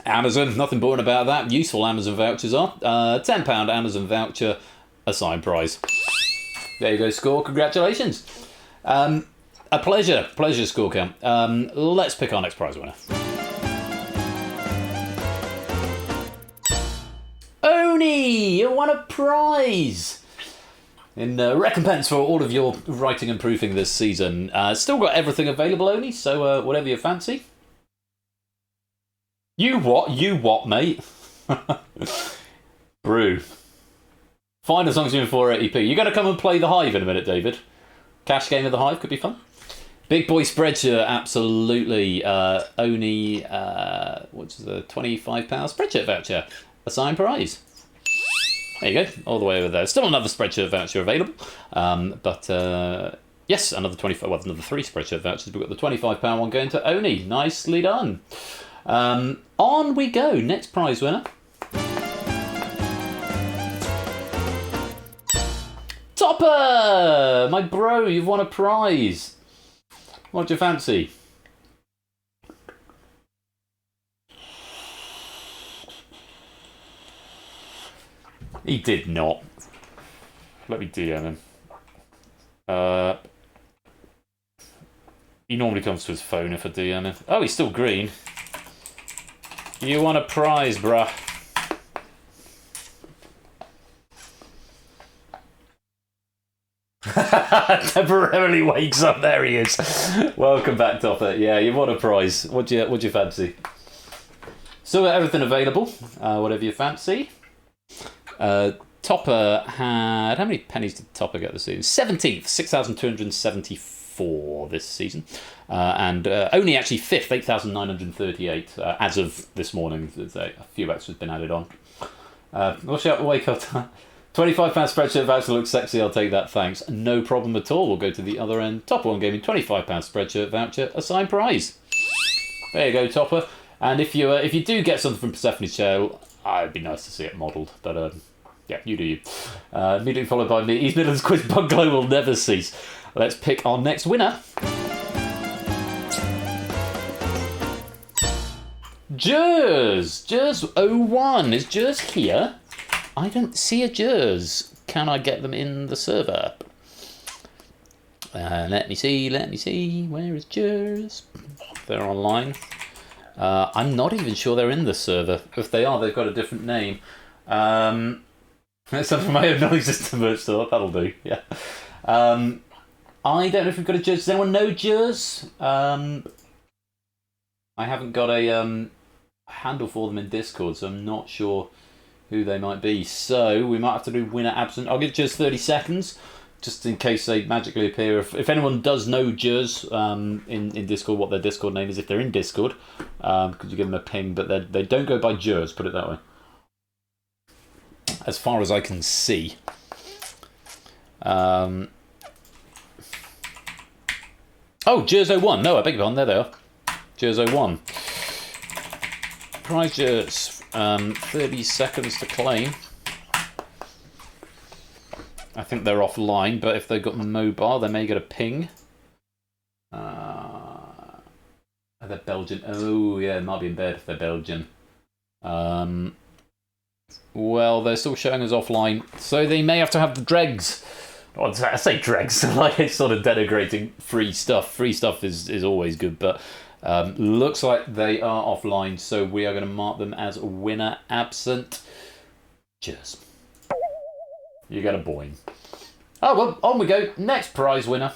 Amazon, nothing boring about that. Useful Amazon vouchers are. £10 Amazon voucher, a signed prize. There you go, Score. Congratulations. A pleasure. Pleasure, Score count. Let's pick our next prize winner. Oni, you won a prize! In recompense for all of your writing and proofing this season. Still got everything available, Oni, so whatever you fancy. You what? You what, mate? Brew. Find as long as you're in 480p. You're going to come and play the Hive in a minute, David. Cash game of the Hive could be fun. Big boy spreadshirt, absolutely. Oni, what's the £25 spreadshirt voucher? A signed prize. There you go, all the way over there. Still another spreadshirt voucher available. But yes, another 25. Well, another 3 spreadshirt vouchers. We've got the £25 one going to Oni. Nicely done. On we go. Next prize winner. Topper! My bro, you've won a prize. What do you fancy? He did not. Let me DM him. He normally comes to his phone if I DM him. Oh, he's still green. You won a prize, bruh. Temporarily wakes up. There he is. Welcome back, Topper. Yeah, you won a prize. What'd you fancy? Still got everything available. Whatever you fancy. Topper had... How many pennies did Topper get this season? 17th. 6,274 this season. And only actually 5th. 8,938 as of this morning. There's a few extras been added on. Watch out, wake up. £25 spreadshirt voucher looks sexy. I'll take that, thanks. No problem at all. We'll go to the other end. Top One Gaming, £25 spreadshirt voucher, a signed prize. There you go, Topper. And if you do get something from Persephone's Shell, it'd be nice to see it modelled. But yeah, you do you. Immediately followed by me. East Midlands Quiz Bungalow will never cease. Let's pick our next winner. Jers01. Is Jers here? I don't see a Jers. Can I get them in the server? Let me see. Where is Jers? They're online. I'm not even sure they're in the server. If they are, they've got a different name. That's something I have knowledge system merch store. That'll do. Yeah. I don't know if we've got a Jers. Does anyone know Jers? I haven't got a handle for them in Discord, so I'm not sure who they might be. So we might have to do winner absent. I'll give Jers 30 seconds, just in case they magically appear. If anyone does know Jers in Discord, what their Discord name is, if they're in Discord, could you give them a ping? But they don't go by Jers, put it that way. As far as I can see. Oh, Jers01. No, I beg your pardon. There they are. Jers01. Prize Jers. 30 seconds to claim. I think they're offline, but if they've got mobile, they may get a ping. Are they Belgian? Oh, yeah, it might be in bed if they're Belgian. Well, they're still showing us offline, so they may have to have the dregs. I say dregs, like it's sort of denigrating free stuff. Free stuff is always good, but looks like they are offline, so we are going to mark them as winner absent. Cheers. You get a boing. Oh, well, on we go. Next prize winner.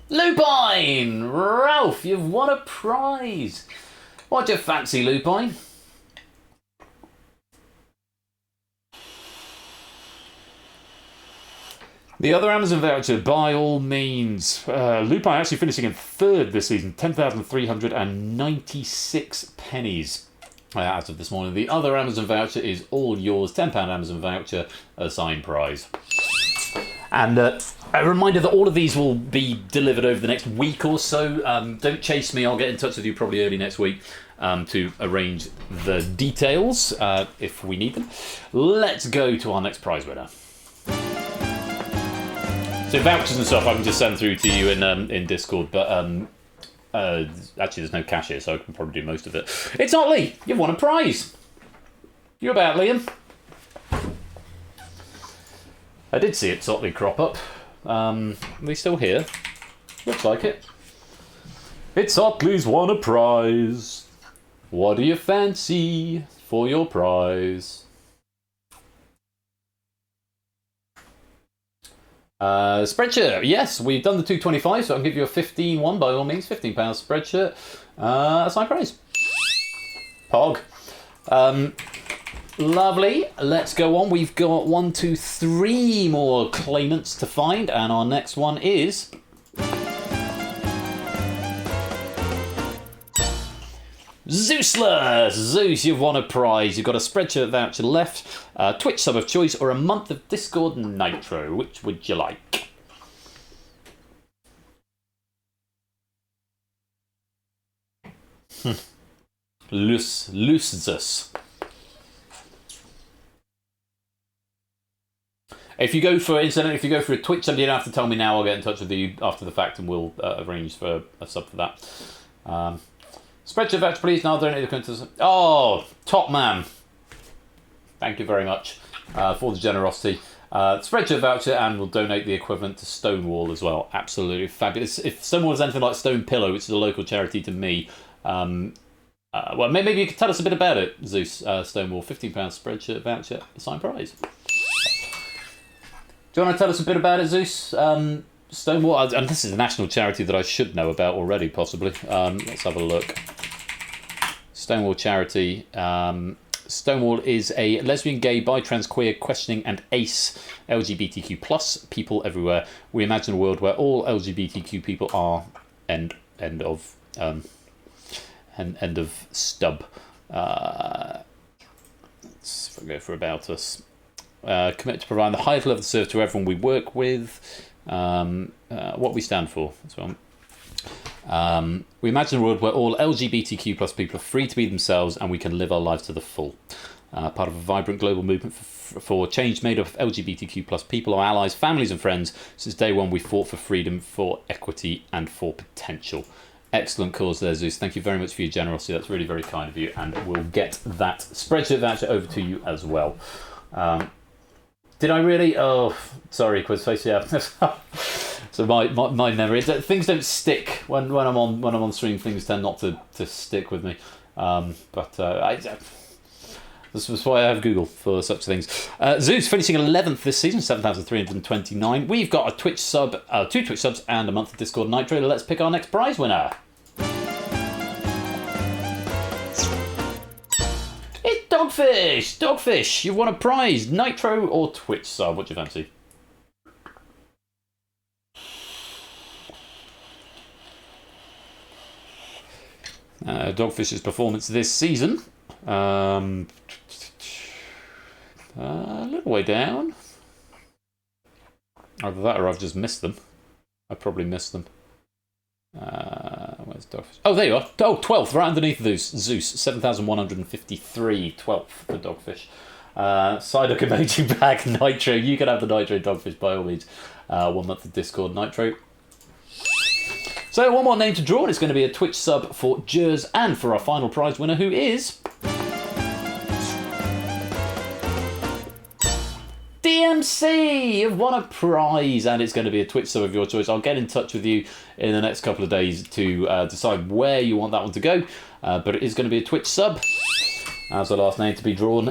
Lupine! Ralph, you've won a prize. What do you fancy, Lupine? The other Amazon voucher, by all means. Lupine actually finishing in third this season, 10,396 pennies as of this morning. The other Amazon voucher is all yours, £10 Amazon voucher, a signed prize. And a reminder that all of these will be delivered over the next week or so. Don't chase me, I'll get in touch with you probably early next week to arrange the details if we need them. Let's go to our next prize winner. So vouchers and stuff I can just send through to you in Discord, but actually there's no cash here, so I can probably do most of it. It's not Lee, you've won a prize. You're about, Liam. I did see it Sotley crop up. Are they still here? Looks like it. It's Sotley's won a prize. What do you fancy for your prize? Spreadshirt. Yes, we've done the 225, so I'll give you a 15 one by all means. £15 spreadshirt. That's my prize. Pog. Lovely. Let's go on. We've got 1, 2, 3 more claimants to find, and our next one is Zeusler. Zeus, you've won a prize. You've got a spreadshirt voucher left, Twitch sub of choice, or a month of Discord Nitro. Which would you like? Zeus. If you go for a Twitch sub, you don't have to tell me now. I'll get in touch with you after the fact, and we'll arrange for a sub for that. Spreadshirt voucher, please. Now, donate the contest. Oh, top man! Thank you very much for the generosity. Spreadshirt voucher, and we'll donate the equivalent to Stonewall as well. Absolutely fabulous. If Stonewall is anything like Stone Pillow, which is a local charity to me, well, maybe you could tell us a bit about it, Zeus. Stonewall, £15 spreadshirt voucher, signed prize. Do you want to tell us a bit about it, Zeus? Stonewall, and this is a national charity that I should know about already, possibly. Let's have a look. Stonewall charity. Stonewall is a lesbian, gay, bi, trans, queer, questioning, and ace LGBTQ plus people everywhere. We imagine a world where all LGBTQ people are end of stub. Let's go for about us. Commit to providing the highest level of service to everyone we work with. what we stand for as well. We imagine a world where all LGBTQ plus people are free to be themselves and we can live our lives to the full. Part of a vibrant global movement for change made up of LGBTQ plus people, our allies, families and friends. Since day one we fought for freedom, for equity and for potential. Excellent cause there, Zeus. Thank you very much for your generosity. That's really very kind of you, and we'll get that spreadsheet voucher over to you as well. Did I really? Oh, sorry, Quizface. Yeah. So my memory, things don't stick when I'm on stream. Things tend not to stick with me. This was why I have Google for such things. Zeus finishing 11th this season, 7,329. We've got a Twitch sub, 2 Twitch subs, and a month of Discord Nitro. Let's pick our next prize winner. It's Dogfish! Dogfish, you've won a prize. Nitro or Twitch sub, what do you fancy? Dogfish's performance this season. A little way down. Either that or I've just missed them. I probably missed them. Where's Dogfish? Oh, there you are. Oh, 12th, right underneath Zeus. 7,153. 12th for Dogfish. Psyduck emoji bag, Nitro. You can have the Nitro Dogfish by all means. 1 month of Discord Nitro. So one more name to draw, and it's going to be a Twitch sub for Jers and for our final prize winner, who is DMC. You've won a prize, and it's going to be a Twitch sub of your choice. I'll get in touch with you in the next couple of days to decide where you want that one to go, but it is going to be a Twitch sub as the last name to be drawn.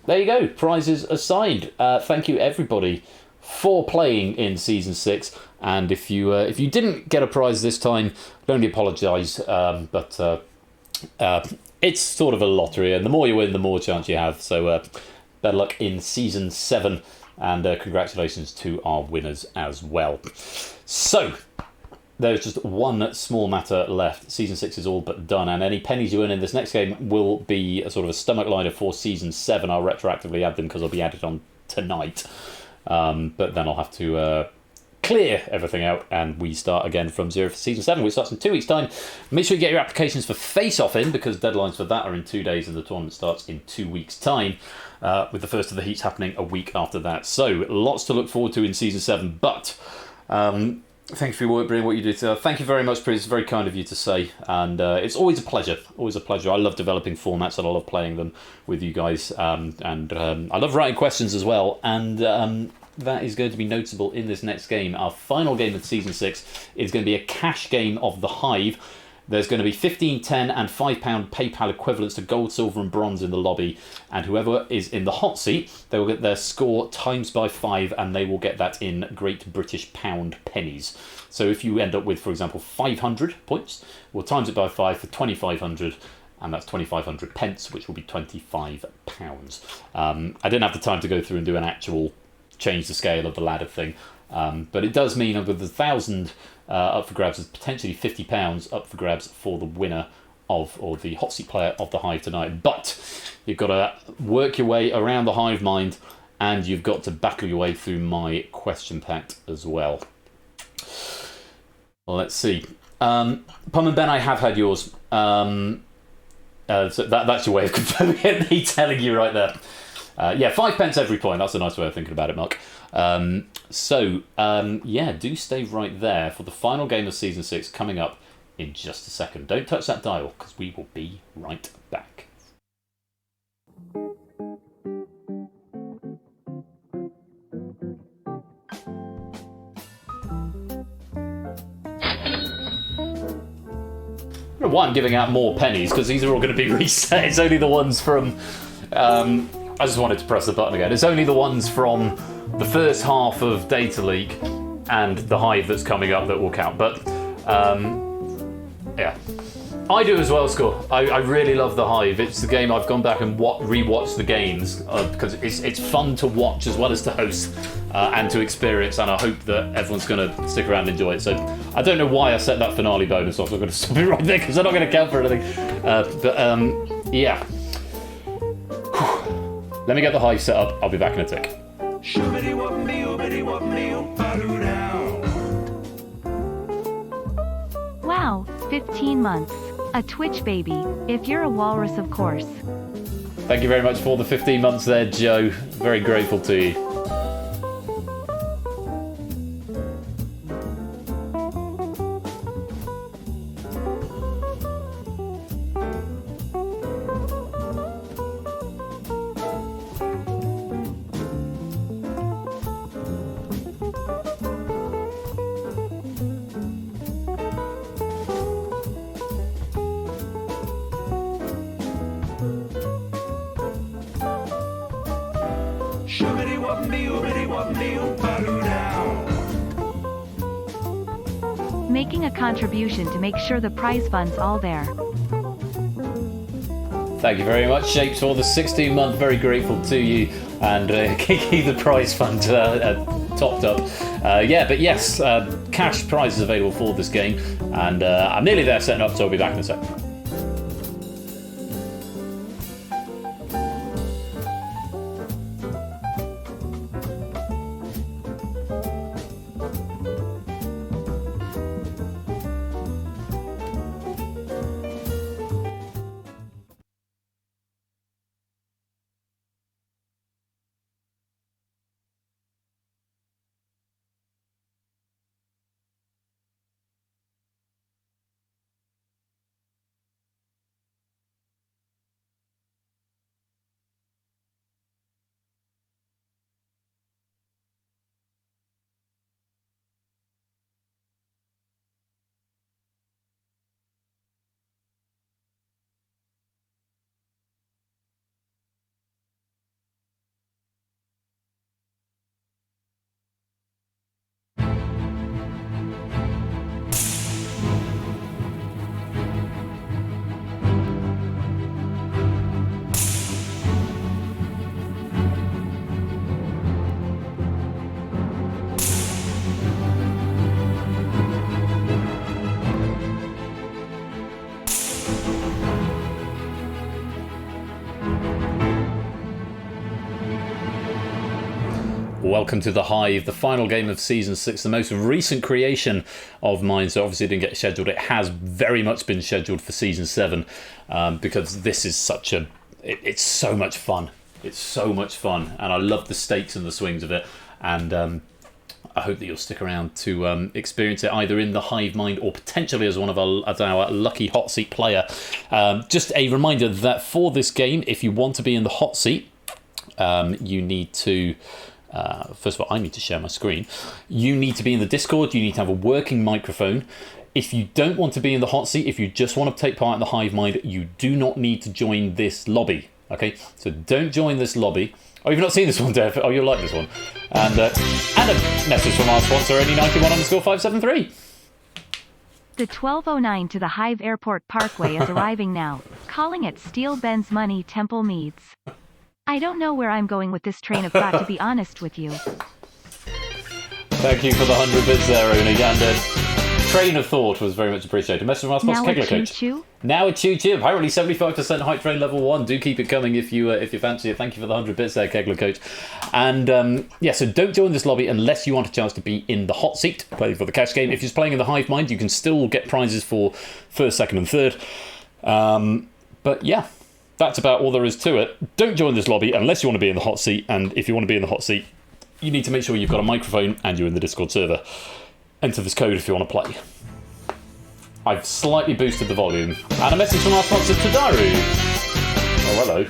There you go, prizes assigned. Thank you everybody for playing in season 6, and if you didn't get a prize this time, I can only apologise, but it's sort of a lottery, and the more you win, the more chance you have. So better luck in season 7, and congratulations to our winners as well. So there's just one small matter left. Season 6 is all but done, and any pennies you earn in this next game will be a sort of a stomach liner for season 7. I'll retroactively add them because they'll be added on tonight. But then I'll have to clear everything out, and we start again from 0 for season 7, which starts in 2 weeks' time. Make sure you get your applications for Face Off in, because deadlines for that are in 2 days, and the tournament starts in 2 weeks' time, with the first of the heats happening a week after that. So lots to look forward to in season 7. But thank you for your work, Brian, what you do. Thank you very much, Brian. It's very kind of you to say, and it's always a pleasure. Always a pleasure. I love developing formats, and I love playing them with you guys, and I love writing questions as well. And that is going to be noticeable in this next game. Our final game of season 6 is going to be a cash game of the Hive. There's going to be 15, 10 and £5 PayPal equivalents to gold, silver and bronze in the lobby, and whoever is in the hot seat, they will get their score times by 5, and they will get that in Great British Pound pennies. So if you end up with, for example, 500 points, we'll times it by 5 for 2,500, and that's 2,500 pence, which will be £25. I didn't have the time to go through and do an actual change the scale of the ladder thing, but it does mean with 1,000 up for grabs, there's potentially £50 up for grabs for the winner of, or the hot seat player of the Hive tonight. But you've got to work your way around the Hive mind, and you've got to battle your way through my question pact as well. Well, let's see. Pum and Ben, I have had yours. So that's your way of confirming it, me telling you right there. Yeah, 5 pence every point. That's a nice way of thinking about it, Mark. Yeah, do stay right there for the final game of Season 6 coming up in just a second. Don't touch that dial, because we will be right back. I don't know why I'm giving out more pennies, because these are all going to be reset. It's only the ones from... I just wanted to press the button again. It's only the ones from the first half of Data Leak and the Hive that's coming up that will count. But, yeah. I do as well, Score. I really love the Hive. It's the game I've gone back and re-watched the games because it's fun to watch as well as to host and to experience, and I hope that everyone's going to stick around and enjoy it. So I don't know why I set that finale bonus off. I'm going to stop it right there because they're not going to count for anything. Yeah. Let me get the Hive set up. I'll be back in a tick. 15 months. A Twitch baby, if you're a walrus, of course. Thank you very much for the 15 months there, Joe. Very grateful to you. Making a contribution to make sure the prize fund's all there. Thank you very much, Shapes, for the 16-month. Very grateful to you. And Kiki, the prize fund topped up. Yeah, but yes, cash prizes available for this game. And I'm nearly there setting up, so I'll be back in a sec. Welcome to the Hive, the final game of Season 6, the most recent creation of mine, so obviously it didn't get scheduled. It has very much been scheduled for Season 7, because this is such a... It's so much fun. It's so much fun, and I love the stakes and the swings of it, and I hope that you'll stick around to experience it either in the Hive mind or potentially as one of our lucky hot seat player. Just a reminder that for this game, if you want to be in the hot seat, you need to... first of all, I need to share my screen. You need to be in the Discord. You need to have a working microphone. If you don't want to be in the hot seat, if you just want to take part in the Hive Mind, you do not need to join this lobby. Okay, so don't join this lobby. Oh, you've not seen this one, Dev? Oh, you'll like this one. And a message from our sponsor, Any91_573. The 1209 to the Hive Airport Parkway is arriving now, calling at Steel Ben's Money Temple Meads. I don't know where I'm going with this train of thought, to be honest with you. Thank you for the 100 bits there, Rooney. And train of thought was very much appreciated. Message from our sponsor, Kegler Coach. Now a choo-choo. Apparently 75% hype train level 1. Do keep it coming if you fancy it. Thank you for the 100 bits there, Kegler Coach. And yeah, so don't join this lobby unless you want a chance to be in the hot seat, playing for the cash game. If you're just playing in the Hive Mind, you can still get prizes for first, second, and third. But yeah. That's about all there is to it. Don't join this lobby unless you want to be in the hot seat, and if you want to be in the hot seat, you need to make sure you've got a microphone and you're in the Discord server. Enter this code if you want to play. I've slightly boosted the volume. And a message from our sponsor, Tadaru. Oh, hello.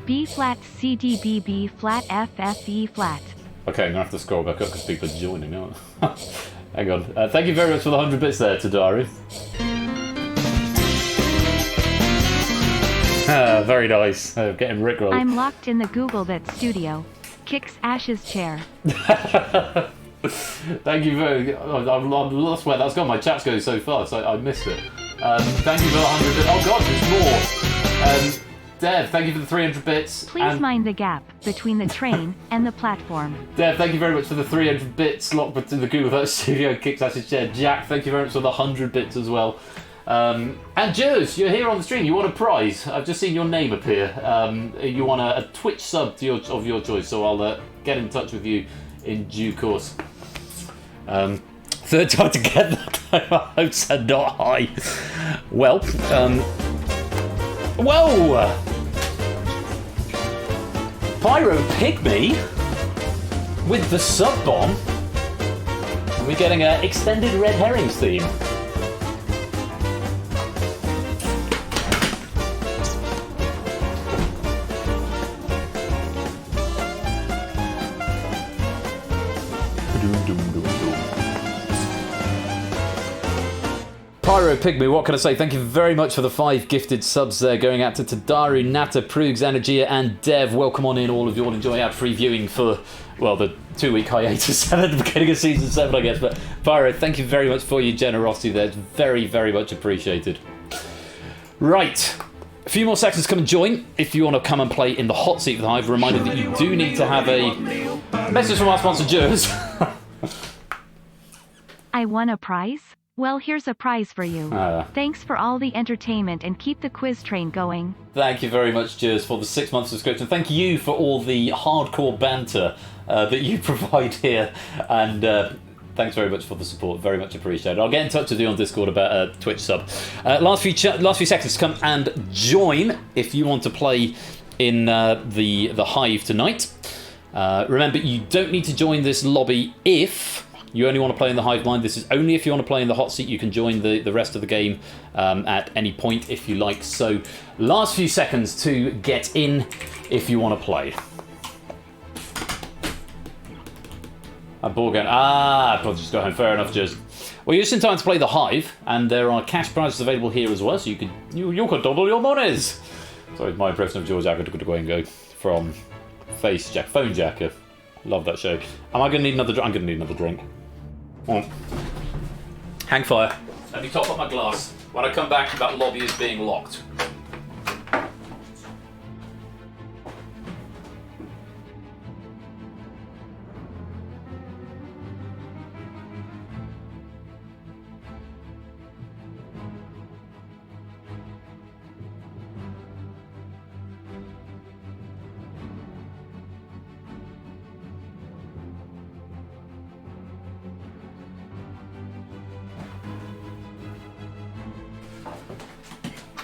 B flat C D B B flat F F E flat. Okay, I'm going to have to scroll back up because people are joining, aren't they? Hang on. Thank you very much for the 100 bits there, Tadaru. Very nice. Getting rickrolled. I'm locked in the Google That studio. Kicks Ash's chair. Thank you very much. I've lost where that's gone. My chat's going so fast. I missed it. Thank you for the 100 bits. Oh god, there's more. Dev, thank you for the 300 bits. Please mind the gap between the train and the platform. Dev, thank you very much for the 300 bits. Locked between the Google That studio. Kicks Ash's chair. Jack, thank you very much for the 100 bits as well. And Jers, you're here on the stream. You want a prize? I've just seen your name appear. You want a Twitch sub of your choice, so I'll get in touch with you in due course. Third time to get that. Hopes are not high. Well, whoa! Pyro Pygmy with the sub bomb. We're getting an extended Red Herrings theme. Pyro Pygmy, what can I say? Thank you very much for the 5 gifted subs there, going out to Tadaru, Nata, Prugs, Anagia, and Dev. Welcome on in, all of you. All enjoy our free viewing for, well, the 2-week hiatus at the beginning of season 7, I guess. But Pyro, thank you very much for your generosity there. It's very, very much appreciated. Right. A few more seconds to come and join. If you want to come and play in the hot seat of the Hive, a reminder that you do need to have a message from our sponsor, Jers. I won a prize? Well, here's a prize for you. Thanks for all the entertainment and keep the quiz train going. Thank you very much, Jers, for the 6-month subscription. Thank you for all the hardcore banter that you provide here. And thanks very much for the support. Very much appreciated. I'll get in touch with you on Discord about a Twitch sub. Last few seconds to come and join if you want to play in the Hive tonight. Remember, you don't need to join this lobby if you only want to play in the Hive Mind. This is only if you want to play in the hot seat. You can join the rest of the game at any point if you like. So, last few seconds to get in if you want to play. A ball going. I've just got home. Fair enough, Jez. Well, you're just in time to play the Hive, and there are cash prizes available here as well, so you could double your monies. Sorry, my impression of George Acker to go and go from Phone Jacker. Love that show. Am I going to need another drink? I'm going to need another drink. Oh. Hang fire. Let me top up my glass. When I come back, that lobby is being locked.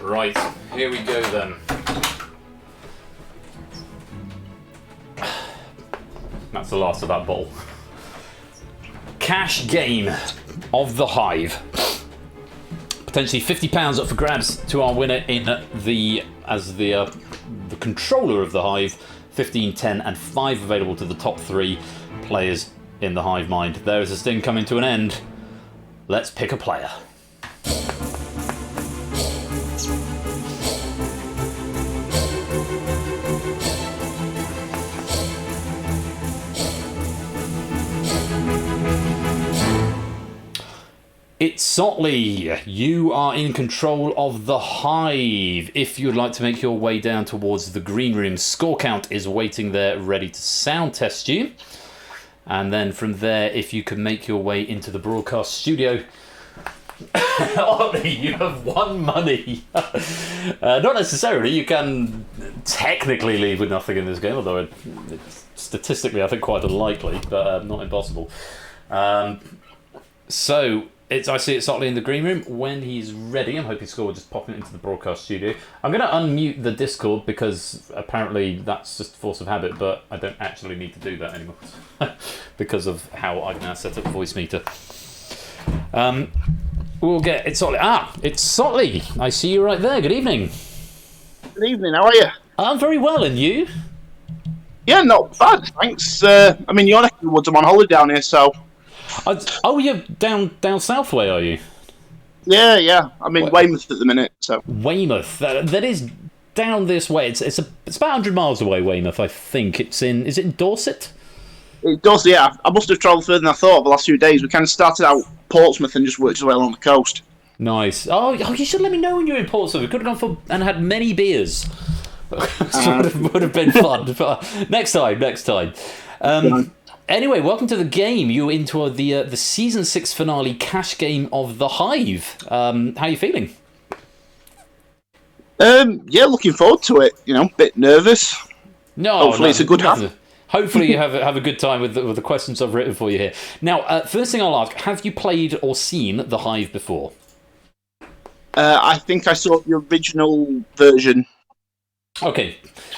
Right, here we go then. That's the last of that bowl. Cash game of the Hive. Potentially £50 up for grabs to our winner in the controller of the Hive. 15, 10 and 5 available to the top 3 players in the Hive Mind. There is a sting coming to an end. Let's pick a player. It's Sotley. You are in control of the Hive. If you'd like to make your way down towards the green room, Score Count is waiting there ready to sound test you. And then from there, if you can make your way into the broadcast studio. Ollie, you have won money. Not necessarily. You can technically leave with nothing in this game, although it's statistically, I think, quite unlikely, but not impossible. So... I see it's Sotley in the green room. When he's ready, I'm hoping Score will just pop it into the broadcast studio. I'm going to unmute the Discord because apparently that's just force of habit, but I don't actually need to do that anymore because of how I've now set up voice meter. We'll get it's Sotley. It's Sotley. I see you right there. Good evening. Good evening. How are you? I'm very well, and you? Yeah, not bad. Thanks. You're neck of the woods. I'm on holiday down here, so. You're down south way, are you? Yeah. I'm in Weymouth at the minute, so. Weymouth. That is down this way. It's about 100 miles away, Weymouth, I think. Is it in Dorset? It does, yeah. I must have travelled further than I thought the last few days. We kind of started out Portsmouth and just worked our way along the coast. Nice. Oh, you should let me know when you're in Portsmouth. We could have gone and had many beers. would have been fun. Next time. Anyway, welcome to the game. You're into the season 6 finale cash game of the Hive. How are you feeling? Yeah, looking forward to it. Bit nervous. No, hopefully it's a good half. Hopefully you have a good time with the questions I've written for you here. Now, first thing I'll ask, have you played or seen the Hive before? I think I saw the original version. Okay,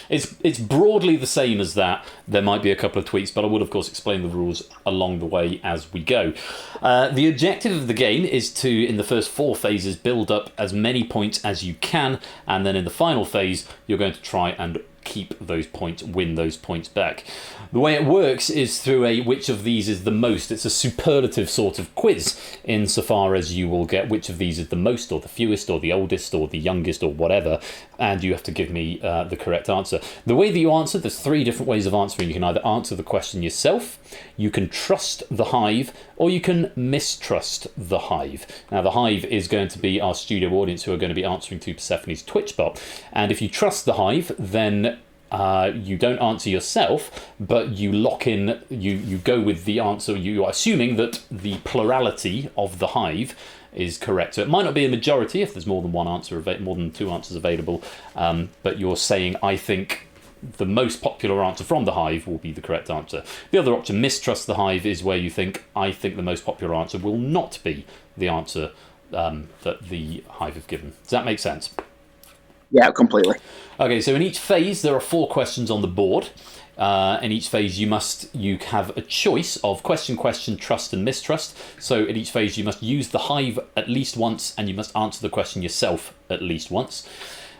it's broadly the same as that. There might be a couple of tweaks, but I will, of course, explain the rules along the way as we go. The objective of the game is to, in the first 4 phases, build up as many points as you can, and then in the final phase, you're going to try and keep those points, win those points back. The way it works is through a which of these is the most. It's a superlative sort of quiz, insofar as you will get which of these is the most, or the fewest, or the oldest, or the youngest, or whatever, and you have to give me the correct answer. The way that you answer, there's 3 different ways of answering. You can either answer the question yourself, you can trust the Hive, or you can mistrust the Hive. Now, the Hive is going to be our studio audience who are going to be answering to Persephone's Twitch bot, and if you trust the Hive, then you don't answer yourself, but you lock in, you go with the answer. You are assuming that the plurality of the Hive is correct. So it might not be a majority if there's more than one answer, more than 2 answers available, but you're saying, I think the most popular answer from the Hive will be the correct answer. The other option, mistrust the Hive, is where you think, I think the most popular answer will not be the answer that the Hive have given. Does that make sense? Yeah, completely. Okay, so in each phase there are 4 questions on the board. In each phase you have a choice of question, trust and mistrust. So in each phase you must use the Hive at least once, and you must answer the question yourself at least once.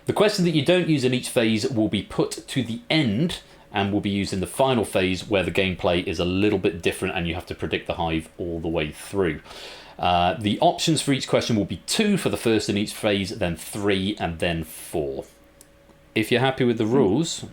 The question that you don't use in each phase will be put to the end and will be used in the final phase, where the gameplay is a little bit different and you have to predict the Hive all the way through. The options for each question will be 2 for the first in each phase, then 3, and then 4. If you're happy with the rules,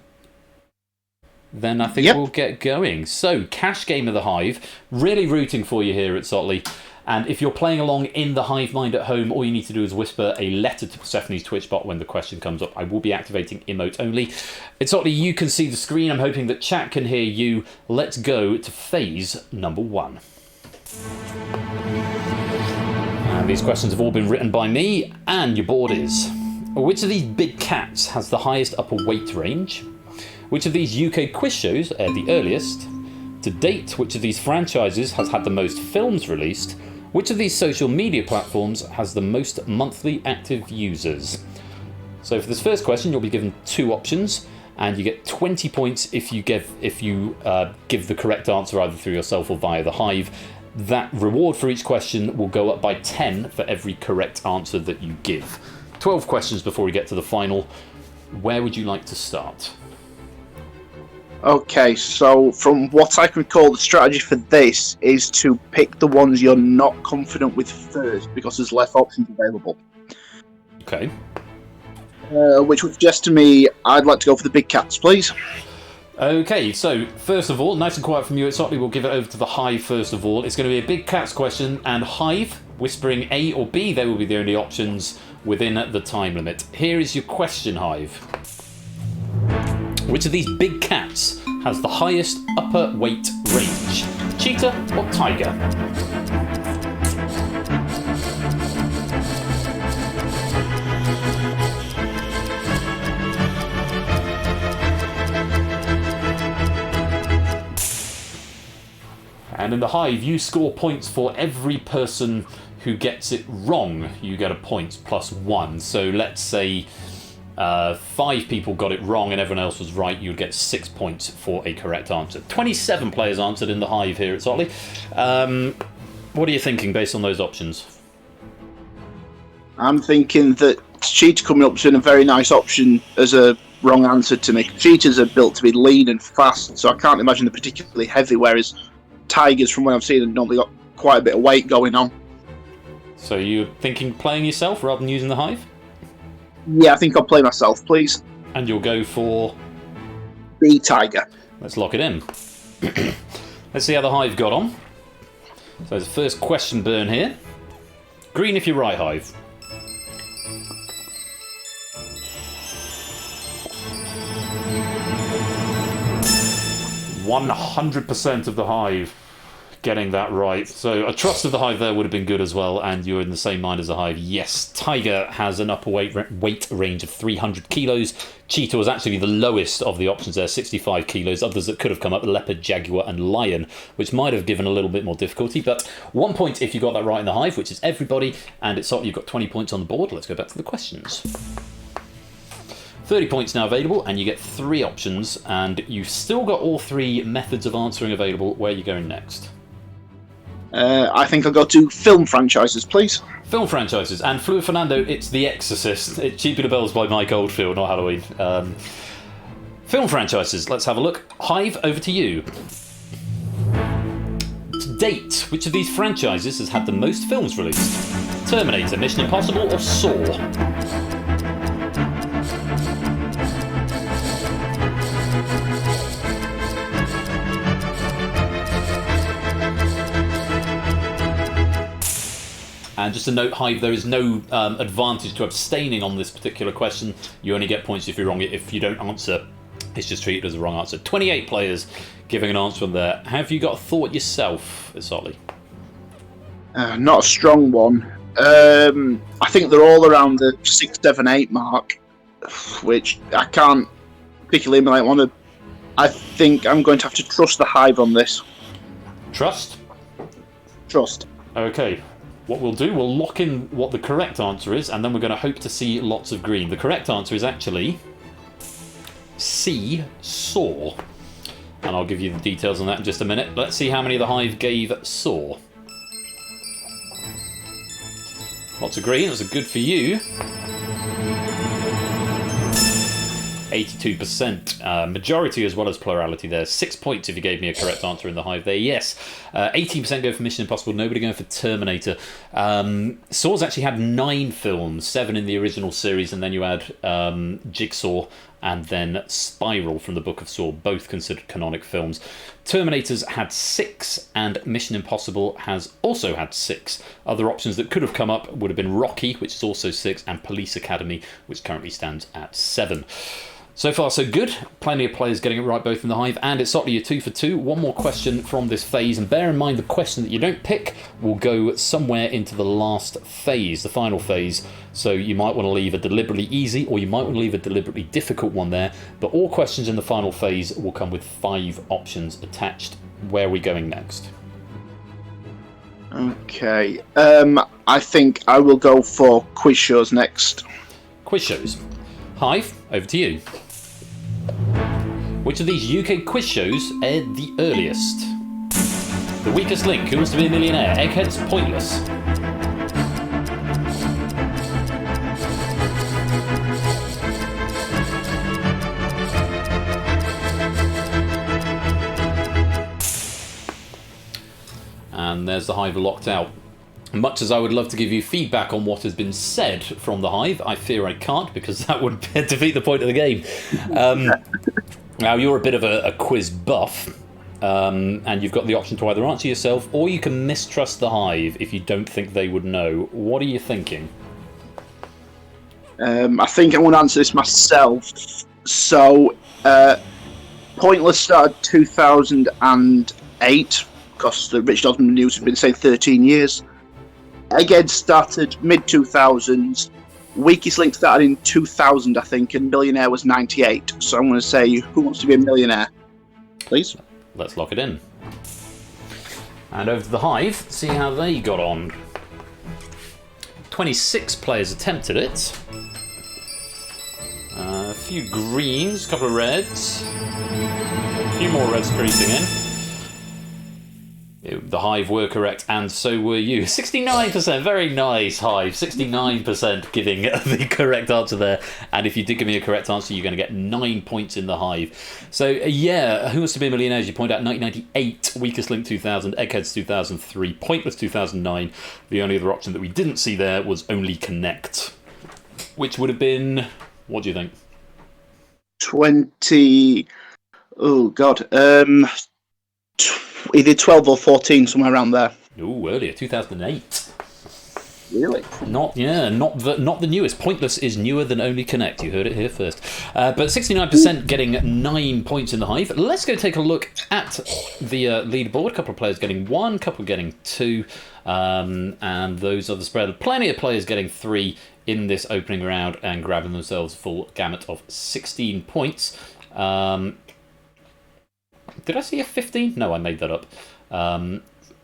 then I think we'll get going. So, Cash Game of the Hive, really rooting for you here at Sotley. And if you're playing along in the Hive mind at home, all you need to do is whisper a letter to Persephone's Twitch bot when the question comes up. I will be activating emote only. It's Sotley, you can see the screen. I'm hoping that chat can hear you. Let's go to phase number 1. And these questions have all been written by me, and your board is: which of these big cats has the highest upper weight range? Which of these UK quiz shows aired the earliest? To date, which of these franchises has had the most films released? Which of these social media platforms has the most monthly active users? So for this first question, you'll be given 2 options, and you get 20 points if you give the correct answer either through yourself or via the Hive. That reward for each question will go up by 10 for every correct answer that you give. 12 questions before we get to the final. Where would you like to start? Okay, so from what I can recall, the strategy for this is to pick the ones you're not confident with first, because there's less options available. Okay. Which would suggest to me, I'd like to go for the big cats, please. Okay, so first of all, nice and quiet from you at Sotley, we'll give it over to the Hive first of all. It's going to be a big cats question, and Hive, whispering A or B, they will be the only options within the time limit. Here is your question, Hive. Which of these big cats has the highest upper weight range? Cheetah or tiger? And in the Hive, you score points for every person who gets it wrong. You get a point plus 1. So let's say 5 people got it wrong and everyone else was right, you'd get 6 points for a correct answer. 27 players answered in the Hive here at Sotley. What are you thinking based on those options? I'm thinking that Cheetah coming up is a very nice option as a wrong answer to me. Cheetahs are built to be lean and fast, so I can't imagine they're particularly heavy, whereas tigers, from what I've seen, have normally got quite a bit of weight going on. So you're thinking playing yourself rather than using the Hive? Yeah, I think I'll play myself, please. And you'll go for B tiger. Let's lock it in. Let's see how the Hive got on. So the first question burn here. Green if you're right, Hive. %100% of the Hive getting that right. So a trust of the Hive there would have been good as well, and you're in the same mind as the Hive. Yes, Tiger has an upper weight range of 300 kilos. Cheetah was actually the lowest of the options there, 65 kilos. Others that could have come up, leopard, jaguar and lion, which might have given a little bit more difficulty. But 1 point if you got that right in the Hive, which is everybody, and it's you've got 20 points on the board. Let's go back to the questions. 30 points now available, and you get 3 options, and you've still got all 3 methods of answering available. Where are you going next? I think I'll go to film franchises, please. Film franchises, and Fluid Fernando, it's The Exorcist. It's Cheaping the Bells by Mike Oldfield, not Halloween. Film franchises, let's have a look. Hive, over to you. To date, which of these franchises has had the most films released? Terminator, Mission Impossible, or Saw? And just a note, Hive, there is no advantage to abstaining on this particular question. You only get points if you're wrong. If you don't answer, it's just treated as a wrong answer. 28 players giving an answer on there. Have you got a thought yourself, Isoli? Not a strong one. I think they're all around the 6, 7, 8 mark, which I can't particularly emulate one of. I think I'm going to have to trust the Hive on this. Trust? Trust. Okay. What we'll do, we'll lock in what the correct answer is, and then we're going to hope to see lots of green. The correct answer is actually C, Saw. And I'll give you the details on that in just a minute. Let's see how many the Hive gave Saw. Lots of green, that's a good for you. 82%. Majority as well as plurality there. 6 points if you gave me a correct answer in the Hive there. Yes. 18% go for Mission Impossible. Nobody going for Terminator. Saw's actually had 9 films. 7 in the original series, and then you add Jigsaw and then Spiral from the Book of Saw, both considered canonic films. Terminator's had 6, and Mission Impossible has also had 6. Other options that could have come up would have been Rocky, which is also 6, and Police Academy, which currently stands at 7. So far, so good. Plenty of players getting it right, both in the Hive, and it's Otley, you're 2 for 2. One more question from this phase, and bear in mind the question that you don't pick will go somewhere into the last phase, the final phase. So you might want to leave a deliberately easy, or you might want to leave a deliberately difficult one there. But all questions in the final phase will come with 5 options attached. Where are we going next? Okay. I think I will go for quiz shows next. Quiz shows. Hive, over to you. Which of these UK quiz shows aired the earliest? The Weakest Link, Who Wants to Be a Millionaire, Eggheads, Pointless. And there's the Hive locked out. Much as I would love to give you feedback on what has been said from the Hive, I fear I can't, because that would defeat the point of the game. Now, you're a bit of a quiz buff, and you've got the option to either answer yourself, or you can mistrust the Hive if you don't think they would know. What are you thinking? I think I want to answer this myself. So, Pointless started 2008, because the Richard Osman news has been saying 13 years. Egghead started mid-2000s. Weakest Link started in 2000, I think, and Millionaire was 98. So I'm going to say, Who Wants to Be a Millionaire? Please. Let's lock it in. And over to the Hive, see how they got on. 26 players attempted it. A few greens, a couple of reds. A few more reds creeping in. The Hive were correct, and so were you. 69%, very nice, Hive. 69% giving the correct answer there. And if you did give me a correct answer, you're going to get 9 points in the Hive. So, yeah, Who Wants to Be a Millionaire, as you point out, 1998, Weakest Link 2000, Eggheads 2003, Pointless 2009. The only other option that we didn't see there was Only Connect, which would have been, what do you think? 20... Oh, God. Either 12 or 14, somewhere around there. Ooh, earlier, 2008. really. Not the newest. Pointless is newer than Only Connect. You heard it here first. But 69% getting 9 points in the Hive. Let's go take a look at the leaderboard. A couple of players getting 1, couple getting 2, and those are the spread. Plenty of players getting 3 in this opening round and grabbing themselves a full gamut of 16 points. Did I see a 15? No, I made that up.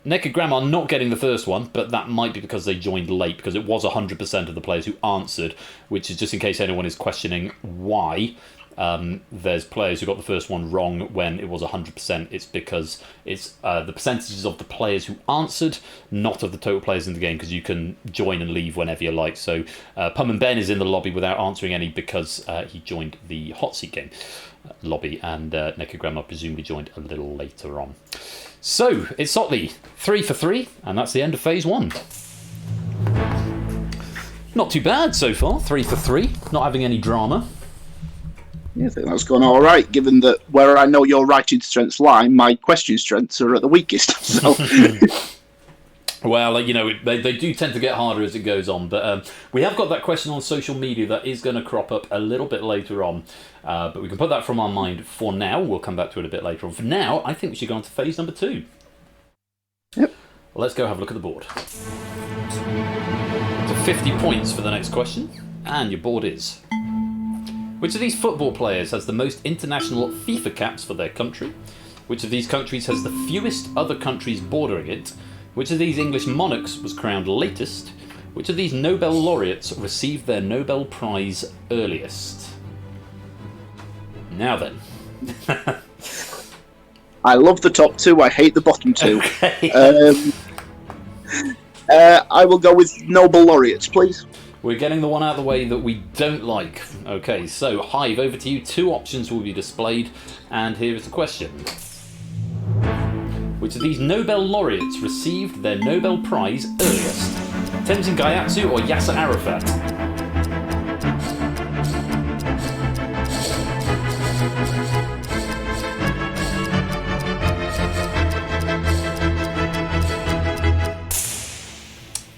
Naked Grandma not getting the first one, but that might be because they joined late, because it was 100% of the players who answered, which is just in case anyone is questioning why there's players who got the first one wrong when it was 100%. It's because it's the percentages of the players who answered, not of the total players in the game, because you can join and leave whenever you like. So Pum and Ben is in the lobby without answering any because he joined the hot seat game lobby, and Naked Grandma presumably joined a little later on. So it's Sotley 3 for 3, and that's the end of phase 1. Not too bad so far, 3 for 3, not having any drama. Yeah, I think that's gone all right, given that where I know your writing strengths lie, my question strengths are at the weakest. So. Well, you know, they do tend to get harder as it goes on, but we have got that question on social media that is going to crop up a little bit later on, but we can put that from our mind for now. We'll come back to it a bit later on. For now, I think we should go on to phase number 2. Yep. Let's go have a look at the board. So 50 points for the next question, and your board is: which of these football players has the most international FIFA caps for their country? Which of these countries has the fewest other countries bordering it? Which of these English monarchs was crowned latest? Which of these Nobel laureates received their Nobel Prize earliest? Now then. I love the top 2, I hate the bottom 2. Okay. I will go with Nobel laureates, please. We're getting the one out of the way that we don't like. Okay, so Hive, over to you. 2 options will be displayed, and here is the question. Which of these Nobel laureates received their Nobel Prize earliest? Tenzin Gyatso or Yasser Arafat?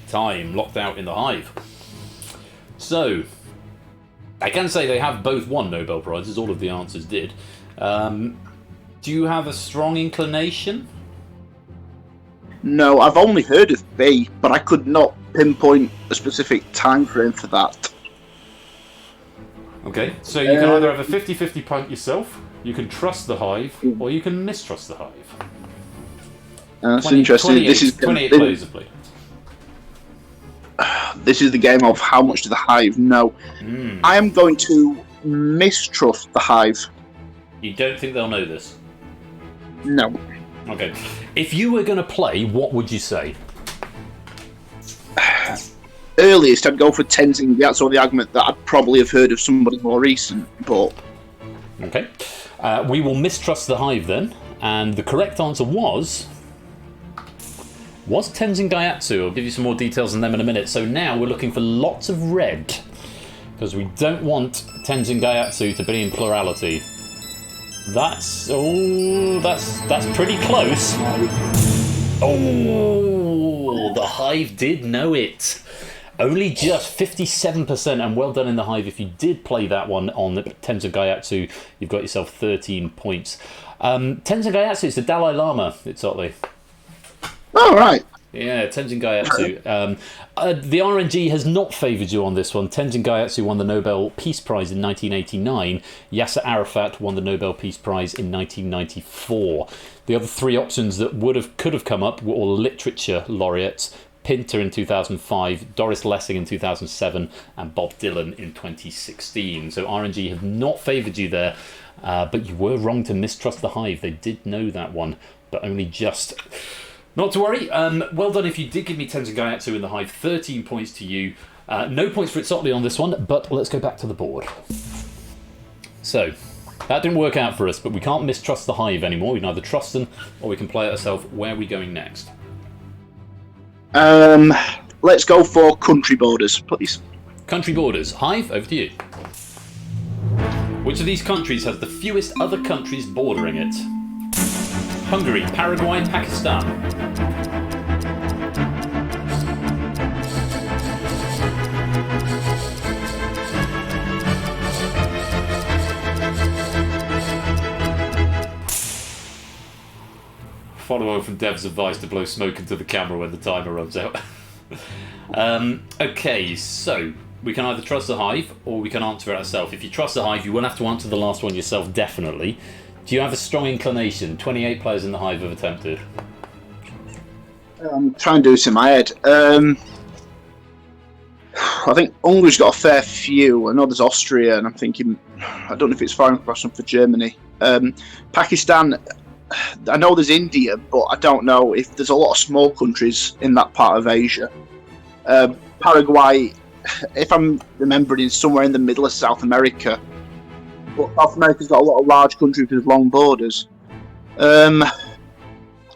Time locked out in the Hive. So, I can say they have both won Nobel Prizes, all of the answers did. Do you have a strong inclination? No, I've only heard of B, but I could not pinpoint a specific time frame for that. Okay, so you can either have a 50-50 punt yourself, you can trust the Hive, or you can mistrust the Hive. That's interesting. 28 players have played. This is the game of how much do the Hive know. I am going to mistrust the Hive. You don't think they'll know this? No. Okay. If you were going to play, what would you say? Earliest, I'd go for Tenzin. That's all the argument that I'd probably have heard of somebody more recent, but... Okay. We will mistrust the Hive then, and the correct answer was Tenzin Gyatso. I'll give you some more details on them in a minute. So now we're looking for lots of red, because we don't want Tenzin Gyatso to be in plurality. That's pretty close. Oh, the Hive did know it. Only just 57%, and well done in the Hive. If you did play that one on the Tenzin Gyatso, you've got yourself 13 points. Tenzin Gyatso is the Dalai Lama, it's Otley. Oh, right. Yeah, Tenzin Gyatso. The RNG has not favoured you on this one. Tenzin Gyatso won the Nobel Peace Prize in 1989. Yasser Arafat won the Nobel Peace Prize in 1994. The other 3 options that could have come up were all literature laureates: Pinter in 2005, Doris Lessing in 2007, and Bob Dylan in 2016. So RNG have not favoured you there, but you were wrong to mistrust the Hive. They did know that one, but only just. Not to worry. Well done if you did give me Tenzin Gyatso in the Hive. 13 points to you. No points for Itzotley on this one, but let's go back to the board. So, that didn't work out for us, but we can't mistrust the Hive anymore. We can either trust them, or we can play it ourselves. Where are we going next? Let's go for country borders, please. Country borders. Hive, over to you. Which of these countries has the fewest other countries bordering it? Hungary, Paraguay, Pakistan. Follow on from Dev's advice to blow smoke into the camera when the timer runs out. Okay, so we can either trust the Hive or we can answer it ourselves. If you trust the Hive, you will have to answer the last one yourself, definitely. Do you have a strong inclination? 28 players in the Hive have attempted. I'm trying to do this in my head. I think Hungary's got a fair few. I know there's Austria, and I'm thinking, I don't know if it's far across them for Germany. Pakistan, I know there's India, but I don't know if there's a lot of small countries in that part of Asia. Paraguay, if I'm remembering, is somewhere in the middle of South America. But South America's got a lot of large countries with long borders. I'll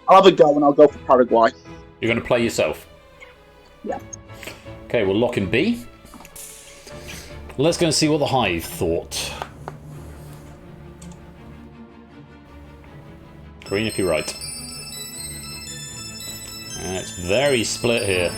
have a go, and I'll go for Paraguay. You're going to play yourself? Yeah. Okay, we'll lock in B. Let's go and see what the Hive thought. Green if you're right. It's very split here.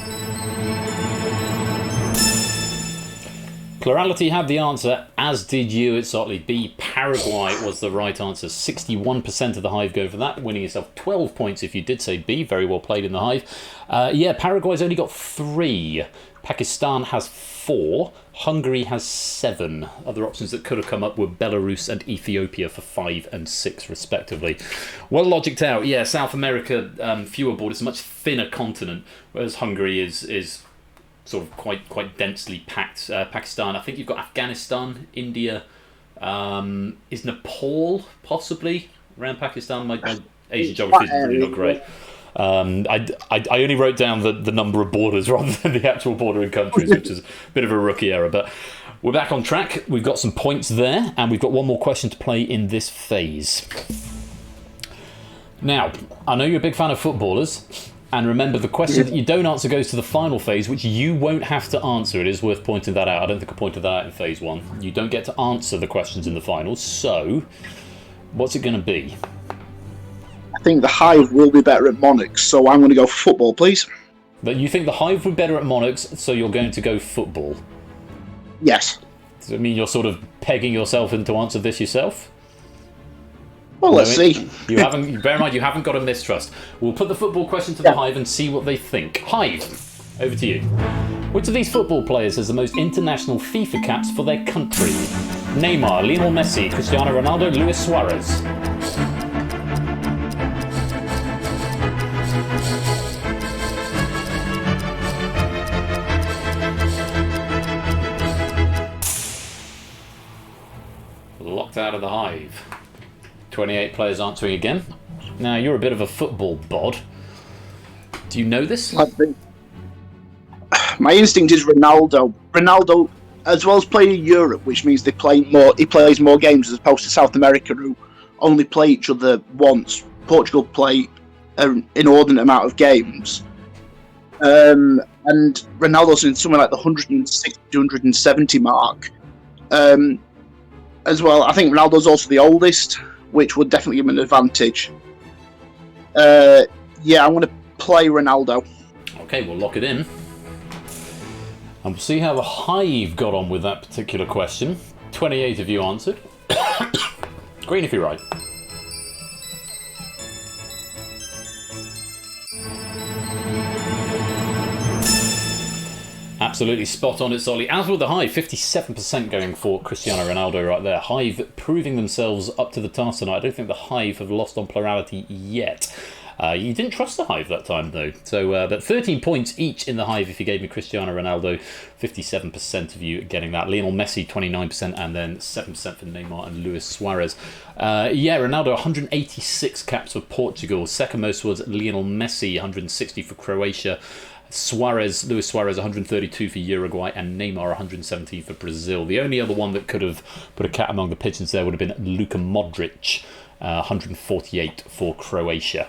Plurality had the answer, as did you. It's Otley. B, Paraguay was the right answer. 61% of the Hive go for that, winning yourself 12 points if you did say B. Very well played in the Hive. Yeah, Paraguay's only got 3. Pakistan has 4. Hungary has 7. Other options that could have come up were Belarus and Ethiopia for 5 and 6 respectively. Well logicked out. Yeah, South America, fewer borders, a much thinner continent, whereas Hungary is sort of quite densely packed. Pakistan, I think you've got Afghanistan, India, is Nepal possibly around Pakistan? My Asian geography is really not great. I only wrote down the number of borders rather than the actual bordering countries, which is a bit of a rookie error. But we're back on track. We've got some points there, and we've got one more question to play in this phase. Now, I know you're a big fan of footballers. And remember, the question that you don't answer goes to the final phase, which you won't have to answer. It is worth pointing that out. I don't think I pointed that out in phase 1. You don't get to answer the questions in the final. So, what's it going to be? I think the Hive will be better at Monarchs, so I'm going to go football, please. But you think the Hive were better at Monarchs, so you're going to go football? Yes. Does it mean you're sort of pegging yourself in to answer this yourself? Well, let's see. You haven't. Bear in mind, you haven't got a mistrust. We'll put the football question to the Hive and see what they think. Hive, over to you. Which of these football players has the most international FIFA caps for their country? Neymar, Lionel Messi, Cristiano Ronaldo, Luis Suarez. Locked out of the Hive. 28 players answering again. Now, you're a bit of a football bod. Do you know this? I think my instinct is Ronaldo. Ronaldo, as well as playing in Europe, which means they play more. He plays more games as opposed to South America, who only play each other once. Portugal play an inordinate amount of games, and Ronaldo's in somewhere like the 160, 170 mark. As well, I think Ronaldo's also the oldest, which would definitely give him an advantage. Yeah, I'm going to play Ronaldo. Okay, we'll lock it in. And we'll see how the Hive got on with that particular question. 28 of you answered. Green if you're right. Absolutely spot on, it's Ollie. As with the Hive, 57% going for Cristiano Ronaldo right there. Hive proving themselves up to the task tonight. I don't think the Hive have lost on plurality yet. You didn't trust the Hive that time, though. So, but 13 points each in the Hive if you gave me Cristiano Ronaldo. 57% of you getting that. Lionel Messi, 29%, and then 7% for Neymar and Luis Suarez. Yeah, Ronaldo, 186 caps for Portugal. Second most was Lionel Messi, 160 for Croatia. Luis Suarez, 132 for Uruguay, and Neymar, 117 for Brazil. The only other one that could have put a cat among the pigeons there would have been Luka Modric, 148 for Croatia.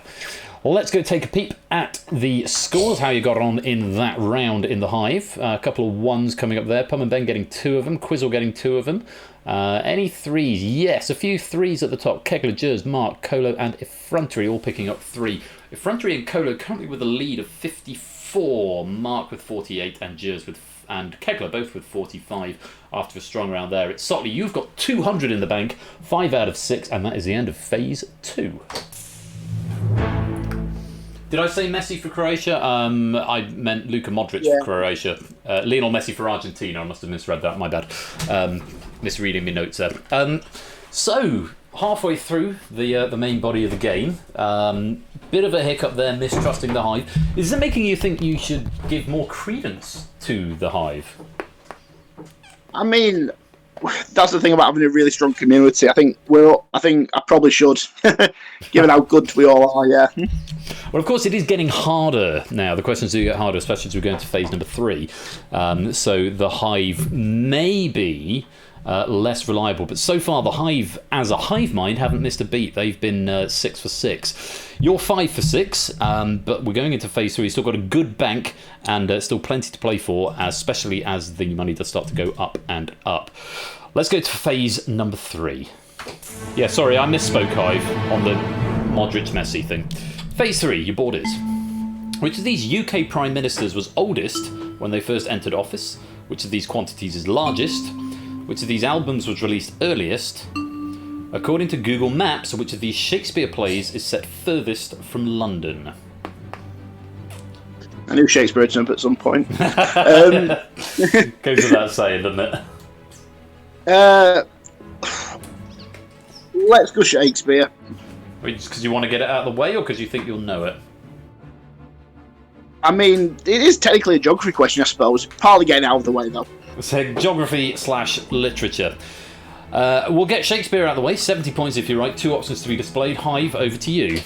Well, let's go take a peep at the scores, how you got on in that round in the Hive. A couple of ones coming up there. Pum and Ben getting 2 of them. Quizzle getting 2 of them. Any threes? Yes, a few threes at the top. Kegler, Jers, Mark, Colo, and Effrontery all picking up 3. Effrontery and Colo currently with a lead of 54. Mark with 48 and Jers and Kegler both with 45 after a strong round there. It's Sotley, you've got 200 in the bank, 5 out of 6, and that is the end of phase 2. Did I say Messi for Croatia? I meant Luka Modric for Croatia. Lionel Messi for Argentina. I must have misread that. My bad. Misreading my notes there. So halfway through the main body of the game, bit of a hiccup there, mistrusting the Hive. Is it making you think you should give more credence to the Hive? I mean, that's the thing about having a really strong community. I think I probably should, given how good we all are. Yeah. Well, of course, it is getting harder now. The questions do get harder, especially as we go into phase number 3. So the Hive may be less reliable, but so far the Hive, as a hive mind, haven't missed a beat. They've been 6 for 6. You're 5 for 6, but we're going into phase 3. You've still got a good bank and still plenty to play for, especially as the money does start to go up and up. Let's go to phase number 3. Yeah, sorry, I misspoke, Hive, on the Modric Messi thing. Phase 3, your board is: which of these UK Prime Ministers was oldest when they first entered office? Which of these quantities is largest? Which of these albums was released earliest? According to Google Maps, which of these Shakespeare plays is set furthest from London? I knew Shakespeare would jump at some point. Goes without saying, doesn't it? Let's go Shakespeare. Just because you want to get it out of the way, or because you think you'll know it? I mean, it is technically a geography question, I suppose. Partly getting out of the way, though. So geography/literature. We'll get Shakespeare out of the way. 70 points if you're right. 2 options to be displayed. Hive, over to you.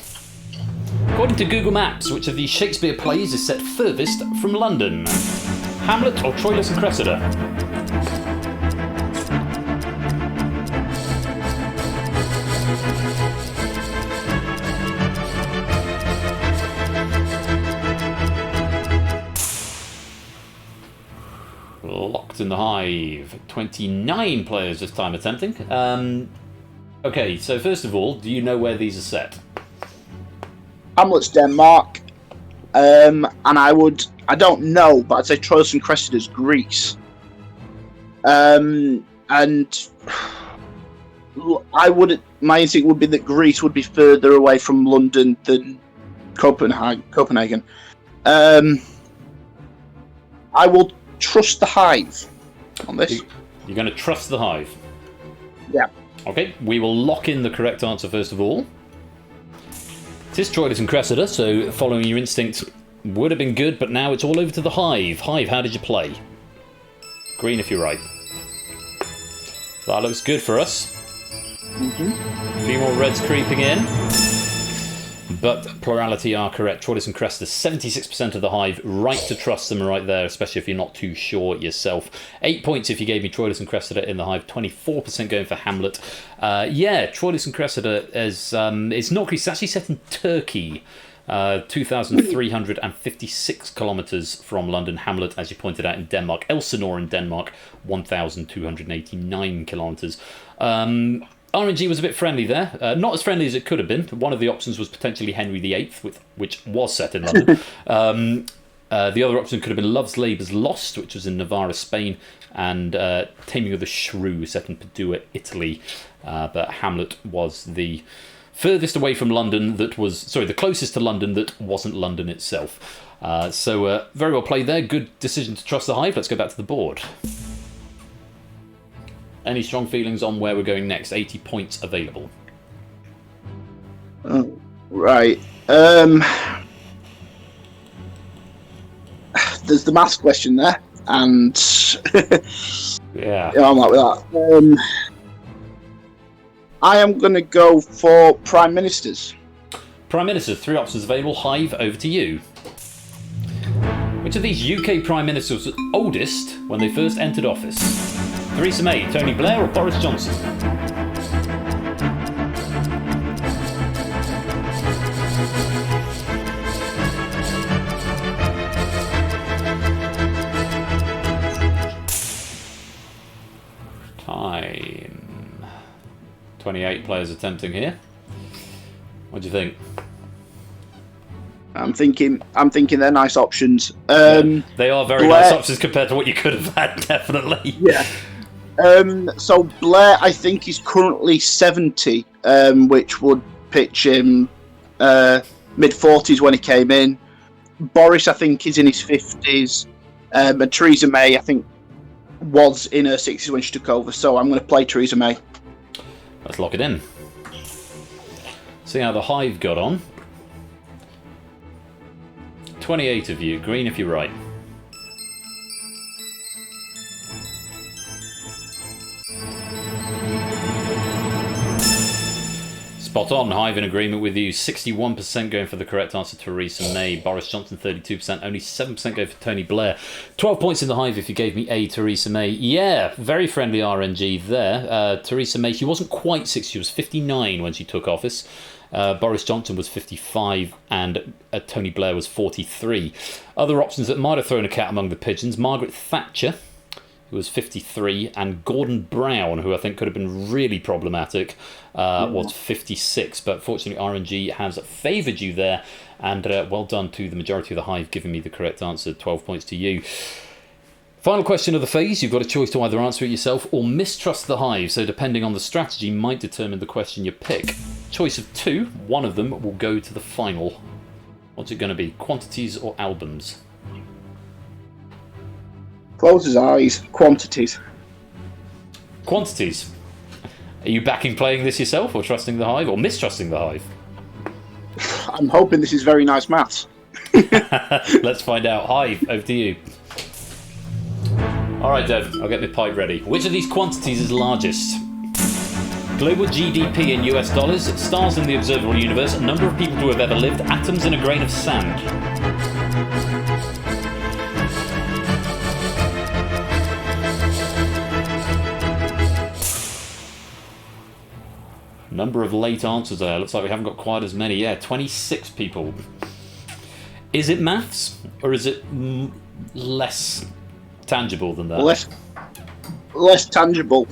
According to Google Maps, which of these Shakespeare plays is set furthest from London? Hamlet or Troilus and Cressida? Locked in the Hive. 29 players this time attempting. Okay, so first of all, do you know where these are set? Hamlet's Denmark. And I don't know, but I'd say Troilus and Cressida's Greece. And my instinct would be that Greece would be further away from London than Copenhagen. I will trust the Hive on this. You're going to trust the Hive? Yeah. Okay, we will lock in the correct answer first of all. It is Troilus and Cressida, so following your instinct would have been good, but now it's all over to the Hive. Hive, how did you play? Green if you're right. That looks good for us. A few more reds creeping in. But plurality are correct. Troilus and Cressida, 76% of the Hive. Right to trust them right there, especially if you're not too sure yourself. 8 points if you gave me Troilus and Cressida in the Hive. 24% going for Hamlet. Yeah, Troilus and Cressida is it's not Greece. It's actually set in Turkey. 2,356 kilometres from London. Hamlet, as you pointed out, in Denmark. Elsinore in Denmark, 1,289 kilometres. RNG was a bit friendly there. Not as friendly as it could have been. One of the options was potentially Henry VIII, which was set in London. The other option could have been Love's Labour's Lost, which was in Navarra, Spain, and Taming of the Shrew, set in Padua, Italy. But Hamlet was the furthest away from London the closest to London that wasn't London itself. So very well played there. Good decision to trust the Hive. Let's go back to the board. Any strong feelings on where we're going next? 80 points available. Oh, right. There's the maths question there, and yeah, I'm like with that. I am going to go for Prime Ministers. Prime Ministers, 3 options available. Hive, over to you. Which of these UK Prime Ministers was oldest when they first entered office? Theresa May, Tony Blair or Boris Johnson? Time. 28 players attempting here. What do you think? I'm thinking they're nice options. They are very nice options compared to what you could have had, definitely. Yeah. So Blair, I think, is currently 70, which would pitch him mid-40s when he came in. Boris, I think, is in his 50s. And Theresa May, I think, was in her 60s when she took over. So I'm going to play Theresa May. Let's lock it in. See how the Hive got on. 28 of you. Green if you're right. Spot on. Hive in agreement with you. 61% going for the correct answer, Theresa May. Boris Johnson, 32%. Only 7% go for Tony Blair. 12 points in the Hive if you gave me A, Theresa May. Yeah, very friendly RNG there. Theresa May, she wasn't quite 60. She was 59 when she took office. Boris Johnson was 55 and Tony Blair was 43. Other options that might have thrown a cat among the pigeons: Margaret Thatcher, who was 53, and Gordon Brown, who I think could have been really problematic, was 56. But fortunately, RNG has favoured you there, and well done to the majority of the Hive, giving me the correct answer. 12 points to you. Final question of the phase. You've got a choice to either answer it yourself or mistrust the Hive, so depending on the strategy might determine the question you pick. Choice of two, one of them will go to the final. What's it going to be, quantities or albums? Close his eyes. Quantities. Quantities. Are you backing playing this yourself, or trusting the Hive, or mistrusting the Hive? I'm hoping this is very nice maths. Let's find out. Hive, over to you. Alright, Dev, I'll get my pipe ready. Which of these quantities is largest? Global GDP in US dollars, stars in the observable universe, number of people who have ever lived, atoms in a grain of sand. Number of late answers there. Looks like we haven't got quite as many. Yeah, 26 people. Is it maths, or is it less tangible than that? Less tangible.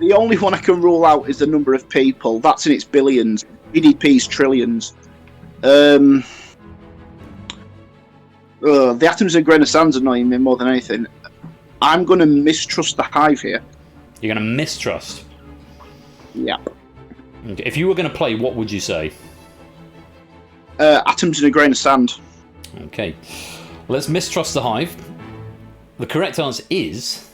The only one I can rule out is the number of people. That's in its billions. GDP's trillions. The atoms in a grain of sand's annoying me more than anything. I'm going to mistrust the Hive here. You're going to mistrust? Yeah. Okay. If you were going to play, what would you say? Atoms in a grain of sand. Okay. Let's mistrust the Hive. The correct answer is...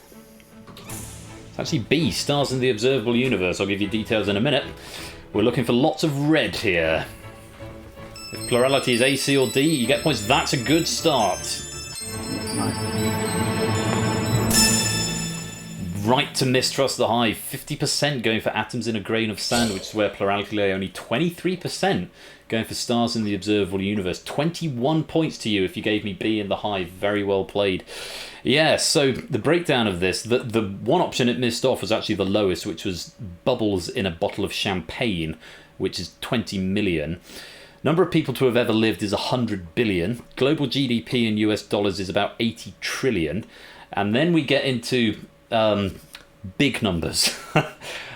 it's actually B, stars in the observable universe. I'll give you details in a minute. We're looking for lots of red here. If plurality is A, C or D, you get points. That's a good start. Right to mistrust the Hive. 50% going for atoms in a grain of sand, which is where plurality lay. Only 23% going for stars in the observable universe. 21 points to you if you gave me B in the Hive. Very well played. Yeah, so the breakdown of this, the one option it missed off was actually the lowest, which was bubbles in a bottle of champagne, which is 20 million. Number of people to have ever lived is 100 billion. Global GDP in US dollars is about 80 trillion. And then we get into big numbers.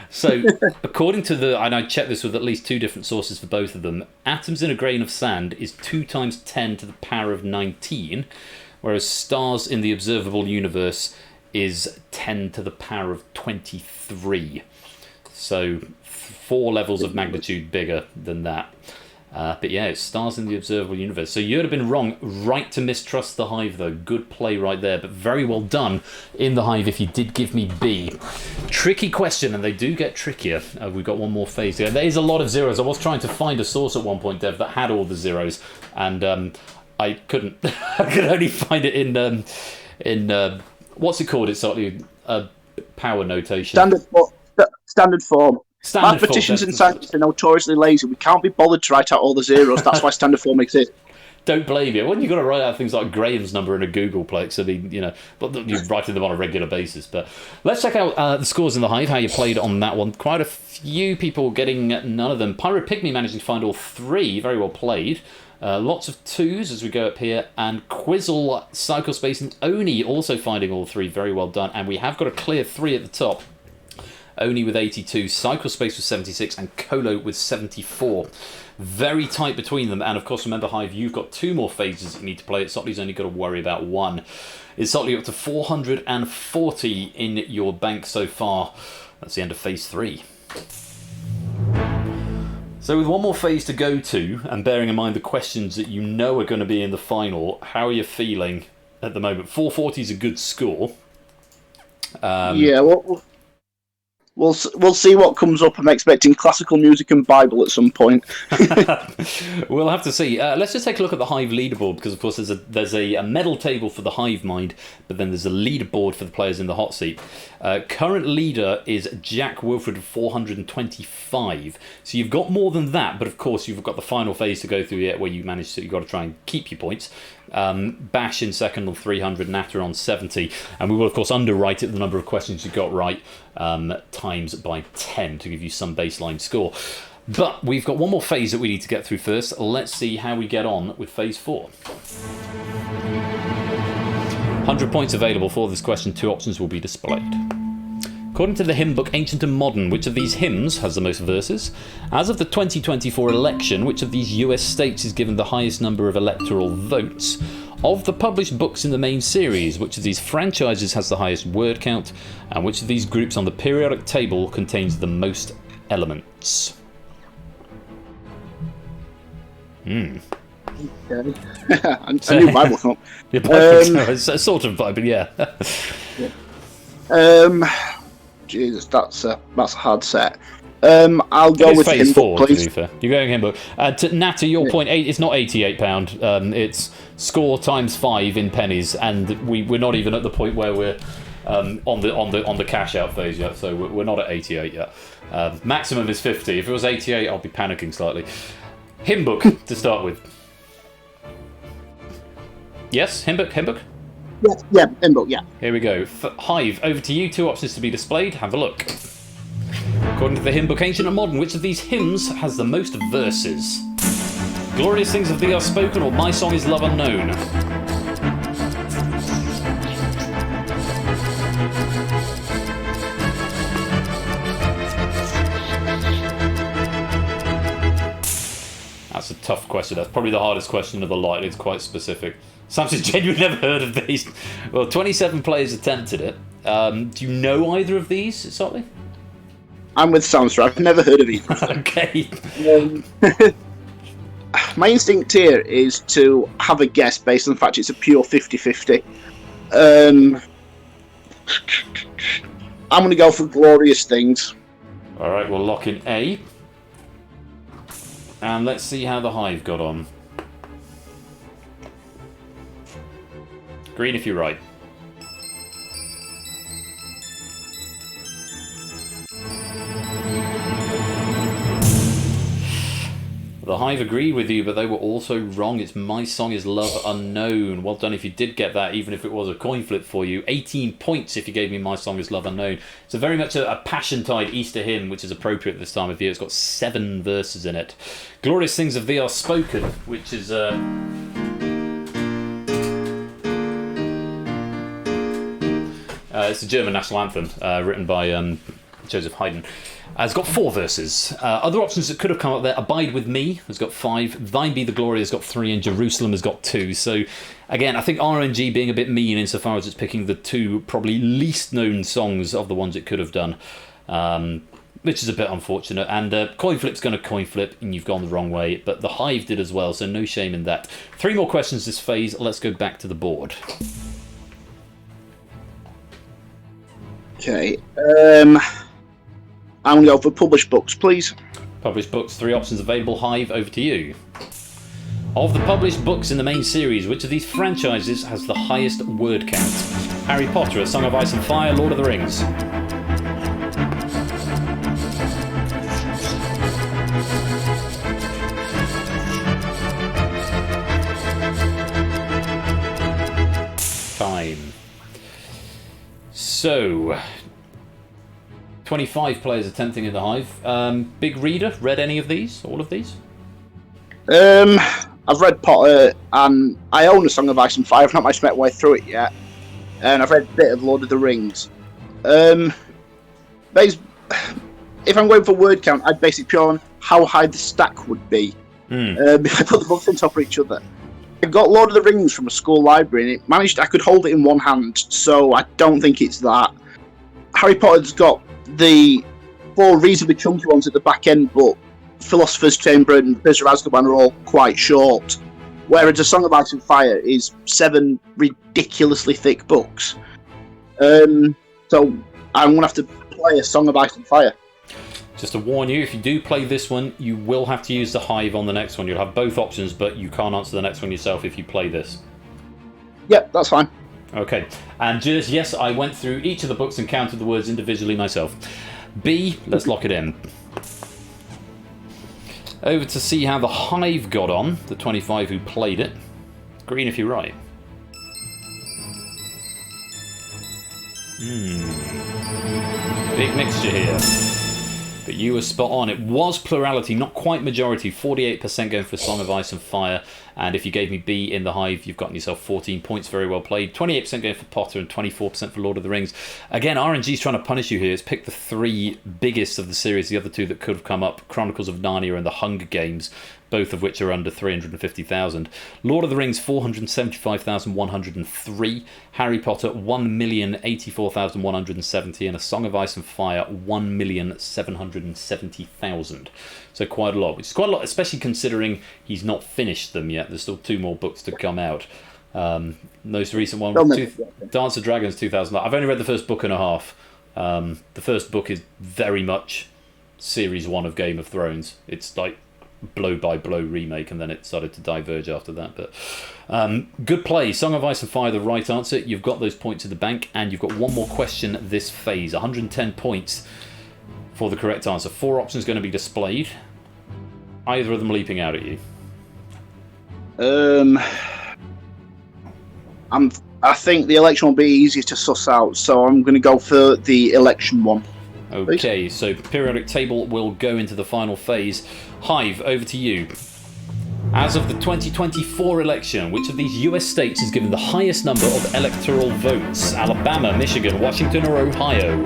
So, according to and I checked this with at least two different sources for both of them, atoms in a grain of sand is 2 times 10 to the power of 19, whereas stars in the observable universe is 10 to the power of 23. So, 4 levels of magnitude bigger than that. But yeah, it's stars in the observable universe. So you'd have been wrong. Right to mistrust the Hive, though. Good play right there. But very well done in the Hive if you did give me B. Tricky question, and they do get trickier. We've got one more phase to go. There is a lot of zeros. I was trying to find a source at one point, Dev, that had all the zeros. And I couldn't. I could only find it in what's it called? It's sort of power notation. Standard form. Mathematicians form, and scientists are notoriously lazy. We can't be bothered to write out all the zeros. That's why standard form exists. Don't blame you. When you've got to write out things like Graham's number in a Googleplex, I mean, but you're writing them on a regular basis. But let's check out the scores in the Hive, how you played on that one. Quite a few people getting none of them. Pyropygmy managing to find all 3. Very well played. Lots of 2s as we go up here. And Quizzle, Psychospace, and Oni also finding all 3. Very well done. And we have got a clear 3 at the top. Oni with 82, Psychospace with 76, and Colo with 74. Very tight between them. And of course, remember, Hive, you've got 2 more phases you need to play. Sotley's only got to worry about 1. Is Sotley up to 440 in your bank so far? That's the end of phase 3. So with one more phase to go to, and bearing in mind the questions that you know are going to be in the final, how are you feeling at the moment? 440 is a good score. Yeah, we'll see what comes up. I'm expecting classical music and Bible at some point. We'll have to see. Let's just take a look at the Hive leaderboard, because of course there's a medal table for the Hive mind, but then there's a leaderboard for the players in the hot seat. Current leader is Jack Wilfred, 425. So you've got more than that, but of course you've got the final phase to go through yet, where you've got to try and keep your points. Bash in second on 300, Natter on 70, and we will of course underwrite it the number of questions you got right, times by 10 to give you some baseline score. But we've got one more phase that we need to get through first. Let's see how we get on with phase 4. 100 points available for this question. 2 options will be displayed. According to the hymn book Ancient and Modern, which of these hymns has the most verses? As of the 2024 election, which of these US states is given the highest number of electoral votes? Of the published books in the main series, which of these franchises has the highest word count? And which of these groups on the periodic table contains the most elements? Okay. I knew Bible come up. It's a sort of Bible, yeah. Jesus, that's a hard set. I'll go with phase hymn 4, book, please. to be fair. You're going hymn book. To Natter, your point, it's not £88. It's score times 5 in pennies, and we're not even at the point where we're on the cash out phase yet, so we're not at 88 yet. Maximum is 50. If it was 88, I'll be panicking slightly. Hymn book to start with. Yes, hymn book. Yeah, hymn book, yeah. Here we go. Hive, over to you. 2 options to be displayed. Have a look. According to the hymn book Ancient and Modern, which of these hymns has the most verses? Glorious things of thee are spoken, or my song is love unknown? That's a tough question. That's probably the hardest question of the lot. It's quite specific. Samson's genuinely never heard of these. Well, 27 players attempted it. Do you know either of these, Sotley? I'm with Samson. I've never heard of either. Okay. My instinct here is to have a guess based on the fact it's a pure 50-50. I'm going to go for Glorious Things. All right, we'll lock in A. And let's see how the Hive got on. Green if you're right. The Hive agreed with you, but they were also wrong. It's My Song is Love Unknown. Well done if you did get that, even if it was a coin flip for you. 18 points if you gave me My Song is Love Unknown. It's very much a Passion-tide Easter hymn, which is appropriate this time of year. It's got 7 verses in it. Glorious Things of Thee Are Spoken, which is... it's a German national anthem, written by Joseph Haydn. It's got 4 verses. Other options that could have come up there: Abide With Me has got 5, Thine Be the Glory has got 3, and Jerusalem has got 2. So, again, I think RNG being a bit mean insofar as it's picking the 2 probably least known songs of the ones it could have done, which is a bit unfortunate. And coin flip's going to coin flip, and you've gone the wrong way. But the Hive did as well, so no shame in that. 3 more questions this phase. Let's go back to the board. Okay. I'm going to go for published books, please. Published books, 3 options available. Hive, over to you. Of the published books in the main series, which of these franchises has the highest word count? Harry Potter, A Song of Ice and Fire, Lord of the Rings. Time. So... 25 players attempting in the Hive. Big reader, read any of these? All of these? I've read Potter, and I own A Song of Ice and Fire. I've not much met my way through it yet. And I've read a bit of Lord of the Rings. If I'm going for word count, I'd base it pure on how high the stack would be. If I put the books on top of each other. I got Lord of the Rings from a school library, and I could hold it in one hand, so I don't think it's that. Harry Potter's got the 4 reasonably chunky ones at the back end, but Philosopher's Chamber and Prisoner of Azkaban are all quite short, whereas A Song of Ice and Fire is 7 ridiculously thick books. So I'm going to have to play A Song of Ice and Fire. Just to warn you, if you do play this one, you will have to use the Hive on the next one. You'll have both options, but you can't answer the next one yourself if you play this. Yep, that's fine. Okay, and just, yes, I went through each of the books and counted the words individually myself. B, let's lock it in. Over to see how the Hive got on, the 25 who played it. Green if you're right. Big mixture here. But you were spot on. It was plurality, not quite majority. 48% going for Song of Ice and Fire. And if you gave me B in the Hive, you've gotten yourself 14 points. Very well played. 28% going for Potter and 24% for Lord of the Rings. Again, RNG's trying to punish you here. It's picked the 3 biggest of the series. The other 2 that could have come up, Chronicles of Narnia and The Hunger Games, both of which are under 350,000. Lord of the Rings, 475,103. Harry Potter, 1,084,170. And A Song of Ice and Fire, 1,770,000. So quite a lot, which is quite a lot, especially considering he's not finished them yet. There's still 2 more books to come out. Most recent one, Dance of Dragons 2000. I've only read the first book and a half. The first book is very much series 1 of Game of Thrones. It's like blow by blow remake, and then it started to diverge after that. But good play. Song of Ice and Fire, the right answer. You've got those points in the bank, and you've got one more question this phase. 110 points for the correct answer. 4 options going to be displayed. Either of them leaping out at you? I think the election will be easier to suss out, so I'm going to go for the election one. Okay, so periodic table will go into the final phase. Hive, over to you. As of the 2024 election, which of these US states is given the highest number of electoral votes? Alabama, Michigan, Washington, or Ohio?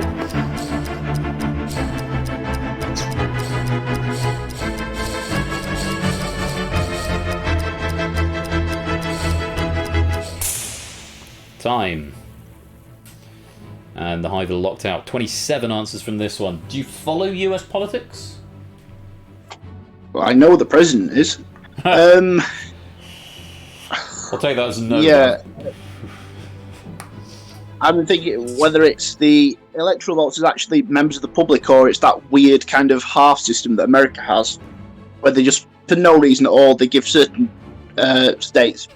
Time. And the Hive are locked out. 27 answers from this one. Do you follow US politics? Well, I know the president is. I'll take that as a no. Yeah. I'm thinking whether it's the electoral votes is actually members of the public, or it's that weird kind of half system that America has, where they just, for no reason at all, they give certain states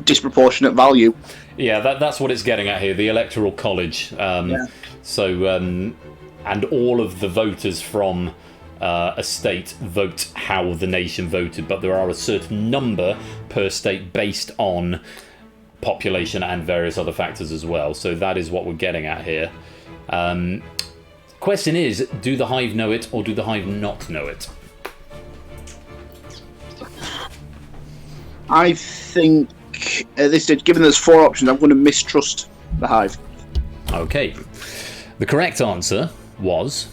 disproportionate value. Yeah, that's what it's getting at here, the Electoral College. So, and all of the voters from a state vote how the nation voted, but there are a certain number per state based on population and various other factors as well. So that is what we're getting at here. Question is, do the Hive know it, or do the Hive not know it? I think at this stage, given there's 4 options, I'm going to mistrust the Hive. Okay. The correct answer was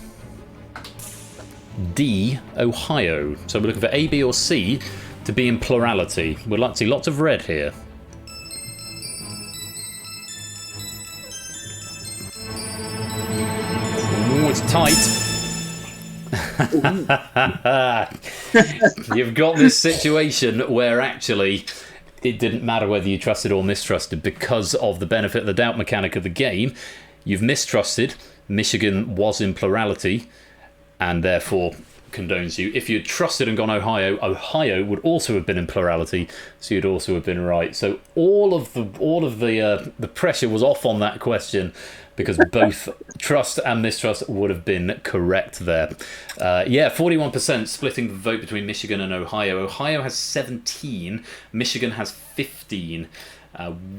D, Ohio. So we're looking for A, B, or C to be in plurality. We'd like to see lots of red here. Ooh, it's tight. You've got this situation where actually it didn't matter whether you trusted or mistrusted because of the benefit of the doubt mechanic of the game. You've mistrusted. Michigan was in plurality and therefore condones you. If you'd trusted and gone Ohio, Ohio would also have been in plurality, so you'd also have been right. So all of the pressure was off on that question, because both trust and mistrust would have been correct there. 41% splitting the vote between Michigan and Ohio. Ohio has 17, Michigan has 15,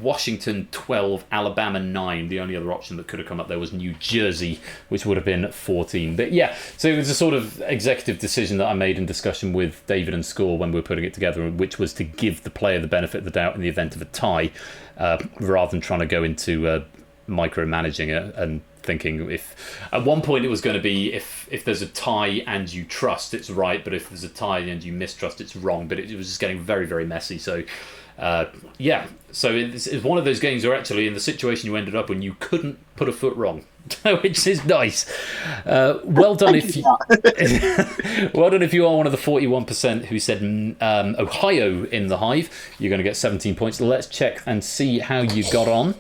Washington 12, Alabama 9. The only other option that could have come up there was New Jersey, which would have been 14. But yeah, so it was a sort of executive decision that I made in discussion with David and Score when we were putting it together, which was to give the player the benefit of the doubt in the event of a tie, rather than trying to go into micromanaging it and thinking if at one point it was going to be if there's a tie and you trust, it's right, but if there's a tie and you mistrust, it's wrong. But it was just getting very, very messy. So Yeah, so it's one of those games where actually in the situation you ended up in, you couldn't put a foot wrong, which is nice. Well done if you, well done if you are one of the 41% who said Ohio in the Hive. You're going to get 17 points. Let's check and see how you got on.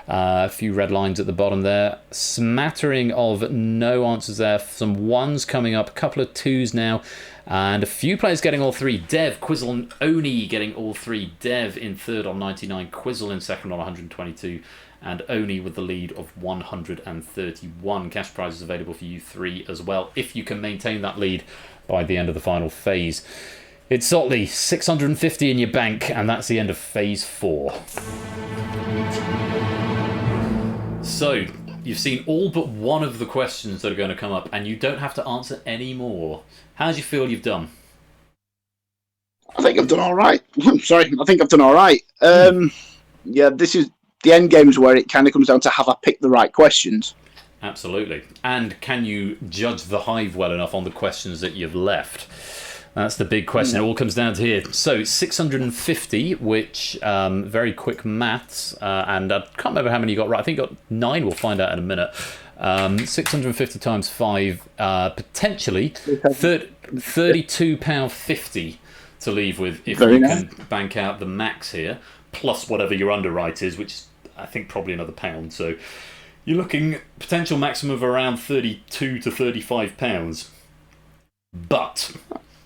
A few red lines at the bottom there. Smattering of no answers there. Some ones coming up, a couple of twos now. And a few players getting all three. Dev, Quizzle and Oni getting all three. Dev in third on 99. Quizzle in second on 122. And Oni with the lead of 131. Cash prizes available for you three as well, if you can maintain that lead by the end of the final phase. It's Sotley, 650 in your bank, and that's the end of phase 4. So, you've seen all but one of the questions that are going to come up, and you don't have to answer any more. How do you feel you've done? I think I've done all right. I'm sorry, I think I've done all right. Yeah, this is the end games where it kind of comes down to have I picked the right questions. Absolutely. And can you judge the Hive well enough on the questions that you've left? That's the big question. It all comes down to here. So 650, which very quick maths, and I can't remember how many you got right. I think you got 9. We'll find out in a minute. 650 times 5, potentially £32.50 to leave with if you can bank out the max here, plus whatever your underwrite is, which is, I think, probably another £1. So you're looking potential maximum of around £32 to £35. But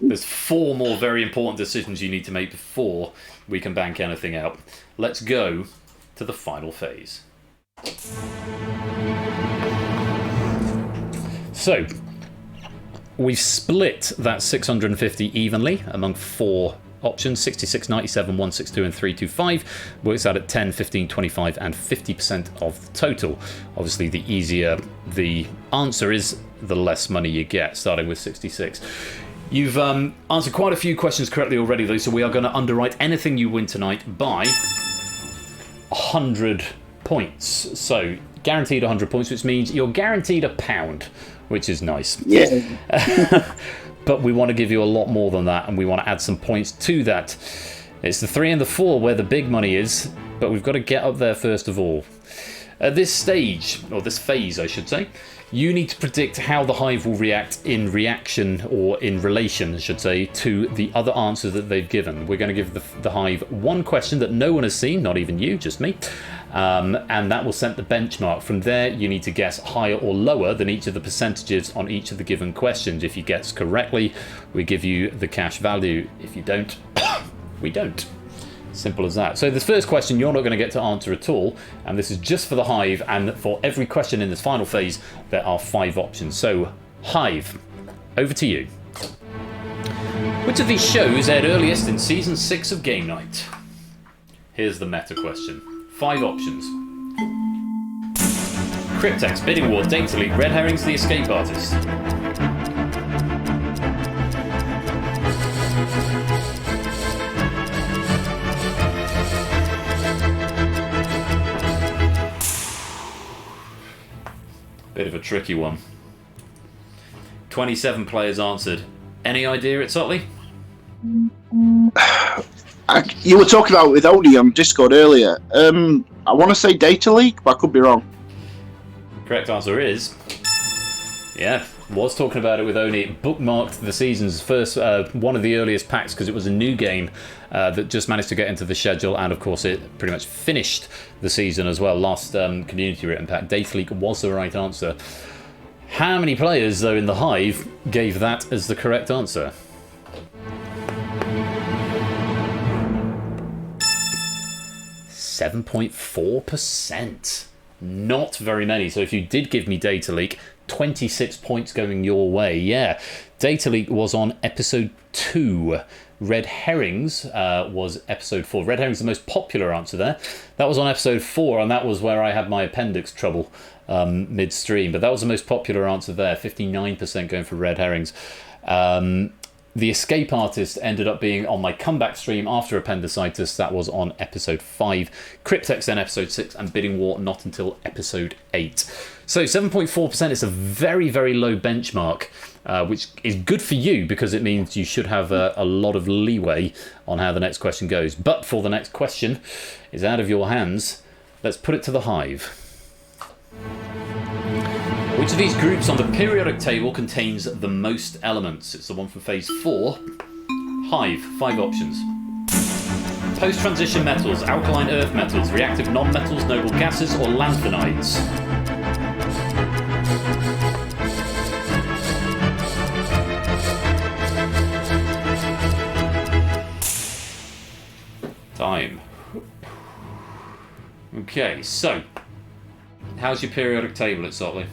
there's 4 more very important decisions you need to make before we can bank anything out. Let's go to the final phase. So, we've split that 650 evenly among 4 options: 66, 97, 162 and 325. Works out at 10, 15, 25 and 50% of the total. Obviously, the easier the answer is, the less money you get, starting with 66. You've answered quite a few questions correctly already, though, so we are going to underwrite anything you win tonight by 100 points. So, guaranteed 100 points, which means you're guaranteed £1, which is nice. Yeah. But we want to give you a lot more than that, and we want to add some points to that. It's the 3 and the 4 where the big money is, but we've got to get up there first of all. At this stage, or this phase, I should say, you need to predict how the Hive will react in reaction, or in relation, I should say, to the other answer that they've given. We're going to give the Hive one question that no one has seen, not even you, just me, and that will set the benchmark. From there, you need to guess higher or lower than each of the percentages on each of the given questions. If you guess correctly, we give you the cash value. If you don't, we don't. Simple as that. So this first question you're not going to get to answer at all, and this is just for the Hive, and for every question in this final phase there are 5 options. So Hive, over to you. Which of these shows aired earliest in season 6 of Game Night? Here's the meta question. 5 options: Cryptex, Bidding War, Data Leak, Red Herrings, The Escape Artist. Bit of a tricky one. 27 players answered. Any idea at Sotley? You were talking about it with Odie on Discord earlier. I want to say Data Leak, but I could be wrong. Correct answer is... Yeah, was talking about it with Oni. It bookmarked the season's first, one of the earliest packs, because it was a new game that just managed to get into the schedule, and of course it pretty much finished the season as well. Last community written pack. Data Leak was the right answer. How many players, though, in the Hive gave that as the correct answer? .4%. Not very many. So if you did give me Data Leak, 26 points going your way. Yeah, Data Leak was on episode 2. Red Herrings was episode 4. Red Herrings is the most popular answer there. That was on episode 4, and that was where I had my appendix trouble midstream. But that was the most popular answer there. 59% going for Red Herrings. The escape artist ended up being on my comeback stream after appendicitis. That was on episode 5. Cryptex then episode 6, and Bidding War not until episode 8. So 7.4% is a very, very low benchmark, which is good for you because it means you should have a lot of leeway on how the next question goes. But for the next question is out of your hands, let's put it to the Hive. Which of these groups on the periodic table contains the most elements? It's the one from phase 4. Hive, 5 options. Post-transition metals, alkaline earth metals, reactive non-metals, noble gases, or lanthanides? Time. Okay, so how's your periodic table at Sotley?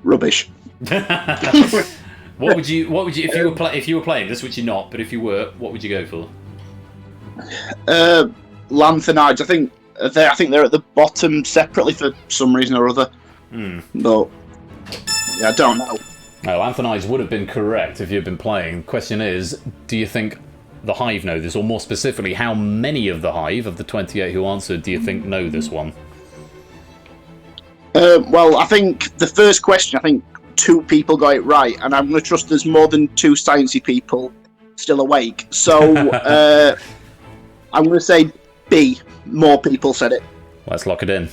Rubbish. What would you if you were playing this, which you're not, but if you were, what would you go for? Lanthanides. I think they're at the bottom separately for some reason or other. But yeah, I don't know. No, lanthanides would have been correct if you'd been playing. The question is, do you think the Hive know this, or more specifically, how many of the Hive, of the 28 who answered, do you think know this one? Well, I think the first question, I think 2 people got it right, and I'm going to trust there's more than 2 sciencey people still awake. So I'm going to say B. More people said it. Let's lock it in.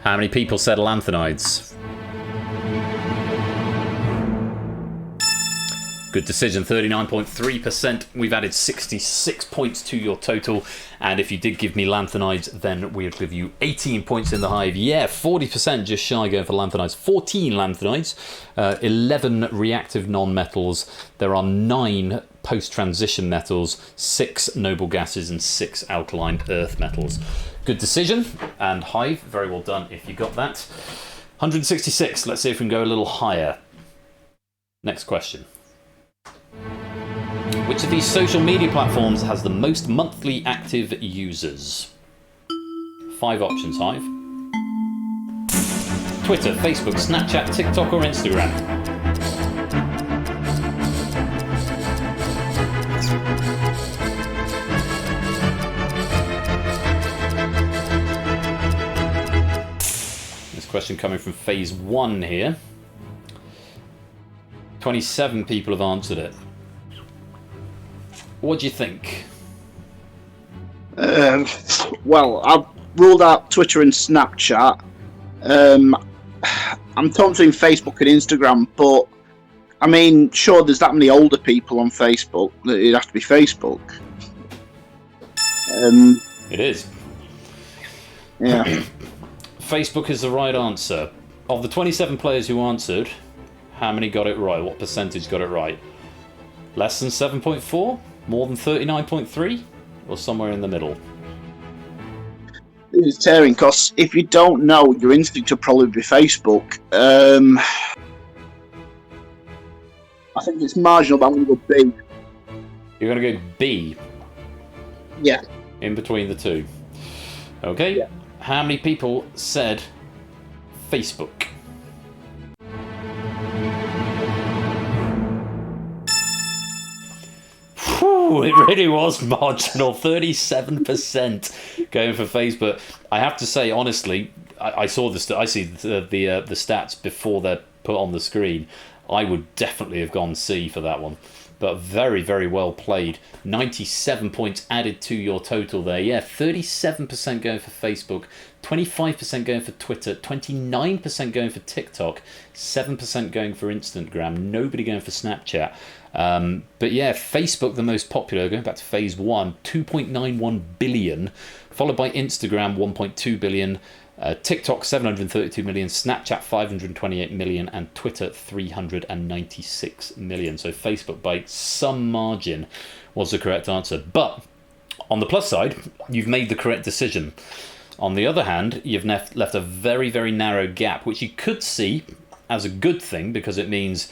How many people said lanthanides? Good decision, 39.3%. We've added 66 points to your total. And if you did give me lanthanides, then we'd give you 18 points in the Hive. Yeah, 40% just shy going for lanthanides. 14 lanthanides, 11 reactive non-metals. There are 9 post-transition metals, 6 noble gases, and 6 alkaline earth metals. Good decision. And Hive, very well done if you got that. 166. Let's see if we can go a little higher. Next question. Which of these social media platforms has the most monthly active users? 5 options, Hive. Twitter, Facebook, Snapchat, TikTok, or Instagram? This question coming from phase 1 here. 27 people have answered it. What do you think? Well, I've ruled out Twitter and Snapchat. I'm torn between Facebook and Instagram, but I mean, sure, there's that many older people on Facebook that it'd have to be Facebook. It is. Yeah. Facebook is the right answer. Of the 27 players who answered, how many got it right? What percentage got it right? Less than 7.4? More than 39.3? Or somewhere in the middle? It's tearing, because if you don't know, your instinct would probably be Facebook. I think it's marginal, but I'm going to go B. You're going to go B? Yeah. In between the two. Okay. Yeah. How many people said Facebook? Whew, it really was marginal. 37% going for Facebook. I have to say, honestly, I see the stats before they're put on the screen. I would definitely have gone C for that one. But very, very well played. 97 points added to your total there. Yeah, 37% going for Facebook, 25% going for Twitter, 29% going for TikTok, 7% going for Instagram, nobody going for Snapchat. But yeah, Facebook the most popular, going back to phase 1, 2.91 billion, followed by Instagram, 1.2 billion, TikTok 732 million, Snapchat 528 million, and Twitter 396 million. So Facebook by some margin was the correct answer. But on the plus side, you've made the correct decision. On the other hand, you've left a very, very narrow gap, which you could see as a good thing, because it means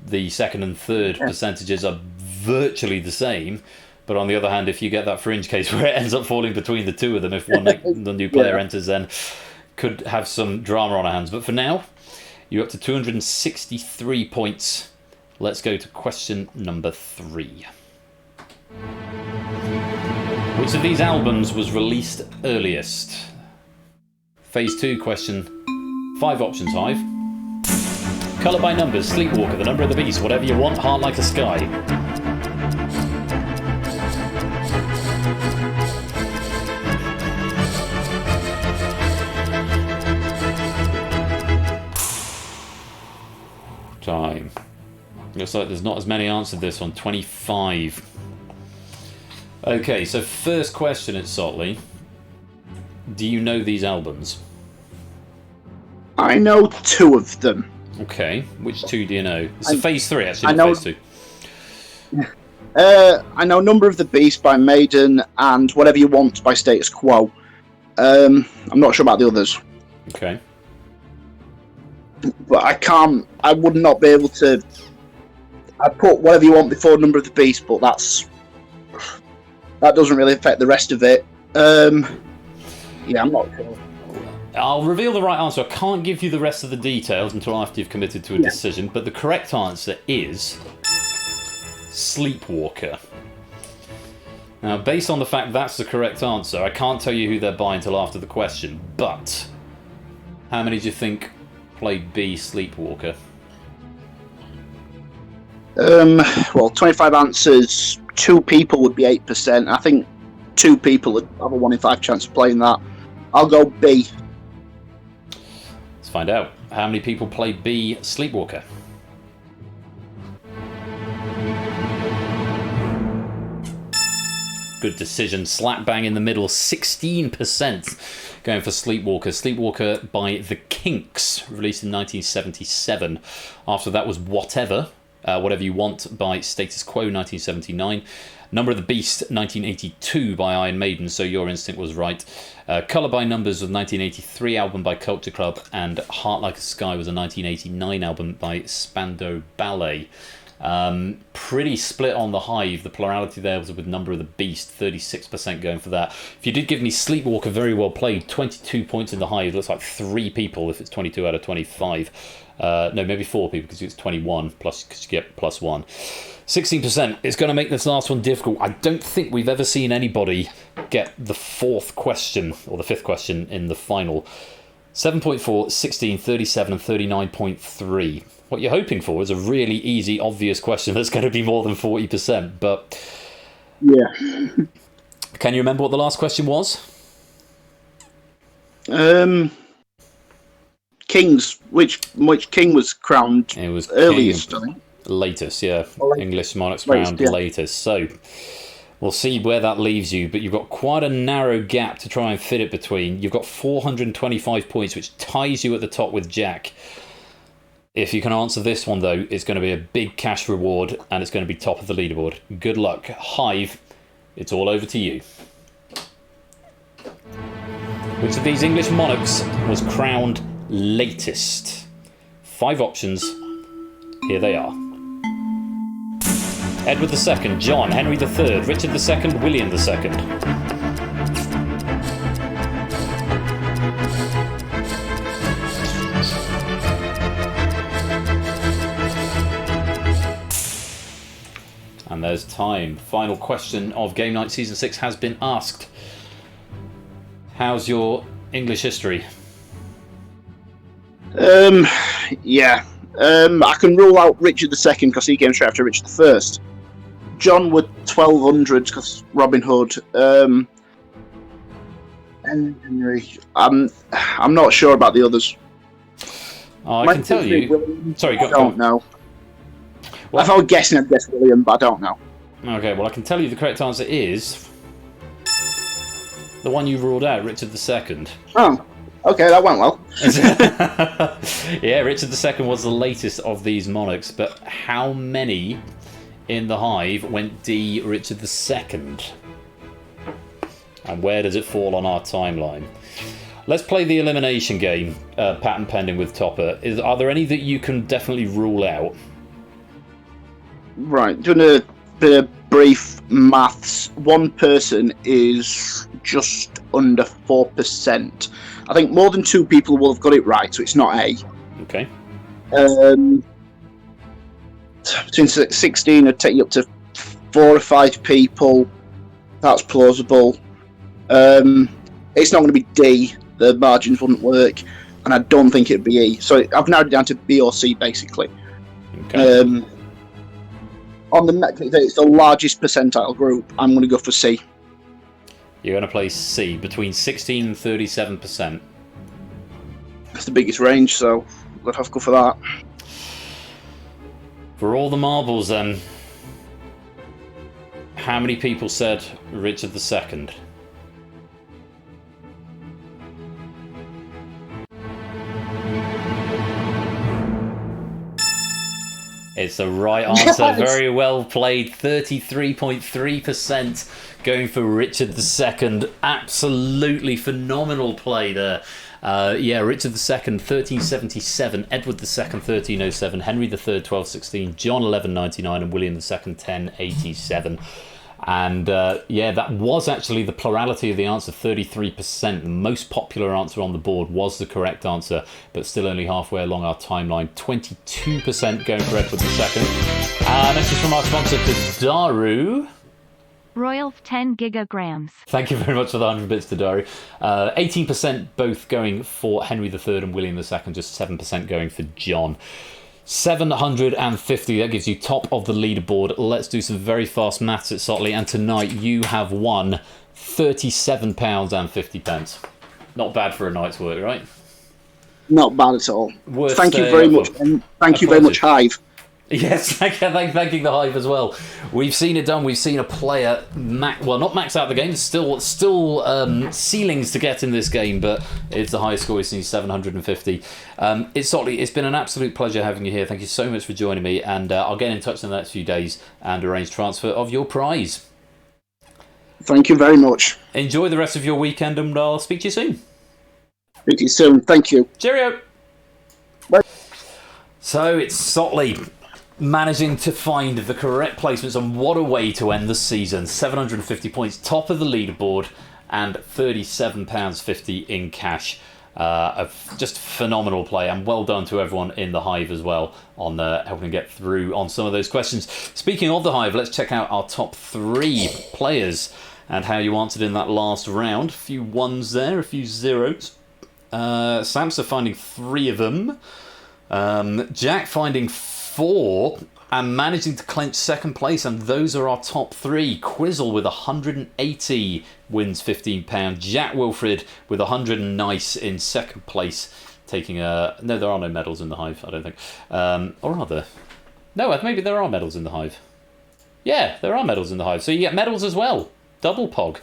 the second and third percentages are virtually the same. But on the other hand, if you get that fringe case where it ends up falling between the two of them, if the new player enters, then could have some drama on our hands. But for now, you're up to 263 points Let's go to question number 3. Which of these albums was released earliest? Phase 2 question. 5 options, Hive. Colour by numbers, Sleepwalker, The Number of the Beast, Whatever You Want, Heart Like a Sky. Time. Looks like there's not as many answered this one. 25. Okay, so first question at Sotley. Do you know these albums? I know 2 of them. Okay, which 2 do you know? It's a phase 3, actually, not phase 2. I know Number of the Beast by Maiden and Whatever You Want by Status Quo. I'm not sure about the others. Okay. But I would not be able to... I put Whatever You Want before Number of the Beast, but that doesn't really affect the rest of it. Yeah, I'm not sure. I'll reveal the right answer. I can't give you the rest of the details until after you've committed to a decision, but the correct answer is Sleepwalker. Now, based on the fact that's the correct answer, I can't tell you who they're by until after the question, but how many do you think played B, Sleepwalker? Well, 25 answers, 2 people would be 8%. I think 2 people would have a 1 in 5 chance of playing that. I'll go B. Let's find out. How many people played B, Sleepwalker? Good decision. Slap bang in the middle. 16% going for Sleepwalker. Sleepwalker by The Kinks, released in 1977. After that was Whatever You Want by Status Quo, 1979. Number of the Beast, 1982 by Iron Maiden, so your instinct was right. Colour by Numbers was a 1983 album by Culture Club, and Heart Like a Sky was a 1989 album by Spandau Ballet. Pretty split on the Hive. The plurality there was with Number of the Beast, 36% going for that. If you did give me Sleepwalker, very well played, 22 points in the Hive. Looks like 3 people if it's 22 out of 25. No, maybe 4 people because it's 21 plus because you get +1. 16%. It's going to make this last one difficult. I don't think we've ever seen anybody get the 4th question or the 5th question in the final. 7.4, 16, 37 and 39.3. What you're hoping for is a really easy, obvious question that's going to be more than 40%, but... Yeah. Can you remember what the last question was? Kings. Which king was crowned It was earliest, King. I think. Latest, yeah. English monarchs Latest, crowned yeah. latest. So, we'll see where that leaves you, but you've got quite a narrow gap to try and fit it between. You've got 425 points, which ties you at the top with Jack. If you can answer this one, though, it's going to be a big cash reward, and it's going to be top of the leaderboard. Good luck. Hive, it's all over to you. Which of these English monarchs was crowned latest? 5 options. Here they are. Edward II, John, Henry III, Richard II, William II. And there's time. Final question of Game Night Season 6 has been asked. How's your English history? Yeah. I can rule out Richard II because he came straight after Richard I. John were 1200s because Robin Hood. Henry. I'm not sure about the others. Oh, I can tell you. William, Sorry, I don't know. Well, if I were guessing, I'd guess William, but I don't know. Okay, well, I can tell you the correct answer is the one you ruled out, Richard II. Oh, okay, that went well. Yeah, Richard II was the latest of these monarchs, but how many in the Hive went D, Richard II? And where does it fall on our timeline? Let's play the elimination game, patent pending with Topper. Are there any that you can definitely rule out? Right, doing a bit of brief maths. One person is just under 4%. I think more than 2 people will have got it right, so it's not A. Okay. between 16 would take you up to 4 or 5 people. That's plausible. It's not going to be D. The margins wouldn't work, and I don't think it'd be E. So I've narrowed it down to B or C, basically. Okay. On the metric that it's the largest percentile group, I'm going to go for C. You're going to play C, between 16 and 37%. That's the biggest range, so we'll have to go for that. For all the marbles, then, how many people said Richard II? It's the right answer. Yes. Very well played. 33.3% going for Richard II. Absolutely phenomenal play there. Richard II, 1377. Edward II, 1307. Henry III, 1216. John, 1199. And William II, 1087. And that was actually the plurality of the answer, 33%. The most popular answer on the board was the correct answer, but still only halfway along our timeline. 22% going for Edward II. Next is from our sponsor, Daru. Royal 10 gigagrams. Thank you very much for the 100 bits to Daru. 18% both going for Henry III and William II, just 7% going for John. 750, that gives you top of the leaderboard. Let's do some very fast maths at Sotley, and tonight you have won £37.50. Not bad for a night's work, right? Not bad at all. Worth Thank you very much, and thank you very much, Hive. Yes, thanking the Hive as well. We've seen it done. We've seen a player not max out the game. Still ceilings to get in this game, but it's the highest score we've seen, 750. It's been an absolute pleasure having you here. Thank you so much for joining me, and I'll get in touch in the next few days and arrange transfer of your prize. Thank you very much. Enjoy the rest of your weekend, and I'll speak to you soon. Speak to you soon. Thank you. Cheerio. Bye. So it's Sotley managing to find the correct placements, and what a way to end the season. 750 points, top of the leaderboard, and £37.50 in cash. Just phenomenal play, and well done to everyone in the Hive as well on helping get through on some of those questions. Speaking of the Hive, let's check out our top 3 players and how you answered in that last round. A few ones there, a few zeros. Samsa finding 3 of them. Jack finding 4 and managing to clinch second place, and those are our top 3. Quizzle with 180 wins £15. Jack Wilfred with 100 and nice in second place, taking no, there are no medals in the Hive, I don't think. Or are there? No, maybe there are medals in the Hive. Yeah, there are medals in the Hive, so you get medals as well. Double pog.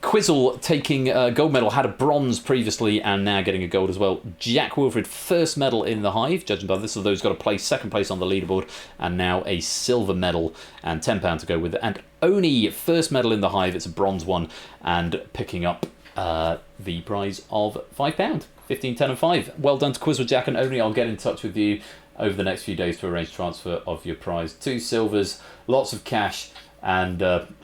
Quizzle taking a gold medal, had a bronze previously and now getting a gold as well. Jack Wilfred, first medal in the Hive, judging by this, although he's got a place, second place on the leaderboard, and now a silver medal and £10 to go with it. And Oni, first medal in the Hive, it's a bronze one, and picking up the prize of £5, 15, 10 and 5. Well done to Quizzle, Jack and Oni. I'll get in touch with you over the next few days to arrange transfer of your prize. 2 silvers, lots of cash, and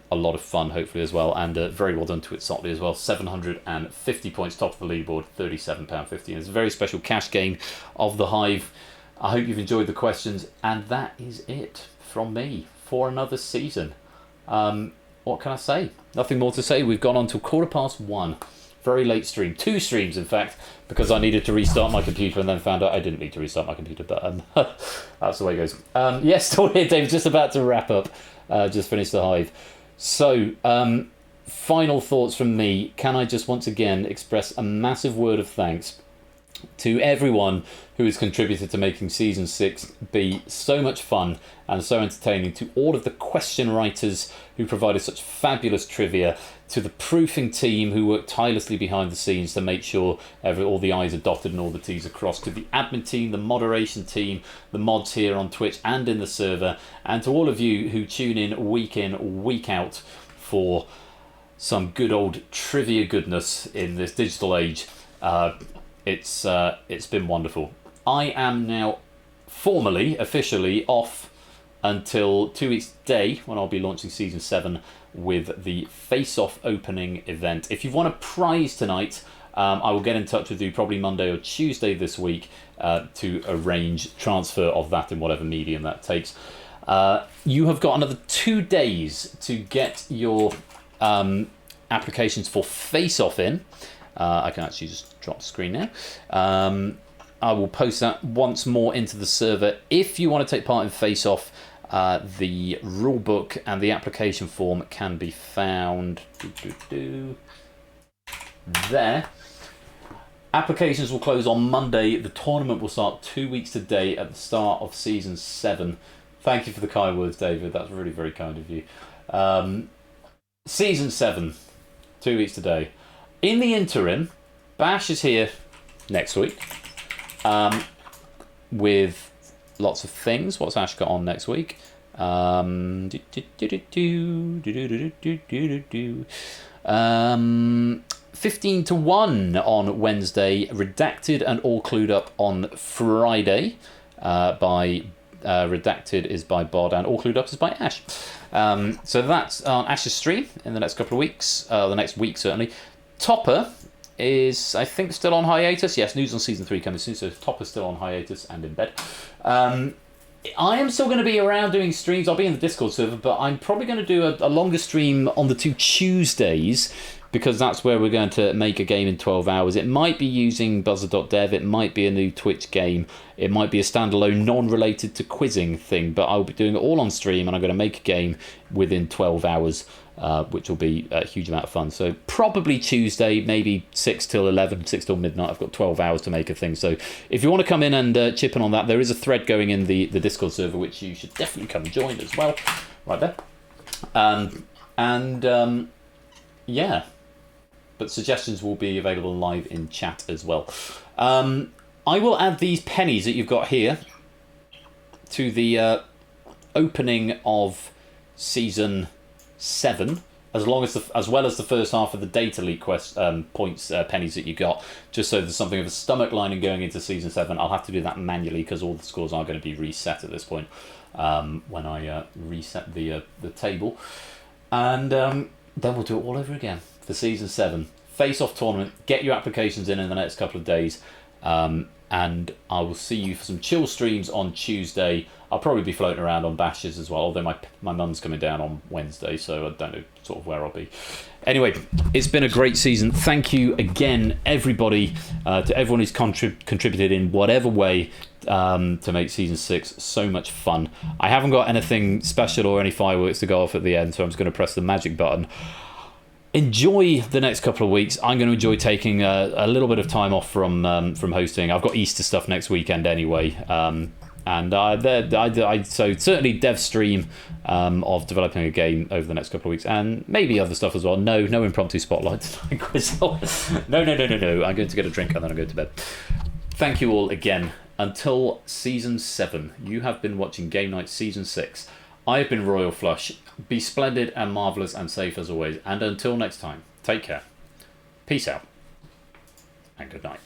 a lot of fun, hopefully, as well. And very well done to it, Sotley, as well. 750 points, top of the leaderboard, £37.50. And it's a very special cash game of the Hive. I hope you've enjoyed the questions. And that is it from me for another season. What can I say? Nothing more to say. We've gone on till 1:15. Very late stream. 2 streams, in fact, because I needed to restart my computer and then found out I didn't need to restart my computer. But that's the way it goes. Yes, still here, Dave. Just about to wrap up. Just finished the Hive. So, final thoughts from me. Can I just once again express a massive word of thanks to everyone who has contributed to making Season 6 be so much fun and so entertaining, to all of the question writers who provided such fabulous trivia, to the proofing team who worked tirelessly behind the scenes to make sure all the I's are dotted and all the T's are crossed, to the admin team, the moderation team, the mods here on Twitch and in the server, and to all of you who tune in, week out for some good old trivia goodness in this digital age. It's been wonderful. I am now formally, officially off until 2 weeks today, when I'll be launching Season 7 with the Face Off opening event. If you've won a prize tonight, I will get in touch with you probably Monday or Tuesday this week to arrange transfer of that in whatever medium that takes. You have got another 2 days to get your applications for Face Off in. I can actually just drop the screen now. I will post that once more into the server. If you want to take part in Face Off, the rulebook and the application form can be found there. Applications will close on Monday. The tournament will start 2 weeks today at the start of Season 7. Thank you for the kind words, David. That's really very kind of you. Season 7, 2 weeks today. In the interim, Bash is here next week with lots of things. What's Ash got on next week? 15 to 1 on Wednesday. Redacted and All Clued Up on Friday. Redacted is by Bod and All Clued Up is by Ash. So that's on Ash's stream in the next couple of weeks. The next week, certainly. Topper is, I think, still on hiatus. Yes, news on Season 3 coming soon, so Topper's still on hiatus and in bed. I am still going to be around doing streams. I'll be in the Discord server, but I'm probably going to do a longer stream on the 2 Tuesdays, because that's where we're going to make a game in 12 hours. It might be using buzzer.dev, it might be a new Twitch game, it might be a standalone non-related to quizzing thing, but I'll be doing it all on stream, and I'm going to make a game within 12 hours, which will be a huge amount of fun. So probably Tuesday, maybe 6 till 11, 6 till midnight. I've got 12 hours to make a thing. So if you want to come in and chip in on that, there is a thread going in the Discord server, which you should definitely come and join as well. Right there. Yeah. But suggestions will be available live in chat as well. I will add these pennies that you've got here to the opening of Season 7, as well as the first half of the data leak points pennies that you got, just so there's something of a stomach lining going into Season 7. I'll have to do that manually because all the scores are going to be reset at this point when I reset the table. And then we'll do it all over again for Season 7. Face-off tournament. Get your applications in the next couple of days. And I will see you for some chill streams on Tuesday. I'll probably be floating around on bashes as well, although my mum's coming down on Wednesday, so I don't know sort of where I'll be. Anyway, it's been a great season. Thank you again, everybody, to everyone who's contributed in whatever way to make Season 6 so much fun. I haven't got anything special or any fireworks to go off at the end, so I'm just going to press the magic button. Enjoy the next couple of weeks. I'm going to enjoy taking a little bit of time off from hosting. I've got Easter stuff next weekend anyway. So certainly dev stream of developing a game over the next couple of weeks, and maybe other stuff as well. No impromptu spotlights. No. I'm going to get a drink and then I'm going to bed. Thank you all again. Until Season 7, you have been watching Game Night Season 6. I have been Royal Flush. Be splendid and marvellous and safe as always. And until next time, take care. Peace out. And good night.